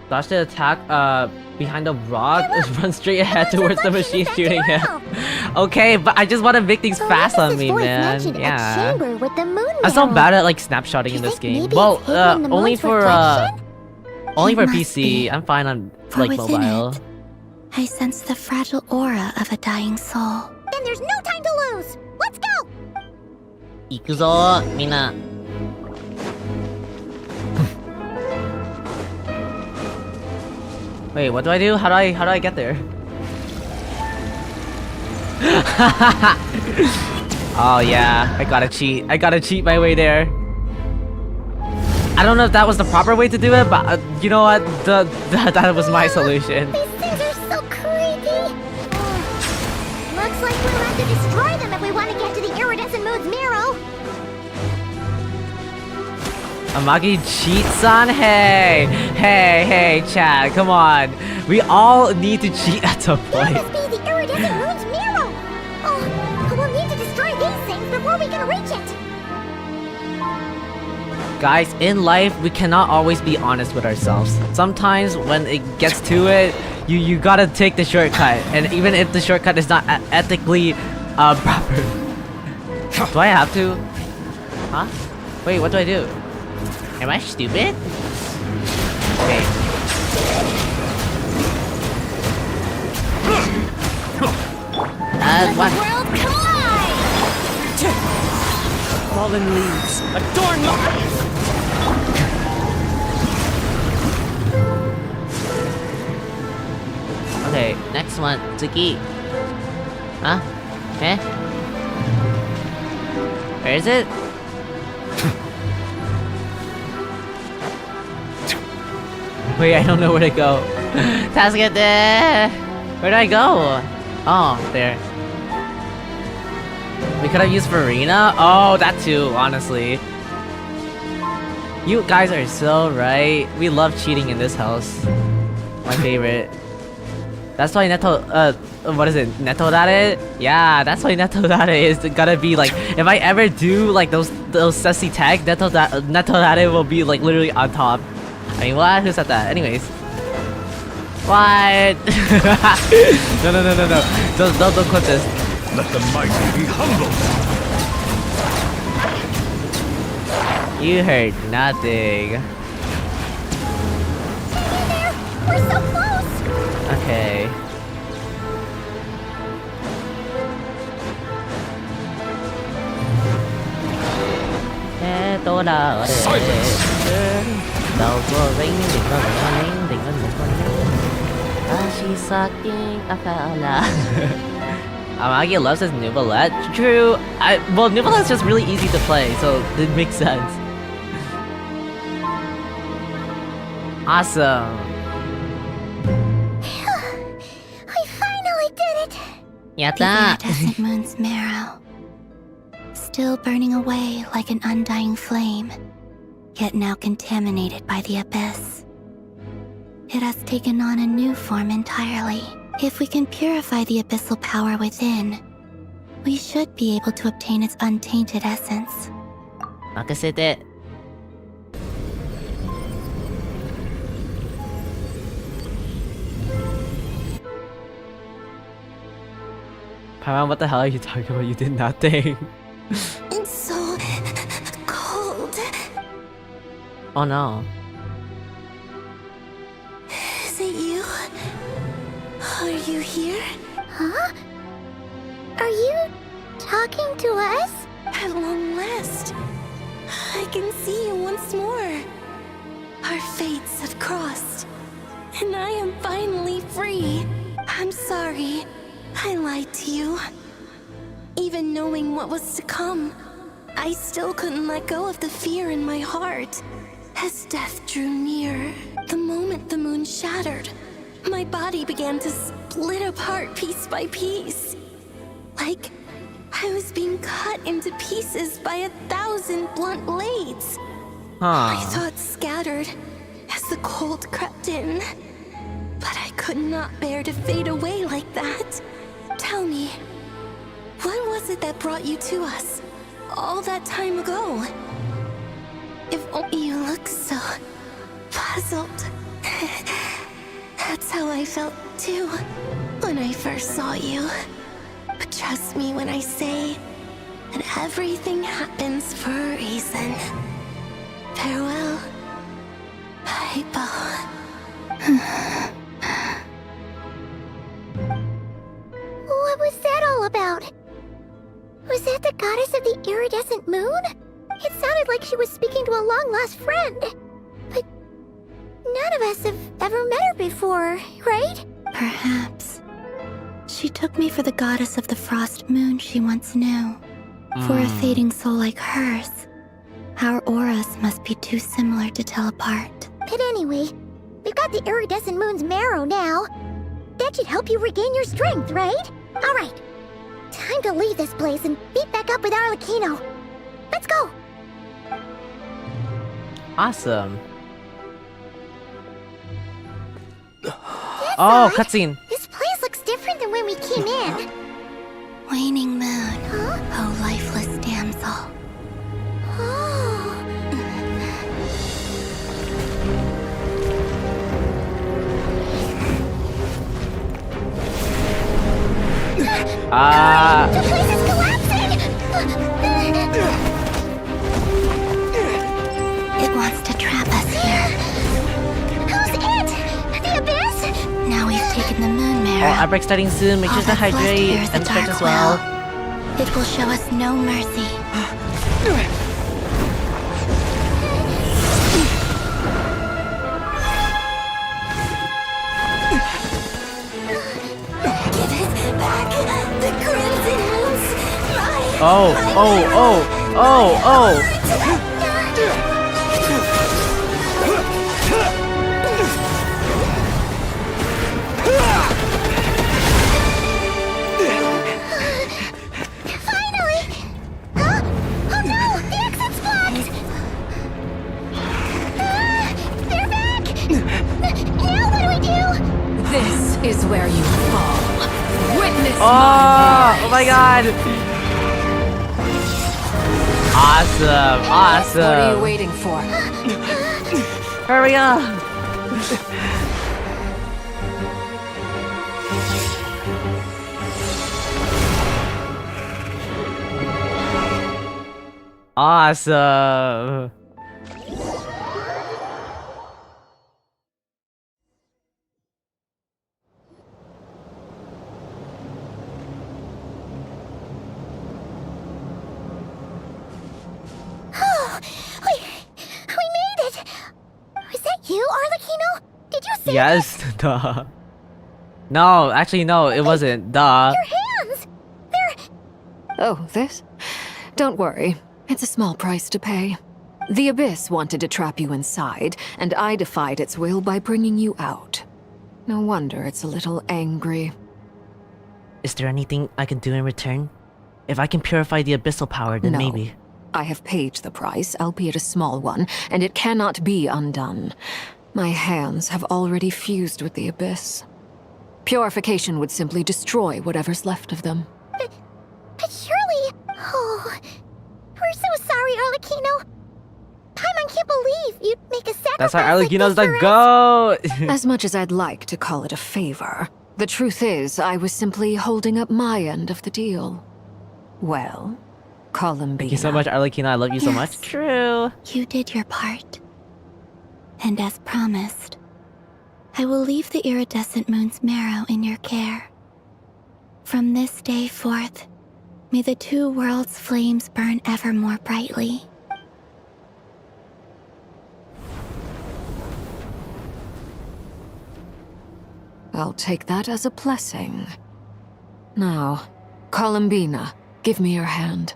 Dodge the attack behind the rock, run straight ahead towards the machine shooting him. Okay, but I just want to make things fast on me, man. Yeah. Chamber with the moon I'm so marrow. bad at like snapshotting in this game. Well, only for PC. I'm fine on For like within mobile. it, I sense the fragile aura of a dying soul. Then there's no time to lose. Let's go. Ikuzo, mina. Wait, what do I do? How do I get there? Oh yeah, I gotta cheat. I gotta cheat my way there. I don't know if that was the proper way to do it, but you know what? That was my solution. These things are so creepy. Looks like we'll have to destroy them if we want to get to the iridescent moon's marrow. Amagi cheats on? Hey, Chad, come on. We all need to cheat at some point. That must be the iridescent moon's mirror! Oh, we'll need to destroy these things before we can reach it! Guys, in life, we cannot always be honest with ourselves. Sometimes when it gets to it, you gotta take the shortcut. And even if the shortcut is not ethically proper. Do I have to? Huh? Wait, what do I do? Am I stupid? Okay. What? World collide! Fallen leaves, adorn my... Okay, next one, Tsuki. Huh? Eh? Where is it? Wait, I don't know where to go. Tasket there! Where do I go? Oh, there. We could have used Farina? Oh, that too, honestly. You guys are so right. We love cheating in this house. My favorite. That's why Neto, what is it? Netodare? Yeah, that's why Netodare is gonna be like, if I ever do like those sassy tags, Netodare will be like literally on top. I mean, what? Who said that? Anyways. What? No. Don't clip this. Let the mighty be humbled. You heard nothing. We're so close! Okay. She's sucking a fella. Amagi loves his Nouvellette. True. Well, Nouvellette's just really easy to play, so it makes sense. Awesome. I finally did it! Yatta! The iridescent moon's marrow. Still burning away like an undying flame, yet now contaminated by the abyss. It has taken on a new form entirely. If we can purify the abyssal power within, we should be able to obtain its untainted essence. Makasete. Paimon, what the hell are you talking about? You did nothing. It's so cold. Oh no. Is it you? Are you here? Huh? Are you talking to us? At long last, I can see you once more. Our fates have crossed, and I am finally free. I'm sorry, I lied to you. Even knowing what was to come, I still couldn't let go of the fear in my heart. As death drew near, the moment the moon shattered, my body began to split apart piece by piece. Like I was being cut into pieces by 1,000 blunt blades. My thoughts scattered as the cold crept in. But I could not bear to fade away like that. Tell me, what was it that brought you to us all that time ago? If only you looked so puzzled. That's how I felt too when I first saw you. But trust me when I say that everything happens for a reason. Farewell, Hypo. What was that all about? Was that the goddess of the iridescent moon? It sounded like she was speaking to a long-lost friend. But none of us have ever met her before, right? Perhaps. She took me for the goddess of the frost moon she once knew. For a fading soul like hers, our auras must be too similar to tell apart. But anyway, we've got the iridescent moon's marrow now. That should help you regain your strength, right? Alright. Time to leave this place and meet back up with Arlecchino. Let's go! Awesome. Oh, cutscene. This place looks different than when we came in. Waning moon. Oh, lifeless damsel. The place is collapsing! It wants to trap us here. Who's it? The Abyss? Now we've taken the moon Oh, marrow. outbreak starting soon. Make sure All to that's left hydrate here is the and stretch dark as well. well. It will show us no mercy. Give it back! The Crimson Moon's mine! Oh. Finally! Huh? Oh no! The exit's blocked! They're back! Now what do we do? This is where you fall. Witness Oh my god. Awesome. What are you waiting for? Hurry up. Awesome. We made it! Was that you, Arlecchino? Did you say Yes, duh. No, actually no, it wasn't. Duh. your hands? They're... Oh, this? Don't worry. It's a small price to pay. The Abyss wanted to trap you inside, and I defied its will by bringing you out. No wonder it's a little angry. Is there anything I can do in return? If I can purify the abyssal power, then No. maybe. I have paid the price, albeit a small one, and it cannot be undone. My hands have already fused with the Abyss. Purification would simply destroy whatever's left of them. But surely... Oh... We're so sorry, Arlecchino. Paimon can't believe you'd make a sacrifice That's why like Arlecchino's this the for us. GOAT! As much as I'd like to call it a favor, the truth is I was simply holding up my end of the deal. Well, Columbina. Thank you so much, Arlecchino. I love you so much. True. You did your part. And as promised, I will leave the iridescent moon's marrow in your care. From this day forth, may the two worlds' flames burn ever more brightly. I'll take that as a blessing. Now, Columbina, give me your hand.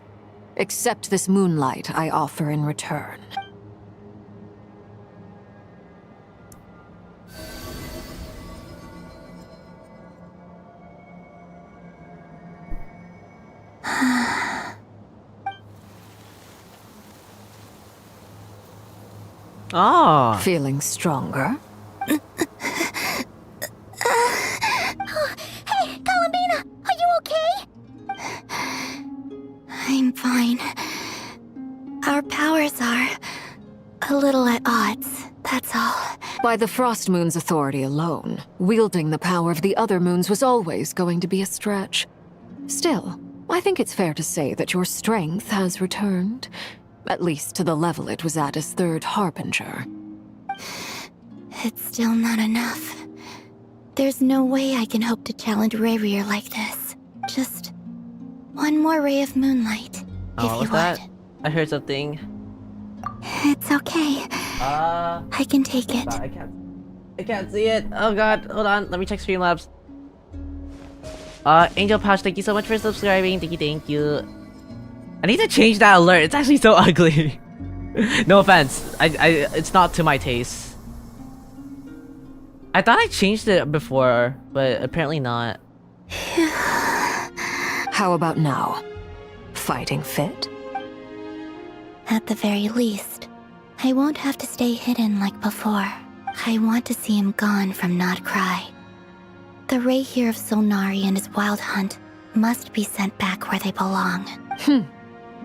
Accept this moonlight I offer in return. Oh. Feeling stronger? Hey, Columbina! Are you okay? I'm fine. Our powers are a little at odds, that's all. By the Frost Moon's authority alone, wielding the power of the other moons was always going to be a stretch. Still, I think it's fair to say that your strength has returned. At least to the level it was at as Third Harbinger. It's still not enough. There's no way I can hope to challenge Rerir like this. Just one more ray of moonlight, Oh, if what you was want. that? I heard something. It's okay. I can take it. I can't see it. Oh god, hold on. Let me check Streamlabs. Angel Pouch, thank you so much for subscribing. Thank you. I need to change that alert. It's actually so ugly. No offense. It's not to my taste. I thought I changed it before, but apparently not. How about now? Fighting fit? At the very least, I won't have to stay hidden like before. I want to see him gone from NodKrai. The Rayhir of Solnari and his wild hunt must be sent back where they belong.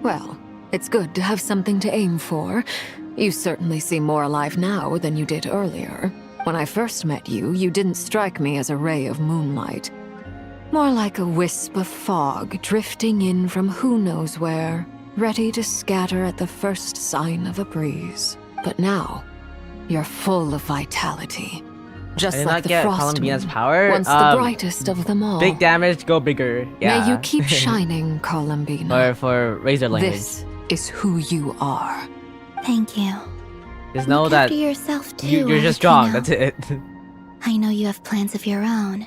Well, it's good to have something to aim for. You certainly seem more alive now than you did earlier. When I first met you, you didn't strike me as a ray of moonlight. More like a wisp of fog drifting in from who knows where, ready to scatter at the first sign of a breeze. But now, you're full of vitality. Just I did like not the get frost Columbia's moon, power. once the brightest of them all. Big damage, go bigger. Yeah. May you keep shining, Columbina. Or for Razor language. This is who you are. Thank you. Just know Look that after yourself too, you're just strong. Arlecchino. That's it. I know you have plans of your own,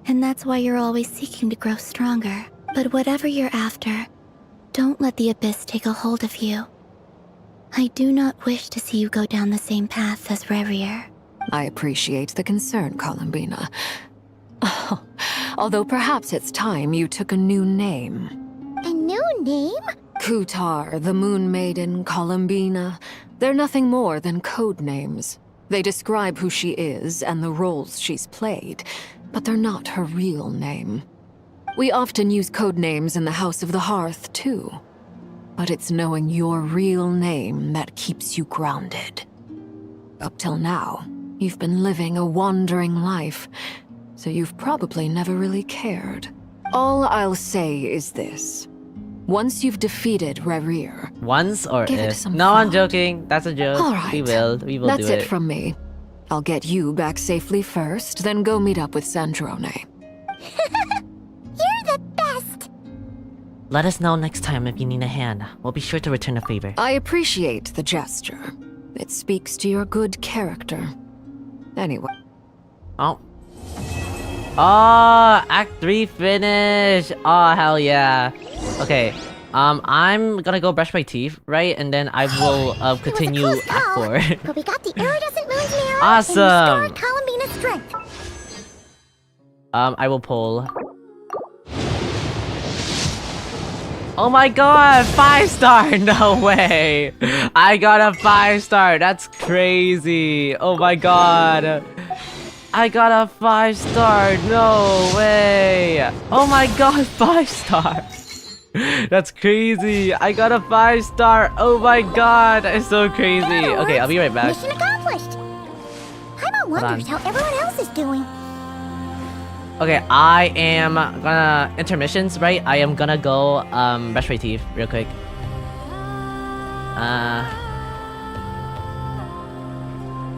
and that's why you're always seeking to grow stronger. But whatever you're after, don't let the Abyss take a hold of you. I do not wish to see you go down the same path as Rerir. I appreciate the concern, Columbina. Although perhaps it's time you took a new name. A new name? Kutar, the Moon Maiden, Columbina. They're nothing more than code names. They describe who she is and the roles she's played, but they're not her real name. We often use code names in the House of the Hearth, too. But it's knowing your real name that keeps you grounded. Up till now, you've been living a wandering life, so you've probably never really cared. All I'll say is this. Once you've defeated Rerir... Once or give it if? some No, I'm thought. joking. That's a joke. All right. We will That's do it. it from me. I'll get you back safely first, then go meet up with Sandrone. You're the best! Let us know next time if you need a hand. We'll be sure to return a favor. I appreciate the gesture. It speaks to your good character. Anyway. Oh. Oh, Act 3 finish! Oh, hell yeah. Okay, I'm gonna go brush my teeth, right? And then I will continue Act 4. But we got the iridescent moon's mirror Awesome! and restored Columbina's strength. I will pull. Oh my god, 5-star! No way! I got a 5-star, that's crazy! Oh my god! I got a 5-star, no way! Oh my god, 5-star! That's crazy! I got a 5-star! Oh my god, that is so crazy! Okay, I'll be right back. Mission accomplished. Paimon wonders how everyone else is doing. Okay, I am gonna... Intermissions, right? I am gonna go, brush my teeth real quick.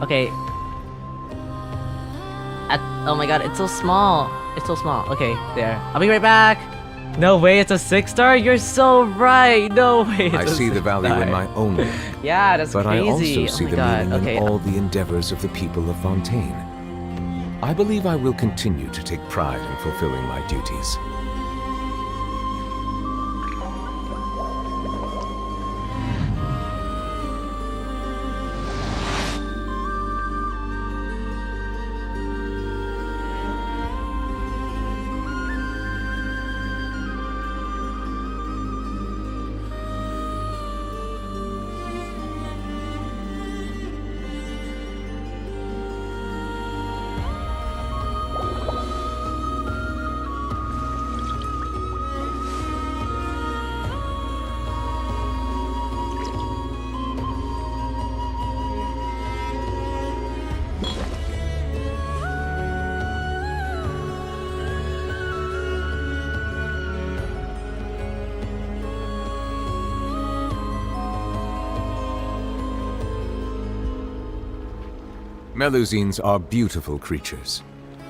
Okay. Oh my god, it's so small. It's so small. Okay, there. I'll be right back. No way, it's a 6-star? You're so right. No way. I see the value in my own work. Yeah, that's but crazy. I also Oh see my the god. meaning Okay. in all the endeavors of the people of Fontaine. I believe I will continue to take pride in fulfilling my duties. Melusines are beautiful creatures.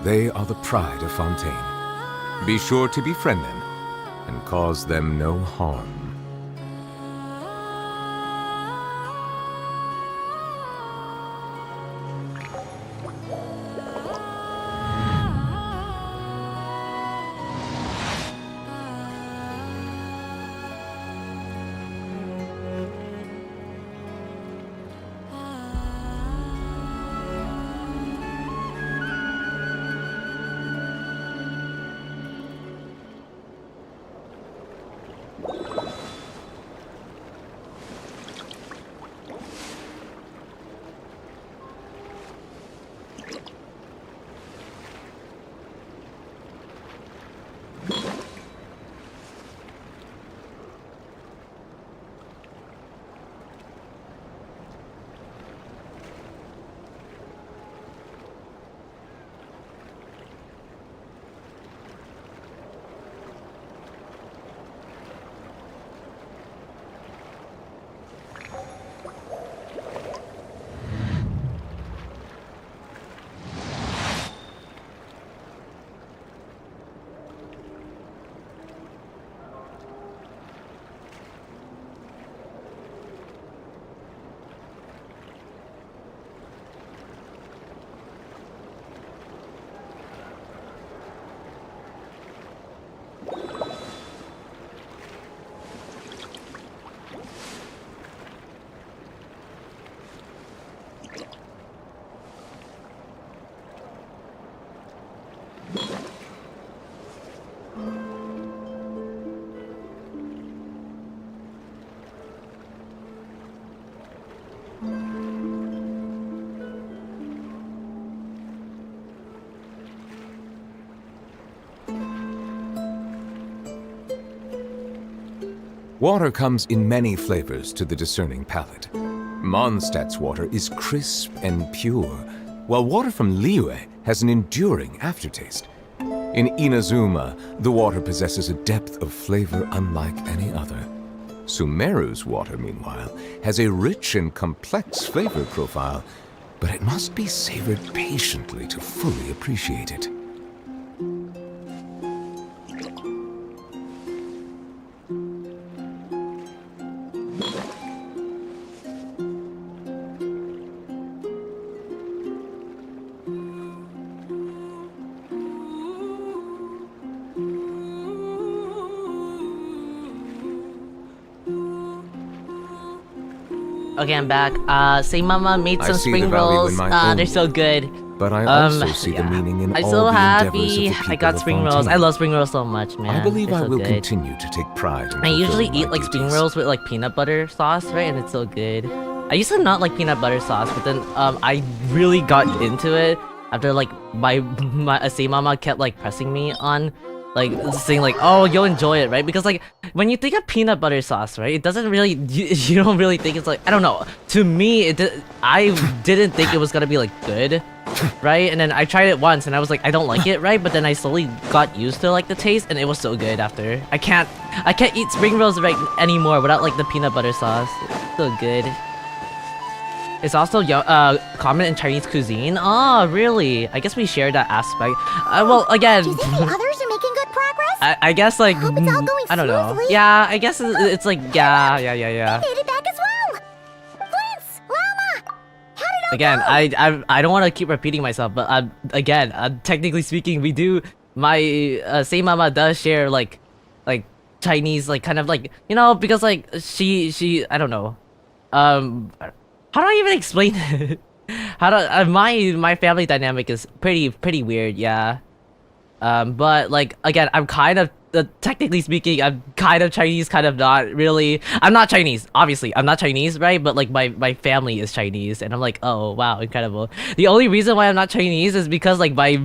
They are the pride of Fontaine. Be sure to befriend them and cause them no harm. Water comes in many flavors to the discerning palate. Mondstadt's water is crisp and pure, while water from Liyue has an enduring aftertaste. In Inazuma, the water possesses a depth of flavor unlike any other. Sumeru's water, meanwhile, has a rich and complex flavor profile, but it must be savored patiently to fully appreciate it. Okay, I'm back. Say Mama made some spring rolls. They're so good. But I also see the meaning in I'm all so the happy endeavors of the I got people spring of rolls. I Fontaine. love spring rolls so much, man. I believe They're I so will good. continue to take pride in I usually fulfilling eat my like spring duties. rolls with like peanut butter sauce, right? And it's so good. I used to not like peanut butter sauce, but then I really got into it after like my Say Mama kept like pressing me on like saying like, oh, you'll enjoy it, right? Because like when you think of peanut butter sauce, right, it doesn't really you don't really think it's like, I don't know, to me I didn't think it was gonna be like good, right? And then I tried it once and I was like, I don't like it, right? But then I slowly got used to like the taste and it was so good after. I can't eat spring rolls right anymore without like the peanut butter sauce. It's so good. It's also common in Chinese cuisine. Oh, really? I guess we share that aspect. Well, again, Do you think the others are making good progress? I guess like Hope it's all going I don't know. smoothly. Yeah, I guess it's like yeah. They made it back as well. Flint's, Llama, how did it Again, I don't want to keep repeating myself, but again, technically speaking, we do. My Say Mama does share like Chinese, like kind of like, you know, because like she I don't know. How do I even explain it? How do my family dynamic is pretty weird, yeah. But like again, I'm kind of technically speaking, I'm kind of Chinese, kind of not really. I'm not Chinese, obviously. I'm not Chinese, right? But like my family is Chinese, and I'm like, oh wow, incredible. The only reason why I'm not Chinese is because like my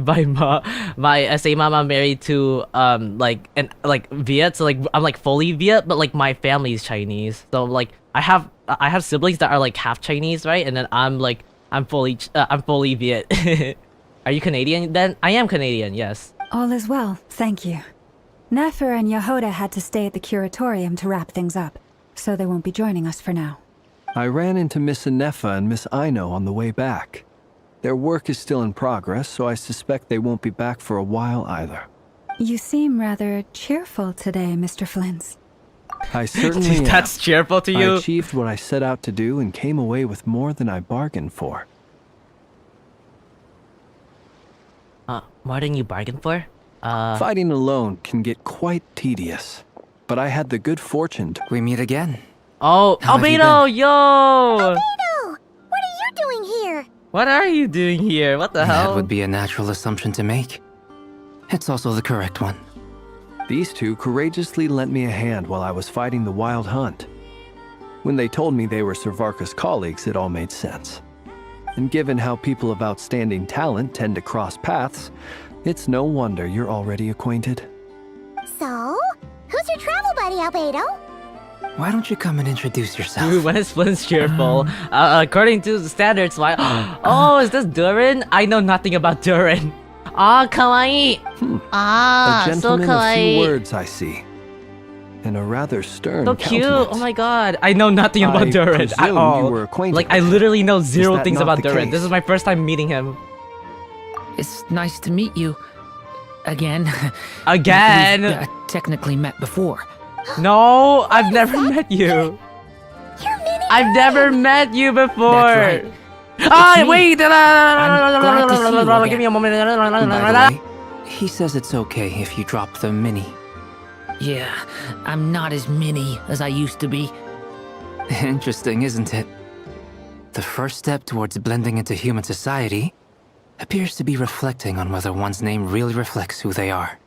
Say Mama married to like Viet, so like I'm like fully Viet, but like my family is Chinese, so like I have siblings that are like half Chinese, right? And then I'm fully Viet. Are you Canadian then? I am Canadian, yes. All is well, thank you. Nefer and Yehoda had to stay at the curatorium to wrap things up, so they won't be joining us for now. I ran into Miss Nefa and Miss Aino on the way back. Their work is still in progress, so I suspect they won't be back for a while either. You seem rather cheerful today, Mr. Flint's. I certainly am. That's cheerful to you? I achieved what I set out to do and came away with more than I bargained for. More than you bargained for? Fighting alone can get quite tedious, but I had the good fortune to... We meet again. Oh, Albedo, yo! Albedo! What are you doing here? What are you doing here? What the hell? That would be a natural assumption to make. It's also the correct one. These two courageously lent me a hand while I was fighting the Wild Hunt. When they told me they were Servarka's colleagues, it all made sense. And given how people of outstanding talent tend to cross paths, it's no wonder you're already acquainted. So, who's your travel buddy, Albedo? Why don't you come and introduce yourself? Dude, when is Flint's cheerful? According to the standards, why? Oh, is this Durin? I know nothing about Durin. Ah, kawaii. A gentleman of few words, I see. And a rather stern So cute. countenance. Oh my god. I know nothing about Durin at presume all. you were acquainted Like, I with him. literally know Is zero that things not about the Durin. case? This is my first time meeting him. It's nice to meet you. Again. Again? We've, technically met before. No, I've never met you. I've never met you before. That's right. Ah, It's wait! me. I'm glad to see you again. Give me a moment. By the way, he says it's okay if you drop the mini. Yeah, I'm not as mini as I used to be. Interesting, isn't it? The first step towards blending into human society appears to be reflecting on whether one's name really reflects who they are.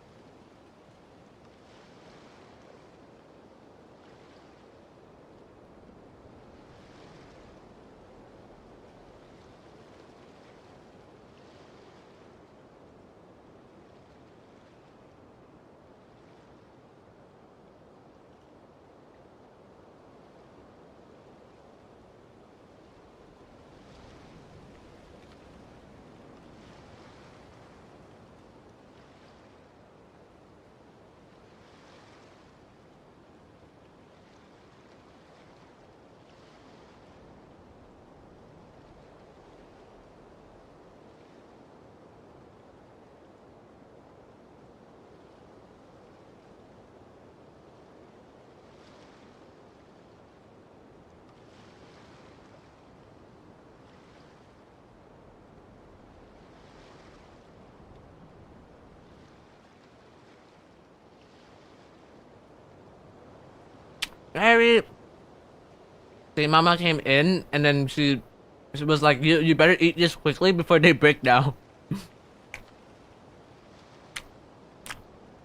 Harry, the mama came in and then she was like, you better eat this quickly before they break down.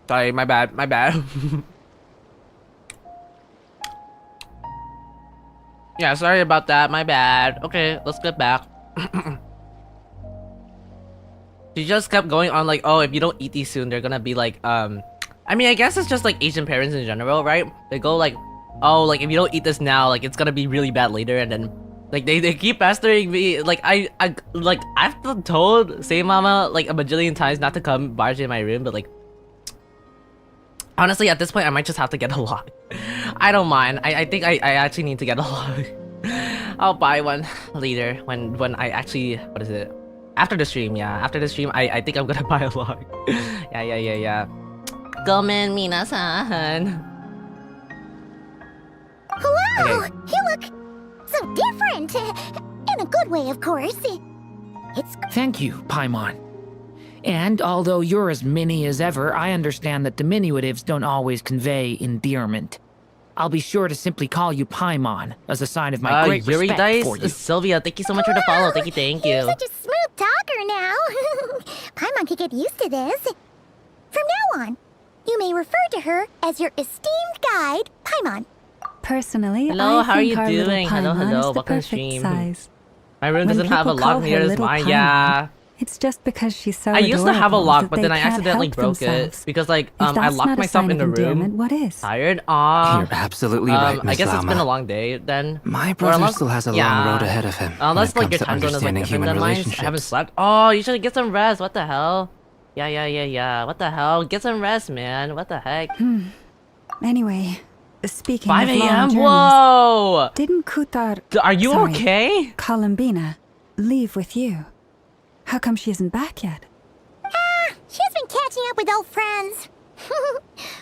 Sorry, my bad. Yeah, sorry about that, my bad. Okay, let's get back. She just kept going on like, oh, if you don't eat these soon, they're gonna be like, I mean, I guess it's just like Asian parents in general, right? They go like, oh, like if you don't eat this now, like it's gonna be really bad later, and then like they keep pestering me. Like I've been told Say Mama like a bajillion times not to come barge in my room, but like honestly at this point I might just have to get a lock. I don't mind. I think I actually need to get a lock. I'll buy one later when I actually, what is it? After the stream, yeah. After the stream, I think I'm gonna buy a lock. yeah. Gomen minasan. Hello! Okay. You look so different. In a good way, of course. It's... Thank you, Paimon. And although you're as mini as ever, I understand that diminutives don't always convey endearment. I'll be sure to simply call you Paimon as a sign of my great Yuri respect Dice, for you. Sylvia, thank you so much for the follow. Thank you. You're such a smooth talker now. Paimon could get used to this. From now on, you may refer to her as your esteemed guide, Paimon. Personally, Hello, I how are think you our little doing? Hello, Paimon is the welcome to perfect stream. size. My room When doesn't have a people call lock her near as little mine. Paimon, Yeah. It's just because she's so I used to have a adorable lock, that but they then I can't accidentally help broke themselves. it because like If I that's locked not a myself sign in the of endearment, room. what is? Tired? Aw. You're absolutely right, Miss I guess it's been Lama. a long day then. My Or brother unless- still has a long yeah. road ahead of him. Unless when like it your comes time to zone is like understanding different human than mine. I relationships. haven't slept. Oh, you should get some rest. What the hell? Yeah. What the hell? Get some rest, man. What the heck? Anyway, speaking 5 of long a.m. journeys, Whoa! didn't Kutar... Are you sorry, okay? Columbina leave with you? How come she isn't back yet? She's been catching up with old friends.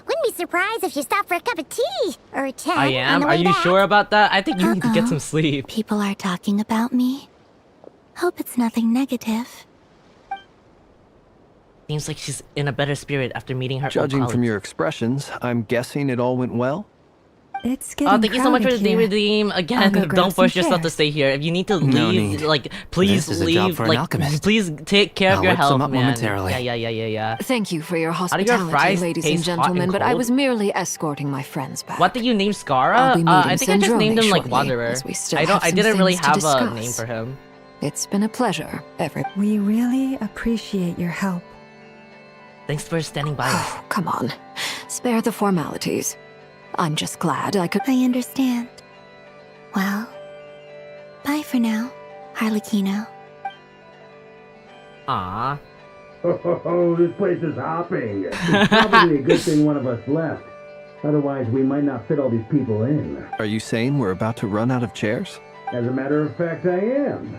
Wouldn't be surprised if she stopped for a cup of tea or a chat. I On am. the Are way you back. sure about that? I think you need to get some sleep. People are talking about me. Hope it's nothing negative. Seems like she's in a better spirit after meeting her. Judging old from colleagues. your expressions, I'm guessing it all went well? It's getting Oh, thank you so much for the crowded day here. redeem. I'll Again, go grab don't force some yourself to chairs. stay here. If you need to No leave, need. like, please This is a job leave. for an Like, alchemist. please take care of I'll your whip some health, up man. momentarily. Yeah. Thank you for your How do your hospitality, fries ladies taste and hot gentlemen, but I cold? was merely escorting my friends back. What did you name Skara? I'll be I meeting think I just named him like Sandrone Wanderer. shortly, as we still I have some didn't really things to have a discuss. name for him. It's been a pleasure, We really appreciate your help. Thanks for standing by us. Come on, spare the formalities. I'm just glad I could. I understand. Well, bye for now, Harlequino. Aww. Oh, this place is hopping. It's probably a good thing one of us left. Otherwise, we might not fit all these people in. Are you saying we're about to run out of chairs? As a matter of fact, I am.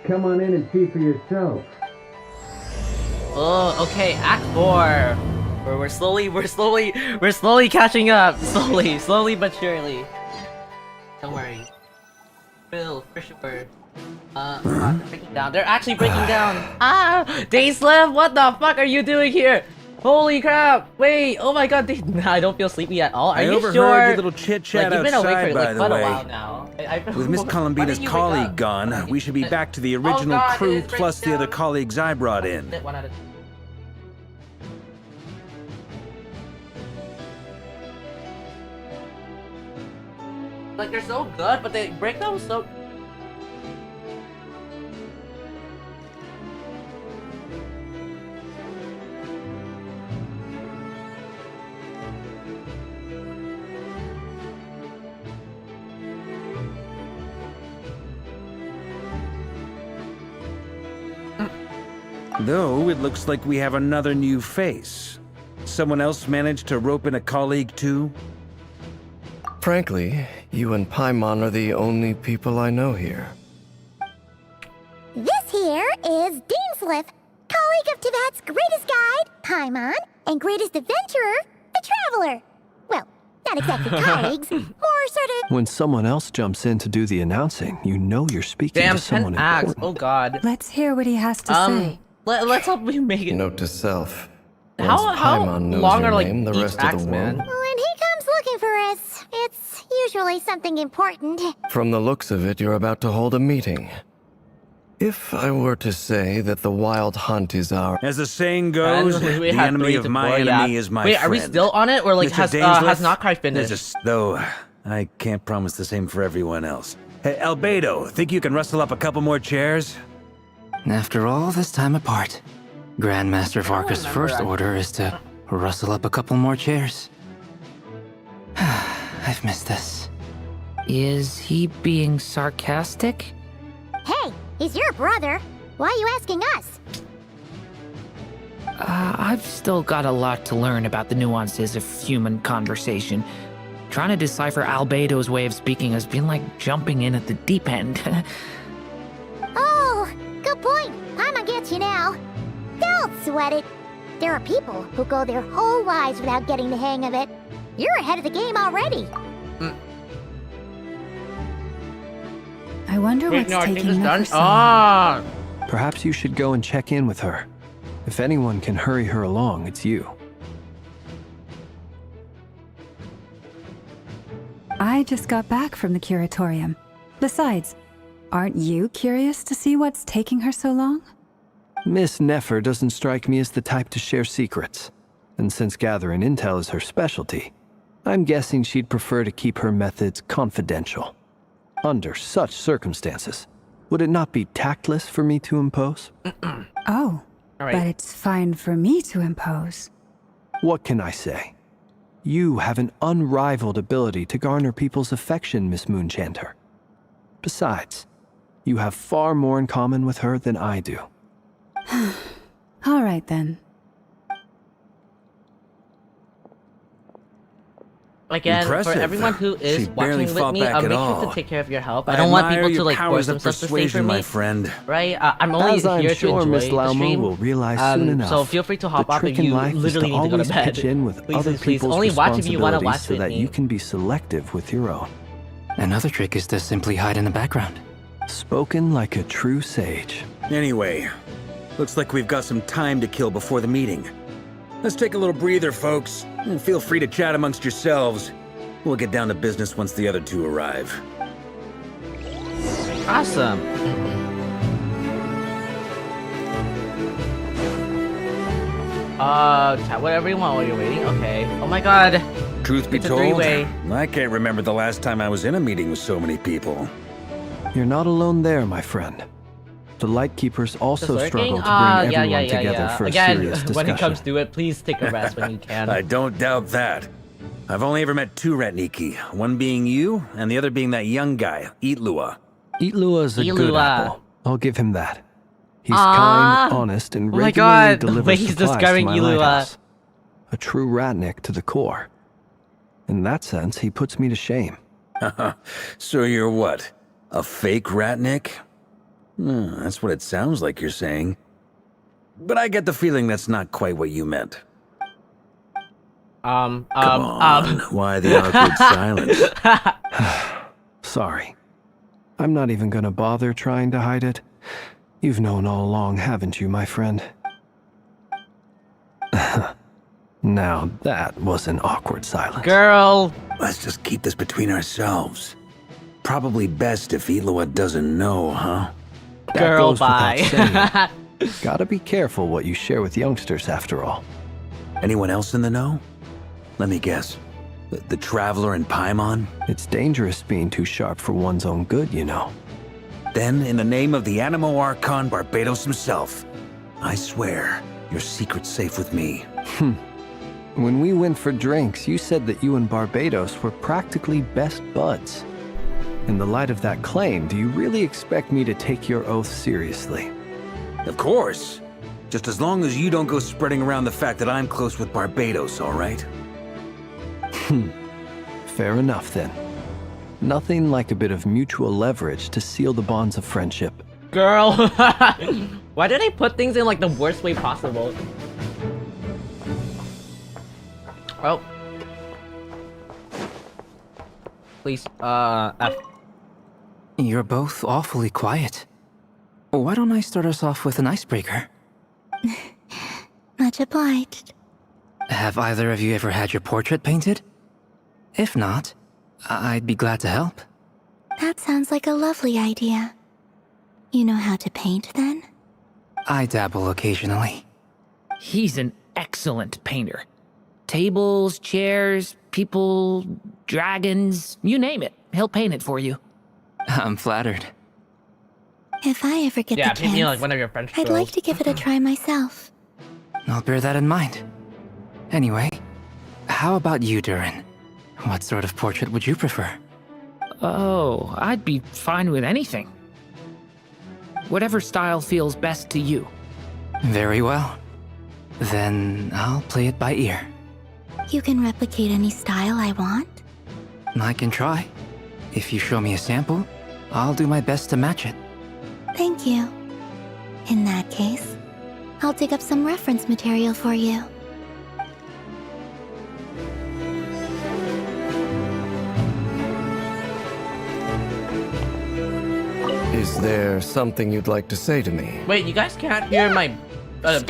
Come on in and see for yourself. Oh, okay. Act 4. We're slowly catching up. Slowly but surely. Don't worry. Bill, for sure. They're breaking down. They're actually breaking down. Ah! Daysliv, what the fuck are you doing here? Holy crap! Wait, oh my god, I don't feel sleepy at all. Are I you overheard sure? your little chit-chat Like, you've been awake outside, for by like the quite a way. while now. With Miss When Columbina's did you wake colleague up? gone, we should be back to the original God, crew it is plus the other colleagues I brought in. One out of... Like, they're so good, but they break down so... Though, it looks like we have another new face. Someone else managed to rope in a colleague too? Frankly, you and Paimon are the only people I know here. This here is Deansliff, colleague of Tibet's greatest guide, Paimon, and greatest adventurer, the Traveler. Well, not exactly colleagues, more sort of... When someone else jumps in to do the announcing, you know you're speaking Damn, to someone 10 acts. important. Oh god. Let's hear what he has to say. Let's hope we make it. Note to self. How Paimon knows long your are like name, the each rest acts, of the man? world. When he comes looking for us, it's usually something important. From the looks of it, you're about to hold a meeting. If I were to say that the wild hunt is our... As the saying goes, We the had enemy 3 of to my 4, enemy yeah. is my Wait, friend. are we still on it? Or like has NodKrai finished? Though, I can't promise the same for everyone else. Hey, Albedo, think you can rustle up a couple more chairs? After all this time apart, Grandmaster Varka's first order is to rustle up a couple more chairs. I've missed this. Is he being sarcastic? Hey, he's your brother. Why are you asking us? I've still got a lot to learn about the nuances of human conversation. Trying to decipher Albedo's way of speaking has been like jumping in at the deep end. Oh, good point. Paimon gets you now. Don't sweat it. There are people who go their whole lives without getting the hang of it. You're ahead of the game already. I wonder what's taking done. her so long. Perhaps you should go and check in with her. If anyone can hurry her along, it's you. I just got back from the curatorium. Besides, aren't you curious to see what's taking her so long? Miss Nefer doesn't strike me as the type to share secrets. And since gathering intel is her specialty, I'm guessing she'd prefer to keep her methods confidential. Under such circumstances, would it not be tactless for me to impose? Oh, All right. but it's fine for me to impose. What can I say? You have an unrivaled ability to garner people's affection, Miss Moonchanter. Besides, you have far more in common with her than I do. All right then. Again, Impressive. for everyone who is She barely watching with fought me, back at make sure all. to take care of your health. I I don't want admire people to your like powers force of themselves to stay for persuasion, me. my friend. Right? I'm only As I'm here sure to Miss enjoy the Laumo stream. will realize soon enough, So feel free to hop the off if trick in you life is literally to need to go to always bed. pitch in with Please, other please, please. people's Only watch if you want to watch responsibilities so with that me. you can be selective with your own. Another trick is to simply hide in the background. Spoken like a true sage. Anyway, looks like we've got some time to kill before the meeting. Let's take a little breather, folks, and feel free to chat amongst yourselves. We'll get down to business once the other two arrive. Awesome. Chat whatever you want while you're waiting. Okay. Oh my god. Truth be It's a told, three-way. I can't remember the last time I was in a meeting with so many people. You're not alone there, my friend. The Lightkeepers also Just struggle lurking? to bring everyone together for a Again, serious discussion. when it comes to it, please take a rest when you can. I don't doubt that. I've only ever met two Ratniki, one being you, and the other being that young guy, Eatlua. Eatlua's a good Eatlua. apple. I'll give him that. He's Aw. kind, honest, and Oh my regularly god, the delivers way he's supplies to describing my Eatlua. lighthouse. A true Ratnik to the core. In that sense, he puts me to shame. So you're what? A fake Ratnik? That's what it sounds like you're saying. But I get the feeling that's not quite what you meant. Come on, why the awkward silence? Sorry. I'm not even gonna bother trying to hide it. You've known all along, haven't you, my friend? Now that was an awkward silence. Girl! Let's just keep this between ourselves. Probably best if Eloa doesn't know, huh? That Girl, goes without bye. saying. Gotta be careful what you share with youngsters, after all. Anyone else in the know? Let me guess. The Traveler and Paimon? It's dangerous being too sharp for one's own good, you know. Then, in the name of the Animo Archon Barbados himself, I swear your secret's safe with me. When we went for drinks, you said that you and Barbados were practically best buds. In the light of that claim, do you really expect me to take your oath seriously? Of course. Just as long as you don't go spreading around the fact that I'm close with Barbados, all right? Fair enough, then. Nothing like a bit of mutual leverage to seal the bonds of friendship. Girl! Why do they put things in like the worst way possible? Oh. Please, F. You're both awfully quiet. Why don't I start us off with an icebreaker? Much obliged. Have either of you ever had your portrait painted? If not, I'd be glad to help. That sounds like a lovely idea. You know how to paint, then? I dabble occasionally. He's an excellent painter. Tables, chairs, people, dragons, you name it. He'll paint it for you. I'm flattered. If I ever get Yeah, the paint me chance, like one of your French I'd girls. like to give it a try myself. I'll bear that in mind. Anyway, how about you, Durin? What sort of portrait would you prefer? Oh, I'd be fine with anything. Whatever style feels best to you. Very well. Then I'll play it by ear. You can replicate any style I want? I can try. If you show me a sample, I'll do my best to match it. Thank you. In that case, I'll dig up some reference material for you. Is there something you'd like to say to me? Wait, you guys can't hear my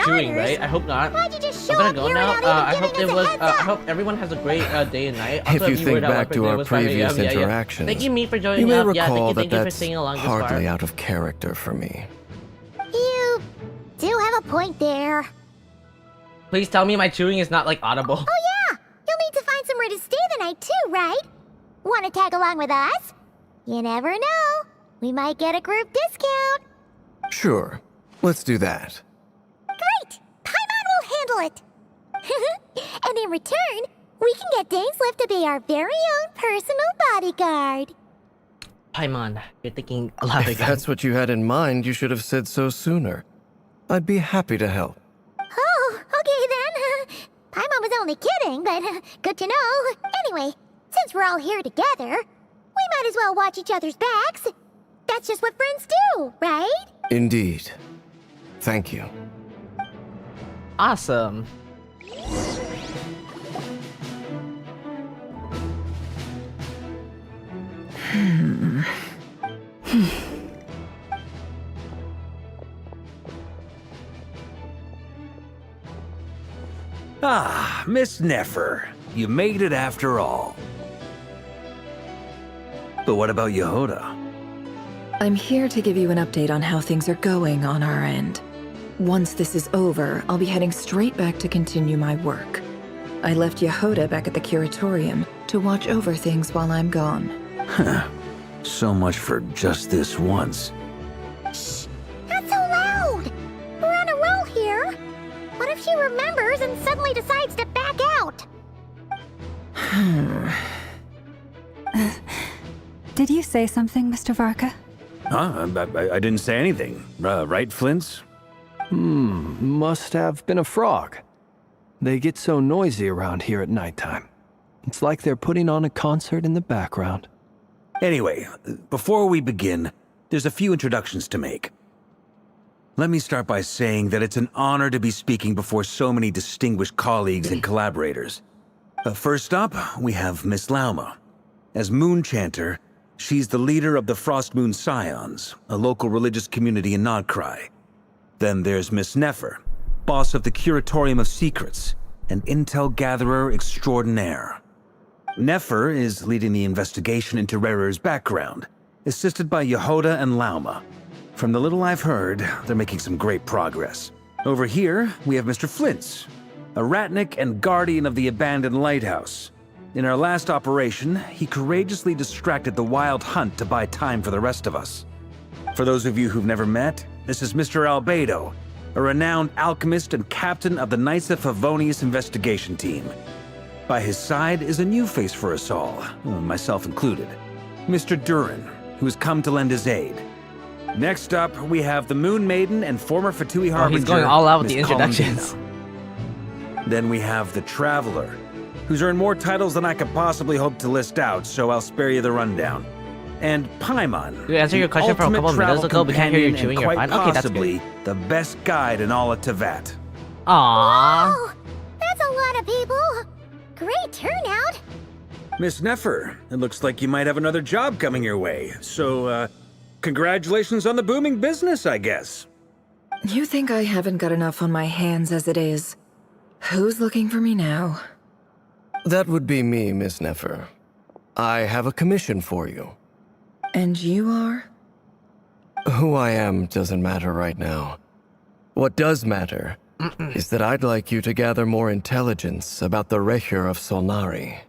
chewing, right? I hope not. Why'd you just I'm show gonna up go here now. without even I hope giving it us a was. heads I up? hope everyone has a great day and night. If Also, you think were down, back my to birthday our was Friday. previous Yeah. interactions, Thank you, me, for joining you may up. Yeah, recall thank that you for that's singing along this hardly far. out of character for me. You do have a point there. Please tell me my chewing is not like audible. Oh yeah! You'll need to find somewhere to stay the night too, right? Want to tag along with us? You never know. We might get a group discount. Sure, let's do that. Great! Paimon will handle it! And in return, we can get Dainslift to be our very own personal bodyguard. Paimon, you're thinking a lot If bigger. that's what you had in mind, you should have said so sooner. I'd be happy to help. Oh, okay then. Paimon was only kidding, but good to know. Anyway, since we're all here together, we might as well watch each other's backs. That's just what friends do, right? Indeed. Thank you. Awesome. Ah, Miss Nefer. You made it after all. But what about Yehoda? I'm here to give you an update on how things are going on our end. Once this is over, I'll be heading straight back to continue my work. I left Yehoda back at the Curatorium to watch over things while I'm gone. Huh. So much for just this once. Shh! Not so loud! We're on a roll here. What if she remembers and suddenly decides to back out? Did you say something, Mr. Varka? Huh? I didn't say anything. Right, Flints? Must have been a frog. They get so noisy around here at nighttime. It's like they're putting on a concert in the background. Anyway, before we begin, there's a few introductions to make. Let me start by saying that it's an honor to be speaking before so many distinguished colleagues and collaborators. First up, we have Miss Lauma. As Moon Chanter, she's the leader of the Frost Moon Scions, a local religious community in NodKrai. Then there's Miss Nefer, boss of the Curatorium of Secrets, and intel gatherer extraordinaire. Nefer is leading the investigation into Rerir's background, assisted by Yehoda and Lauma. From the little I've heard, they're making some great progress. Over here, we have Mr. Flintz, a ratnik and guardian of the abandoned lighthouse. In our last operation, he courageously distracted the Wild Hunt to buy time for the rest of us. For those of you who've never met, this is Mr. Albedo, a renowned alchemist and captain of the Knights of Favonius investigation team. By his side is a new face for us all, myself included, Mr. Durin, who has come to lend his aid. Next up, we have the Moon Maiden and former Fatui Harbinger. He's going all out with the Miss introductions. Columbina. Then we have the Traveler, who's earned more titles than I could possibly hope to list out, so I'll spare you the rundown. And Paimon. You answered your question from a couple of minutes ago, we can't hear you chewing your fine. Okay, that's possibly the best guide in all of Tevat. Aww. Oh, that's a lot of people. Great turnout. Miss Nefer, it looks like you might have another job coming your way. So, congratulations on the booming business, I guess. You think I haven't got enough on my hands as it is? Who's looking for me now? That would be me, Miss Nefer. I have a commission for you. And you are? Who I am doesn't matter right now. What does matter is that I'd like you to gather more intelligence about the Recher of Solnari.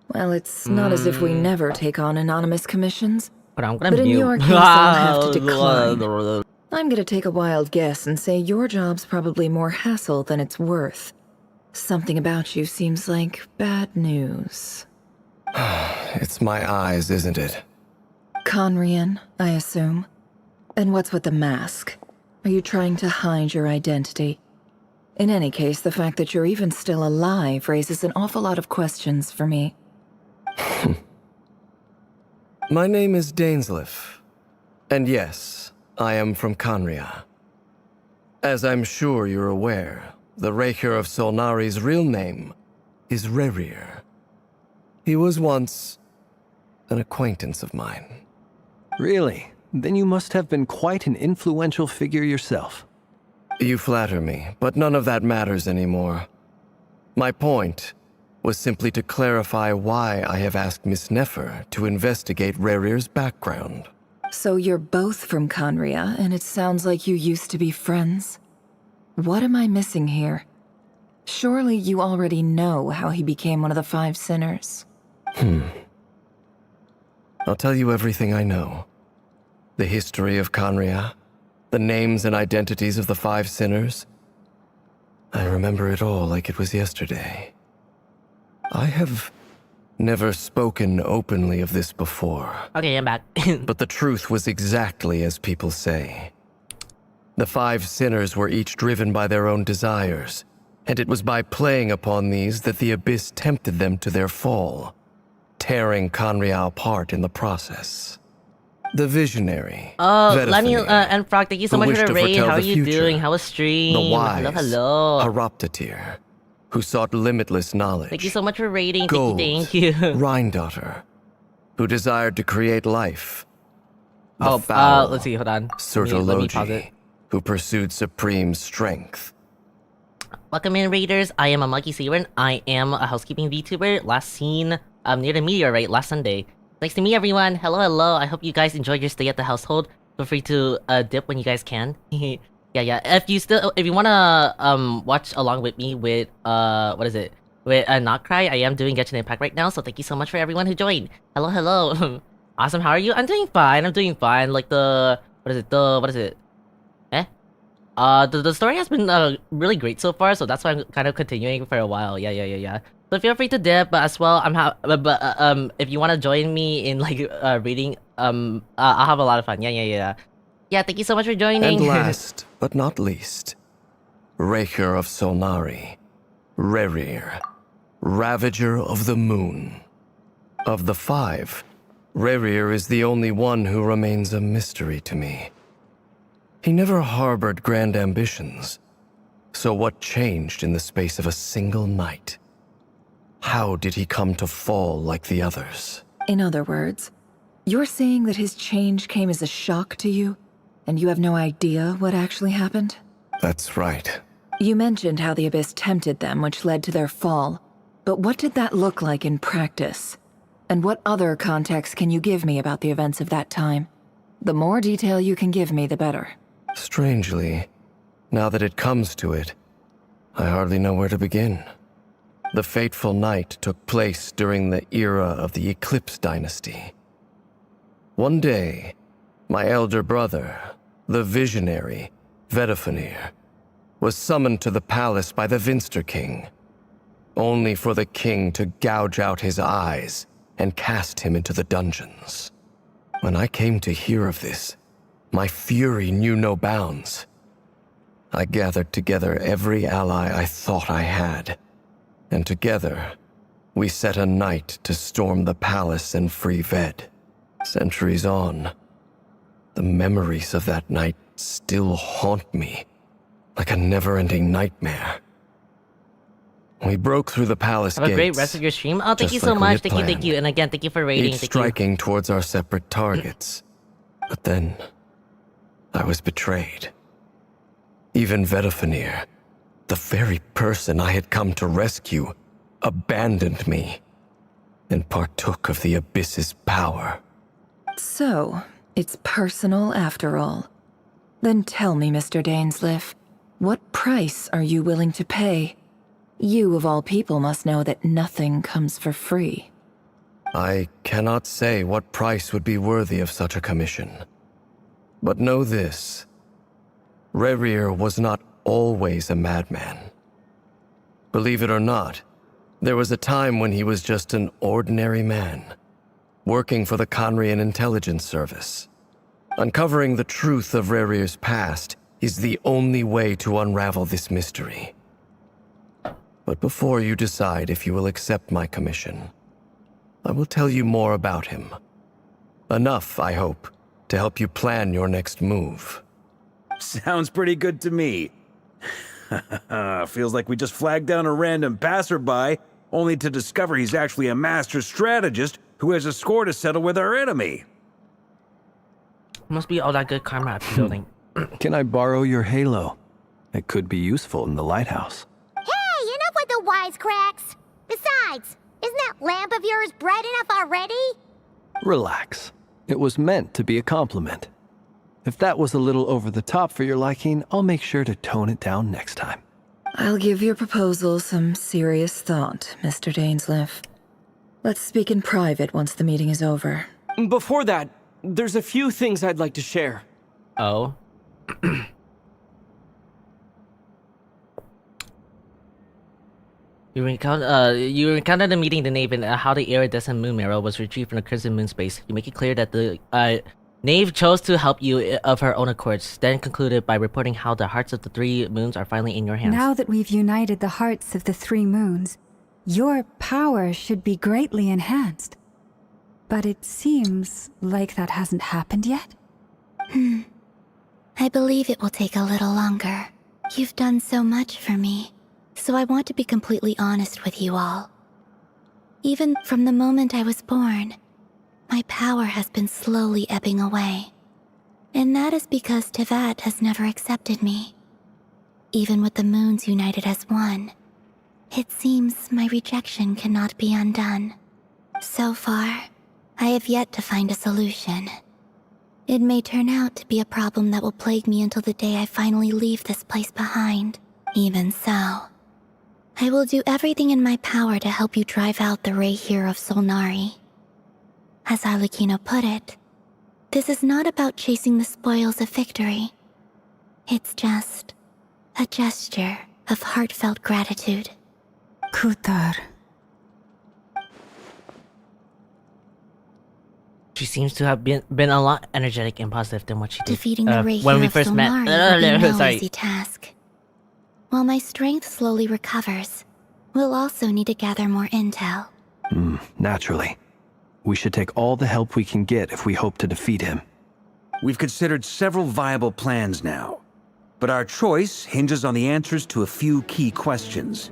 Well, it's not as if we never take on anonymous commissions. But I'm gonna But in mute. your case, I'll have to decline. I'm gonna take a wild guess and say your job's probably more hassle than it's worth. Something about you seems like bad news. It's my eyes, isn't it? Conrian, I assume. And what's with the mask? Are you trying to hide your identity? In any case, the fact that you're even still alive raises an awful lot of questions for me. My name is Dainsleif. And yes, I am from Conria. As I'm sure you're aware, the Recher of Solnari's real name is Rerir. He was once an acquaintance of mine. Really? Then you must have been quite an influential figure yourself. You flatter me, but none of that matters anymore. My point was simply to clarify why I have asked Miss Nefer to investigate Rerir's background. So you're both from Conria, and it sounds like you used to be friends? What am I missing here? Surely you already know how he became one of the Five Sinners. I'll tell you everything I know. The history of Conria, the names and identities of the Five Sinners. I remember it all like it was yesterday. I have never spoken openly of this before. Okay, I'm back. But the truth was exactly as people say. The Five Sinners were each driven by their own desires, and it was by playing upon these that the Abyss tempted them to their fall, tearing Conria apart in the process. The visionary. Lenny and Frog, thank you so much for the raid. How are you future, doing? How was stream? The wise, hello. Horoptatir, who sought limitless knowledge. Thank you so much for raiding. Gold, Thank you. Rhindaughter, who desired to create life. The Let's see, hold on. Let me pause Surtologi, it. who pursued supreme strength. Welcome in, raiders. I am Amagi Seiran. I am a housekeeping VTuber. Last seen near the meteorite last Sunday. Nice to meet everyone. Hello, hello. I hope you guys enjoyed your stay at the household. Feel free to dip when you guys can. yeah. If you wanna watch along with me with with NodKrai, I am doing Genshin Impact right now. So thank you so much for everyone who joined. Hello, hello. Awesome. How are you? I'm doing fine. Like the the story has been really great so far, so that's why I'm kind of continuing for a while. Yeah. So feel free to dip, but as well, if you want to join me in like reading, I'll have a lot of fun. Yeah. Thank you so much for joining. And last but not least, Recher of Solnari, Rerir, Ravager of the Moon. Of the five, Rerir is the only one who remains a mystery to me. He never harbored grand ambitions. So what changed in the space of a single night? How did he come to fall like the others? In other words, you're saying that his change came as a shock to you, and you have no idea what actually happened? That's right. You mentioned how the Abyss tempted them, which led to their fall. But what did that look like in practice? And what other context can you give me about the events of that time? The more detail you can give me, the better. Strangely, now that it comes to it, I hardly know where to begin. The fateful night took place during the era of the Eclipse dynasty. One day, my elder brother, the visionary, Vtuber, was summoned to the palace by the Vinster King, only for the king to gouge out his eyes and cast him into the dungeons. When I came to hear of this, my fury knew no bounds. I gathered together every ally I thought I had, and together, we set a night to storm the palace and free Ved. Centuries on, the memories of that night still haunt me, like a never-ending nightmare. We broke through the palace gates. Have a great rest of your stream. Oh, thank you so much. Thank you. And again, thank you for rating. Each striking towards our separate targets. But then, I was betrayed. Even Vtuber, the very person I had come to rescue, abandoned me and partook of the Abyss's power. So, it's personal after all. Then tell me, Mr. Dainsleif, what price are you willing to pay? You, of all people, must know that nothing comes for free. I cannot say what price would be worthy of such a commission. But know this. Rerir was not always a madman. Believe it or not, there was a time when he was just an ordinary man, working for the Conrian Intelligence Service. Uncovering the truth of Rerir's past is the only way to unravel this mystery. But before you decide if you will accept my commission, I will tell you more about him. Enough, I hope, to help you plan your next move. Sounds pretty good to me. Feels like we just flagged down a random passerby, only to discover he's actually a master strategist who has a score to settle with our enemy. Must be all that good karma after building. Can I borrow your halo? It could be useful in the lighthouse. Hey, enough with the wisecracks! Besides, isn't that lamp of yours bright enough already? Relax. It was meant to be a compliment. If that was a little over the top for your liking, I'll make sure to tone it down next time. I'll give your proposal some serious thought, Mr. Dainsleif. Let's speak in private once the meeting is over. Before that, there's a few things I'd like to share. Oh? You recounted the meeting the Knave and how the iridescent moon marrow was retrieved from the Crimson Moon space. You make it clear that the Knave chose to help you of her own accords, then concluded by reporting how the hearts of the three moons are finally in your hands. Now that we've united the hearts of the three moons, your power should be greatly enhanced. But it seems like that hasn't happened yet? I believe it will take a little longer. You've done so much for me, so I want to be completely honest with you all. Even from the moment I was born, my power has been slowly ebbing away. And that is because Tevat has never accepted me. Even with the moons united as one, it seems my rejection cannot be undone. So far, I have yet to find a solution. It may turn out to be a problem that will plague me until the day I finally leave this place behind. Even so, I will do everything in my power to help you drive out the Rerir of Solnari. As Arlecchino put it, this is not about chasing the spoils of victory. It's just a gesture of heartfelt gratitude. Kutar. She seems to have been a lot energetic and positive than what she did Defeating the Rerir when we of first met. Solnari will be no Sorry. easy task. While my strength slowly recovers, we'll also need to gather more intel. Naturally. We should take all the help we can get if we hope to defeat him. We've considered several viable plans now, but our choice hinges on the answers to a few key questions.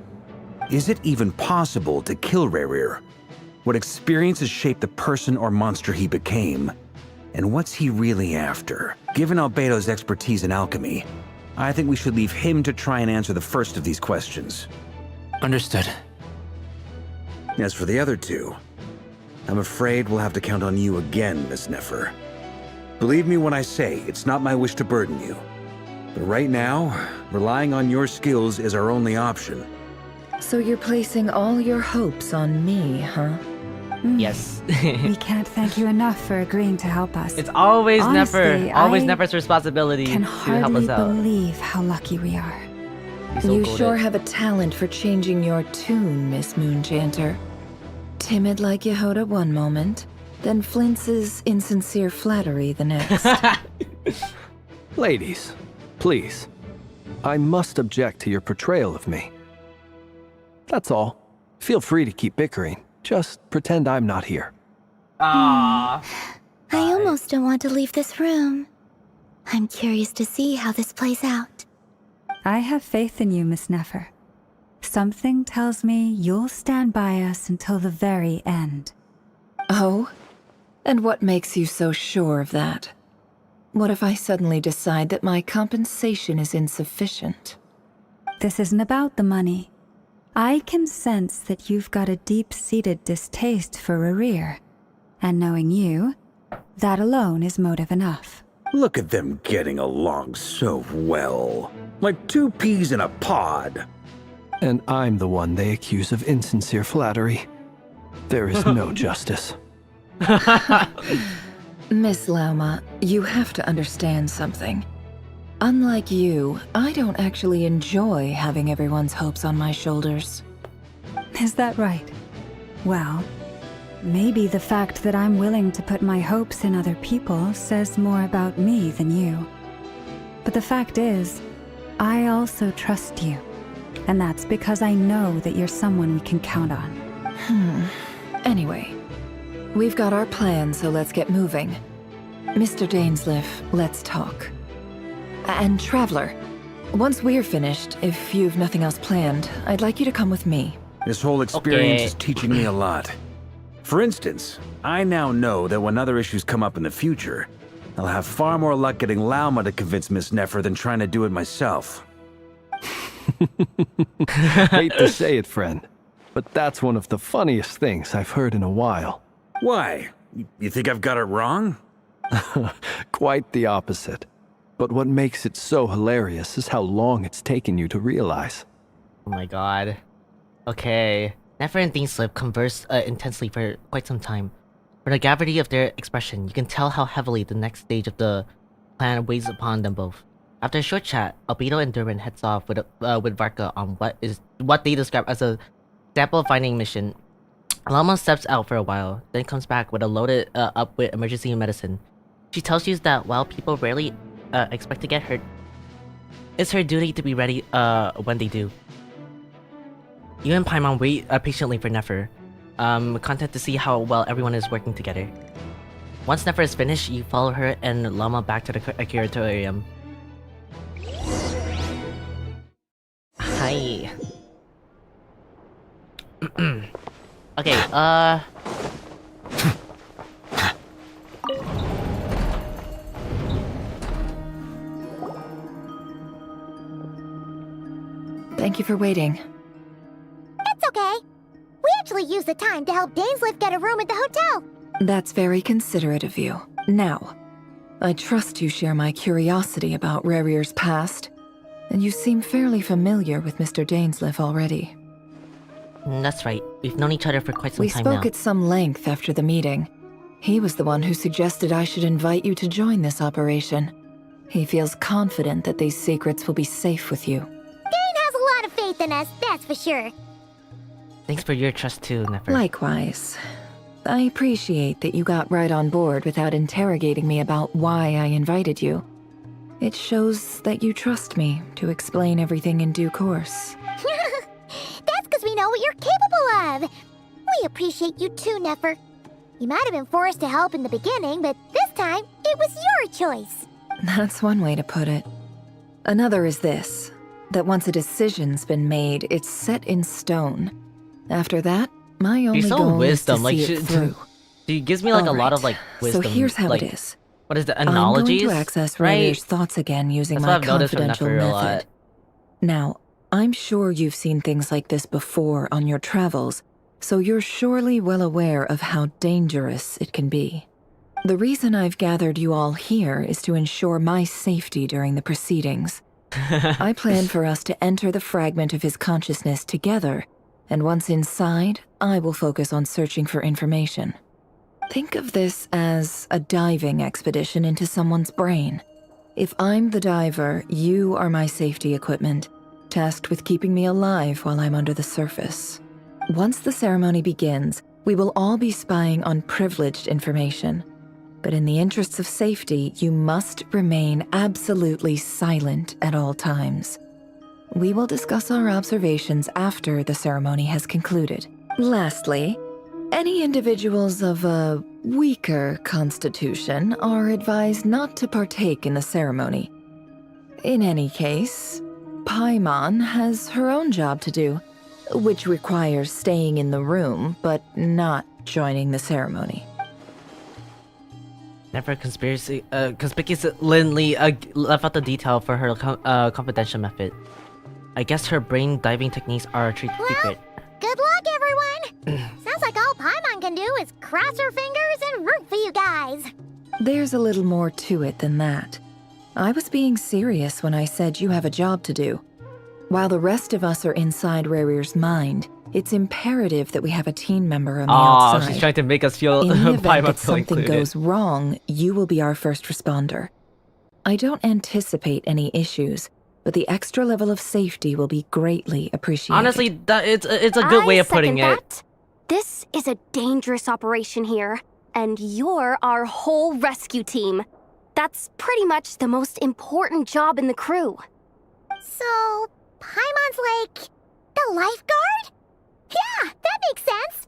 Is it even possible to kill Rerir? What experiences shaped the person or monster he became? And what's he really after? Given Albedo's expertise in alchemy, I think we should leave him to try and answer the first of these questions. Understood. As for the other two, I'm afraid we'll have to count on you again, Miss Nefer. Believe me when I say it's not my wish to burden you. But right now, relying on your skills is our only option. So you're placing all your hopes on me, huh? Yes. We can't thank you enough for agreeing to help us. It's always Honestly, always I Nefer's responsibility can to help hardly us out. believe how lucky we are. You sure have a talent for changing your tune, Miss Moonchanter. Timid like Yehoda one moment, then flinches insincere flattery the next. Ladies, please. I must object to your portrayal of me. That's all. Feel free to keep bickering. Just pretend I'm not here. Ah. I almost don't want to leave this room. I'm curious to see how this plays out. I have faith in you, Miss Nefer. Something tells me you'll stand by us until the very end. Oh? And what makes you so sure of that? What if I suddenly decide that my compensation is insufficient? This isn't about the money. I can sense that you've got a deep-seated distaste for Rerir. And knowing you, that alone is motive enough. Look at them getting along so well. Like two peas in a pod. And I'm the one they accuse of insincere flattery. There is no justice. Miss Lauma, you have to understand something. Unlike you, I don't actually enjoy having everyone's hopes on my shoulders. Is that right? Well, maybe the fact that I'm willing to put my hopes in other people says more about me than you. But the fact is, I also trust you. And that's because I know that you're someone we can count on. Anyway, we've got our plan, so let's get moving. Mr. Dainsleif, let's talk. And Traveler, once we're finished, if you've nothing else planned, I'd like you to come with me. This whole experience Okay. is teaching me a lot. For instance, I now know that when other issues come up in the future, I'll have far more luck getting Lauma to convince Miss Nefer than trying to do it myself. Hate to say it, friend, but that's one of the funniest things I've heard in a while. Why? You think I've got it wrong? Quite the opposite. But what makes it so hilarious is how long it's taken you to realize. Oh my god. Okay. Nefer and Dainsleif converse intensely for quite some time. From the gravity of their expression, you can tell how heavily the next stage of the plan weighs upon them both. After a short chat, Albedo and Durbin heads off with Varka on what they describe as a sample finding mission. Alama steps out for a while, then comes back with a loaded up with emergency medicine. She tells you that while people rarely expect to get hurt, it's her duty to be ready when they do. You and Paimon wait patiently for Nefer, content to see how well everyone is working together. Once Nefer is finished, you follow her and Lama back to the curatorium. Hi. Okay, Thank you for waiting. It's okay. We actually used the time to help Dainsleif get a room at the hotel. That's very considerate of you. Now, I trust you share my curiosity about Rerir's past, and you seem fairly familiar with Mr. Dainsleif already. That's right. We've known each other for quite some time now. We spoke at some length after the meeting. He was the one who suggested I should invite you to join this operation. He feels confident that these secrets will be safe with you. Dane has a lot of faith in us, that's for sure. Thanks for your trust too, Nefer. Likewise. I appreciate that you got right on board without interrogating me about why I invited you. It shows that you trust me to explain everything in due course. That's because we know what you're capable of. We appreciate you too, Nefer. You might have been forced to help in the beginning, but this time, it was your choice. That's one way to put it. Another is this, that once a decision's been made, it's set in stone. After that, my only She's so goal wisdom, is to like see it through. she gives me like a lot of like wisdom. So here's how like, it is. What is the I'm going analogies? to access right? Rayur's thoughts again using That's my what I've noticed from confidential Nefer a lot. method. Now, I'm sure you've seen things like this before on your travels, so you're surely well aware of how dangerous it can be. The reason I've gathered you all here is to ensure my safety during the proceedings. I plan for us to enter the fragment of his consciousness together, and once inside, I will focus on searching for information. Think of this as a diving expedition into someone's brain. If I'm the diver, you are my safety equipment, tasked with keeping me alive while I'm under the surface. Once the ceremony begins, we will all be spying on privileged information. But in the interests of safety, you must remain absolutely silent at all times. We will discuss our observations after the ceremony has concluded. Lastly, any individuals of a weaker constitution are advised not to partake in the ceremony. In any case, Paimon has her own job to do, which requires staying in the room but not joining the ceremony. Never conspiracy. Conspicuously left out the detail for her confidential method. I guess her brain diving techniques are a trade secret. Good luck, everyone! Sounds like all Paimon can do is cross her fingers and root for you guys. There's a little more to it than that. I was being serious when I said you have a job to do. While the rest of us are inside Rarir's mind, it's imperative that we have a team member on the outside. She's trying to make us feel In the event that Paimon something included. goes wrong, you will be our first responder. I don't anticipate any issues, but the extra level of safety will be greatly appreciated. Honestly, it's a good way of putting it. This is a dangerous operation here, and you're our whole rescue team. That's pretty much the most important job in the crew. So, Paimon's like the lifeguard? Yeah, that makes sense.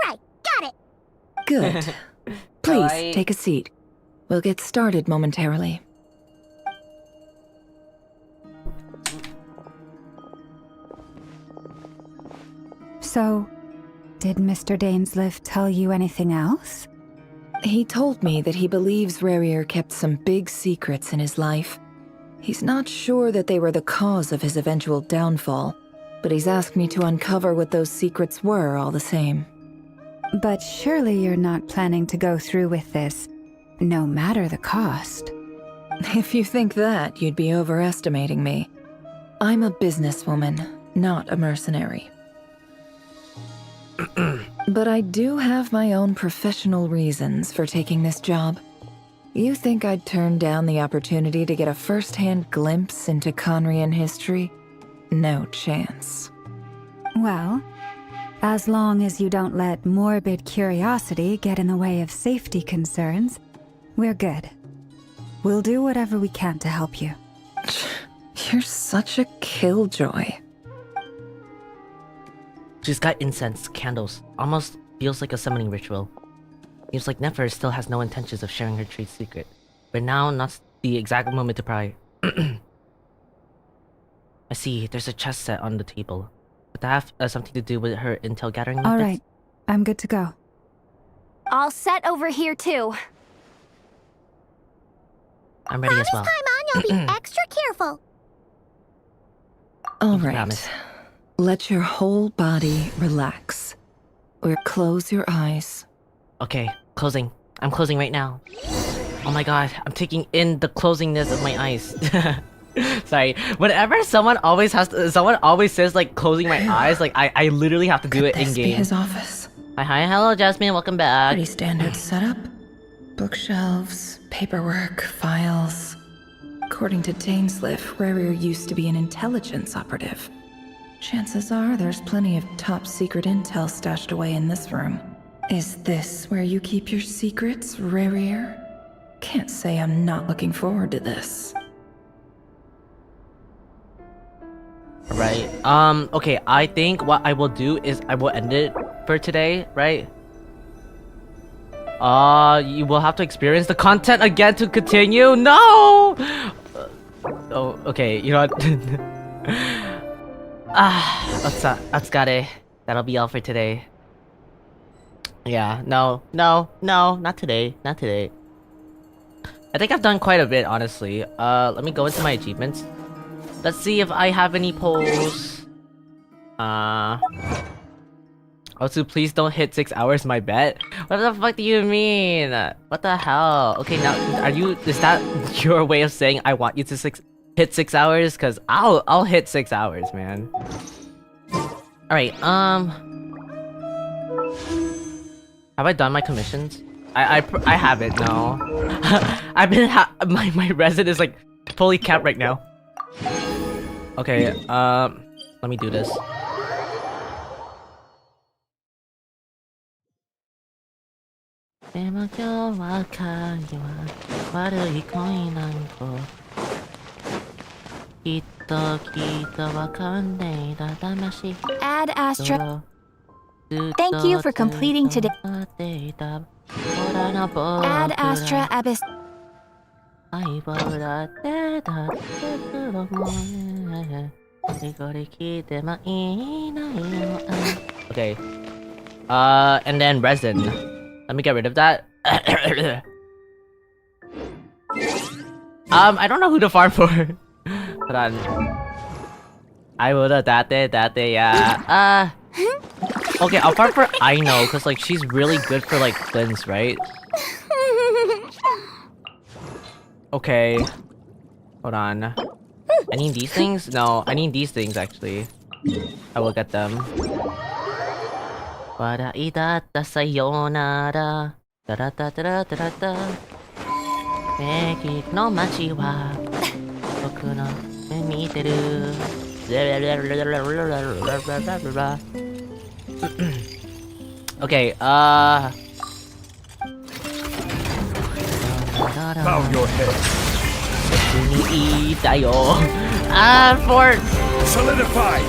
Alright, got it. Good. Please, take a seat. We'll get started momentarily. So, did Mr. Dainsliff tell you anything else? He told me that he believes Rarir kept some big secrets in his life. He's not sure that they were the cause of his eventual downfall, but he's asked me to uncover what those secrets were all the same. But surely you're not planning to go through with this, no matter the cost. If you think that, you'd be overestimating me. I'm a businesswoman, not a mercenary. But I do have my own professional reasons for taking this job. You think I'd turn down the opportunity to get a first-hand glimpse into Conrian history? No chance. Well, as long as you don't let morbid curiosity get in the way of safety concerns, we're good. We'll do whatever we can to help you. You're such a killjoy. She's got incense, candles. Almost feels like a summoning ritual. Seems like Nefer still has no intentions of sharing her trade secret. But now, not the exact moment to pry. I see, there's a chess set on the table. Would that have something to do with her intel gathering methods? Alright, I'm good to go. All set over here too. I'm ready as well. Paimon, you'll be extra careful. All right. Let your whole body relax. Or close your eyes. Okay, closing. I'm closing right now. Oh my god, I'm taking in the closingness of my eyes. Sorry. Whenever someone always says like closing my eyes, like I literally have to do it in game. His office. Hi, hello Jasmine, welcome back. Pretty standard setup. Bookshelves, paperwork, files. According to Dainsliff, Rarir used to be an intelligence operative. Chances are there's plenty of top secret intel stashed away in this room. Is this where you keep your secrets, Rarir? Can't say I'm not looking forward to this. Right. Okay, I think what I will do is I will end it for today, right? You will have to experience the content again to continue. No! Oh, okay, you know what? Otsukare. That'll be all for today. Yeah, no, not today, not today. I think I've done quite a bit, honestly. Let me go into my achievements. Let's see if I have any polls. Also, please don't hit 6 hours, my bet. What the fuck do you mean? What the hell? Okay, now, is that your way of saying I want you to hit 6 hours? Cause I'll hit 6 hours, man. Alright, have I done my commissions? I haven't, no. I've been my resin is like fully capped right now. Okay, let me do this. Ad Astra. Thank you for completing today. Ad Astra Abyss. Okay. And then resin. Let me get rid of that. I don't know who to farm for. Hold on. I would have that, yeah. Okay, I'll farm for Aino, cause like she's really good for like cleanse, right? Okay. Hold on. I need these things? No, I need these things actually. I will get them. Sayonara. No machi wa boku no miteru. Okay, bow your head. For solidify.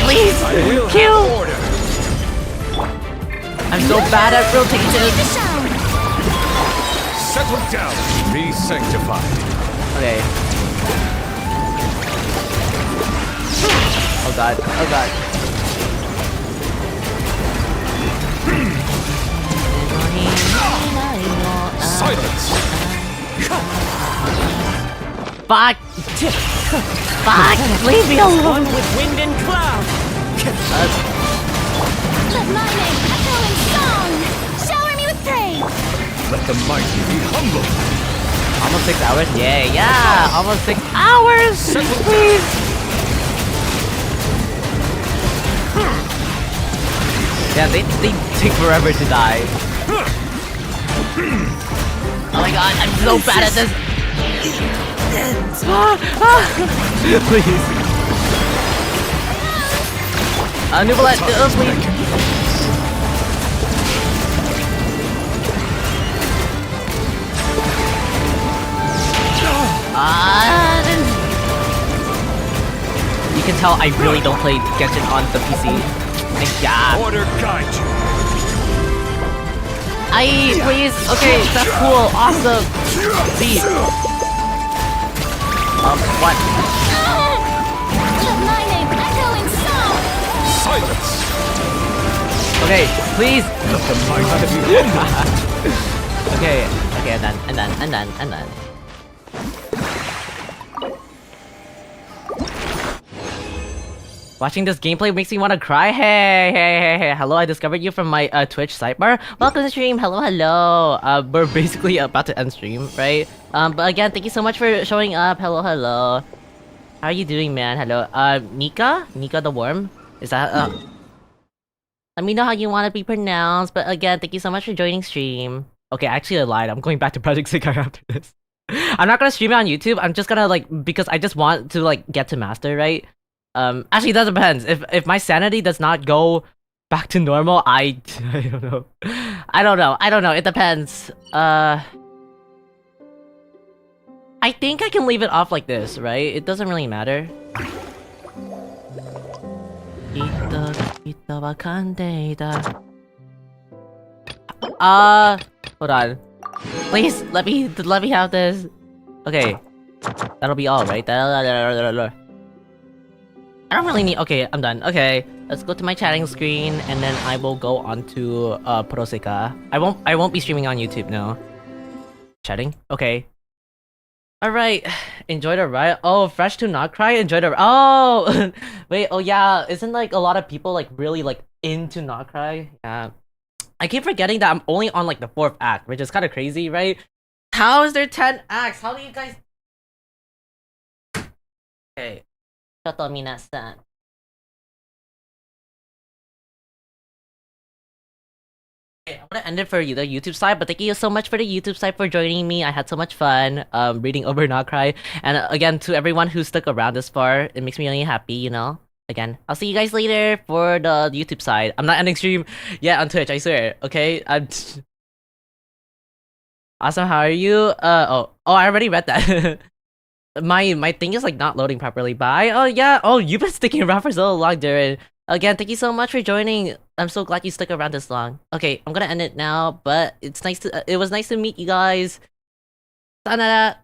Please kill. I'm so bad at rotation. Settle down. Be sanctified. Okay. Oh god. Oh god. Silence. Fuck! Fuck! Leave me alone! With wind and cloud! Let my name echo in song! Shower me with praise! Let the mighty be humble! Almost 6 hours? Yeah! Almost 6 hours! Please! Yeah, they take forever to die. Oh my god, I'm so bad at this! Please. Nuvolet, please. You can tell I really don't play Genshin on the PC. Thank God. Order guide you. Please. Okay, that's cool. Awesome. See. What? Let my name echo in song! Silence. Okay, please. Let the mighty be humble. Okay, and then. Watching this gameplay makes me want to cry. Hey. Hello, I discovered you from my Twitch sidebar. Welcome to the stream. Hello. We're basically about to end stream, right? But again, thank you so much for showing up. Hello. How are you doing, man? Hello. Nika the worm? Is that let me know how you want to be pronounced. But again, thank you so much for joining stream. Okay, actually I lied. I'm going back to Project Sekai after this. I'm not gonna stream it on YouTube. I'm just gonna because I just want to get to master, right? Actually, that depends. If my sanity does not go back to normal, I don't know. I don't know. It depends. I think I can leave it off like this, right? It doesn't really matter. Hold on. Please, let me have this. Okay. That'll be all, right? I don't really need. Okay, I'm done. Okay, let's go to my chatting screen, and then I will go on to Proseka. I won't be streaming on YouTube, no. Chatting? Okay. Alright. Enjoy the ride. Oh, fresh to NodKrai? Enjoy the oh wait, oh yeah, isn't like a lot of people like really like into NodKrai? Yeah. I keep forgetting that I'm only on like the 4th act, which is kind of crazy, right? How is there 10 acts? How do you guys... Okay. Shoto minasan. Okay, I'm gonna end it for you, the YouTube side, but thank you so much for the YouTube side for joining me. I had so much fun reading over NodKrai. And again, to everyone who stuck around this far, it makes me really happy, you know? Again, I'll see you guys later for the YouTube side. I'm not ending stream yet on Twitch, I swear, okay? Awesome, how are you? Oh, I already read that. my thing is like not loading properly. Bye. Oh yeah. Oh, you've been sticking around for so long, Darren. Again, thank you so much for joining. I'm so glad you stuck around this long. Okay, I'm gonna end it now, but it was nice to meet you guys. Sayonara.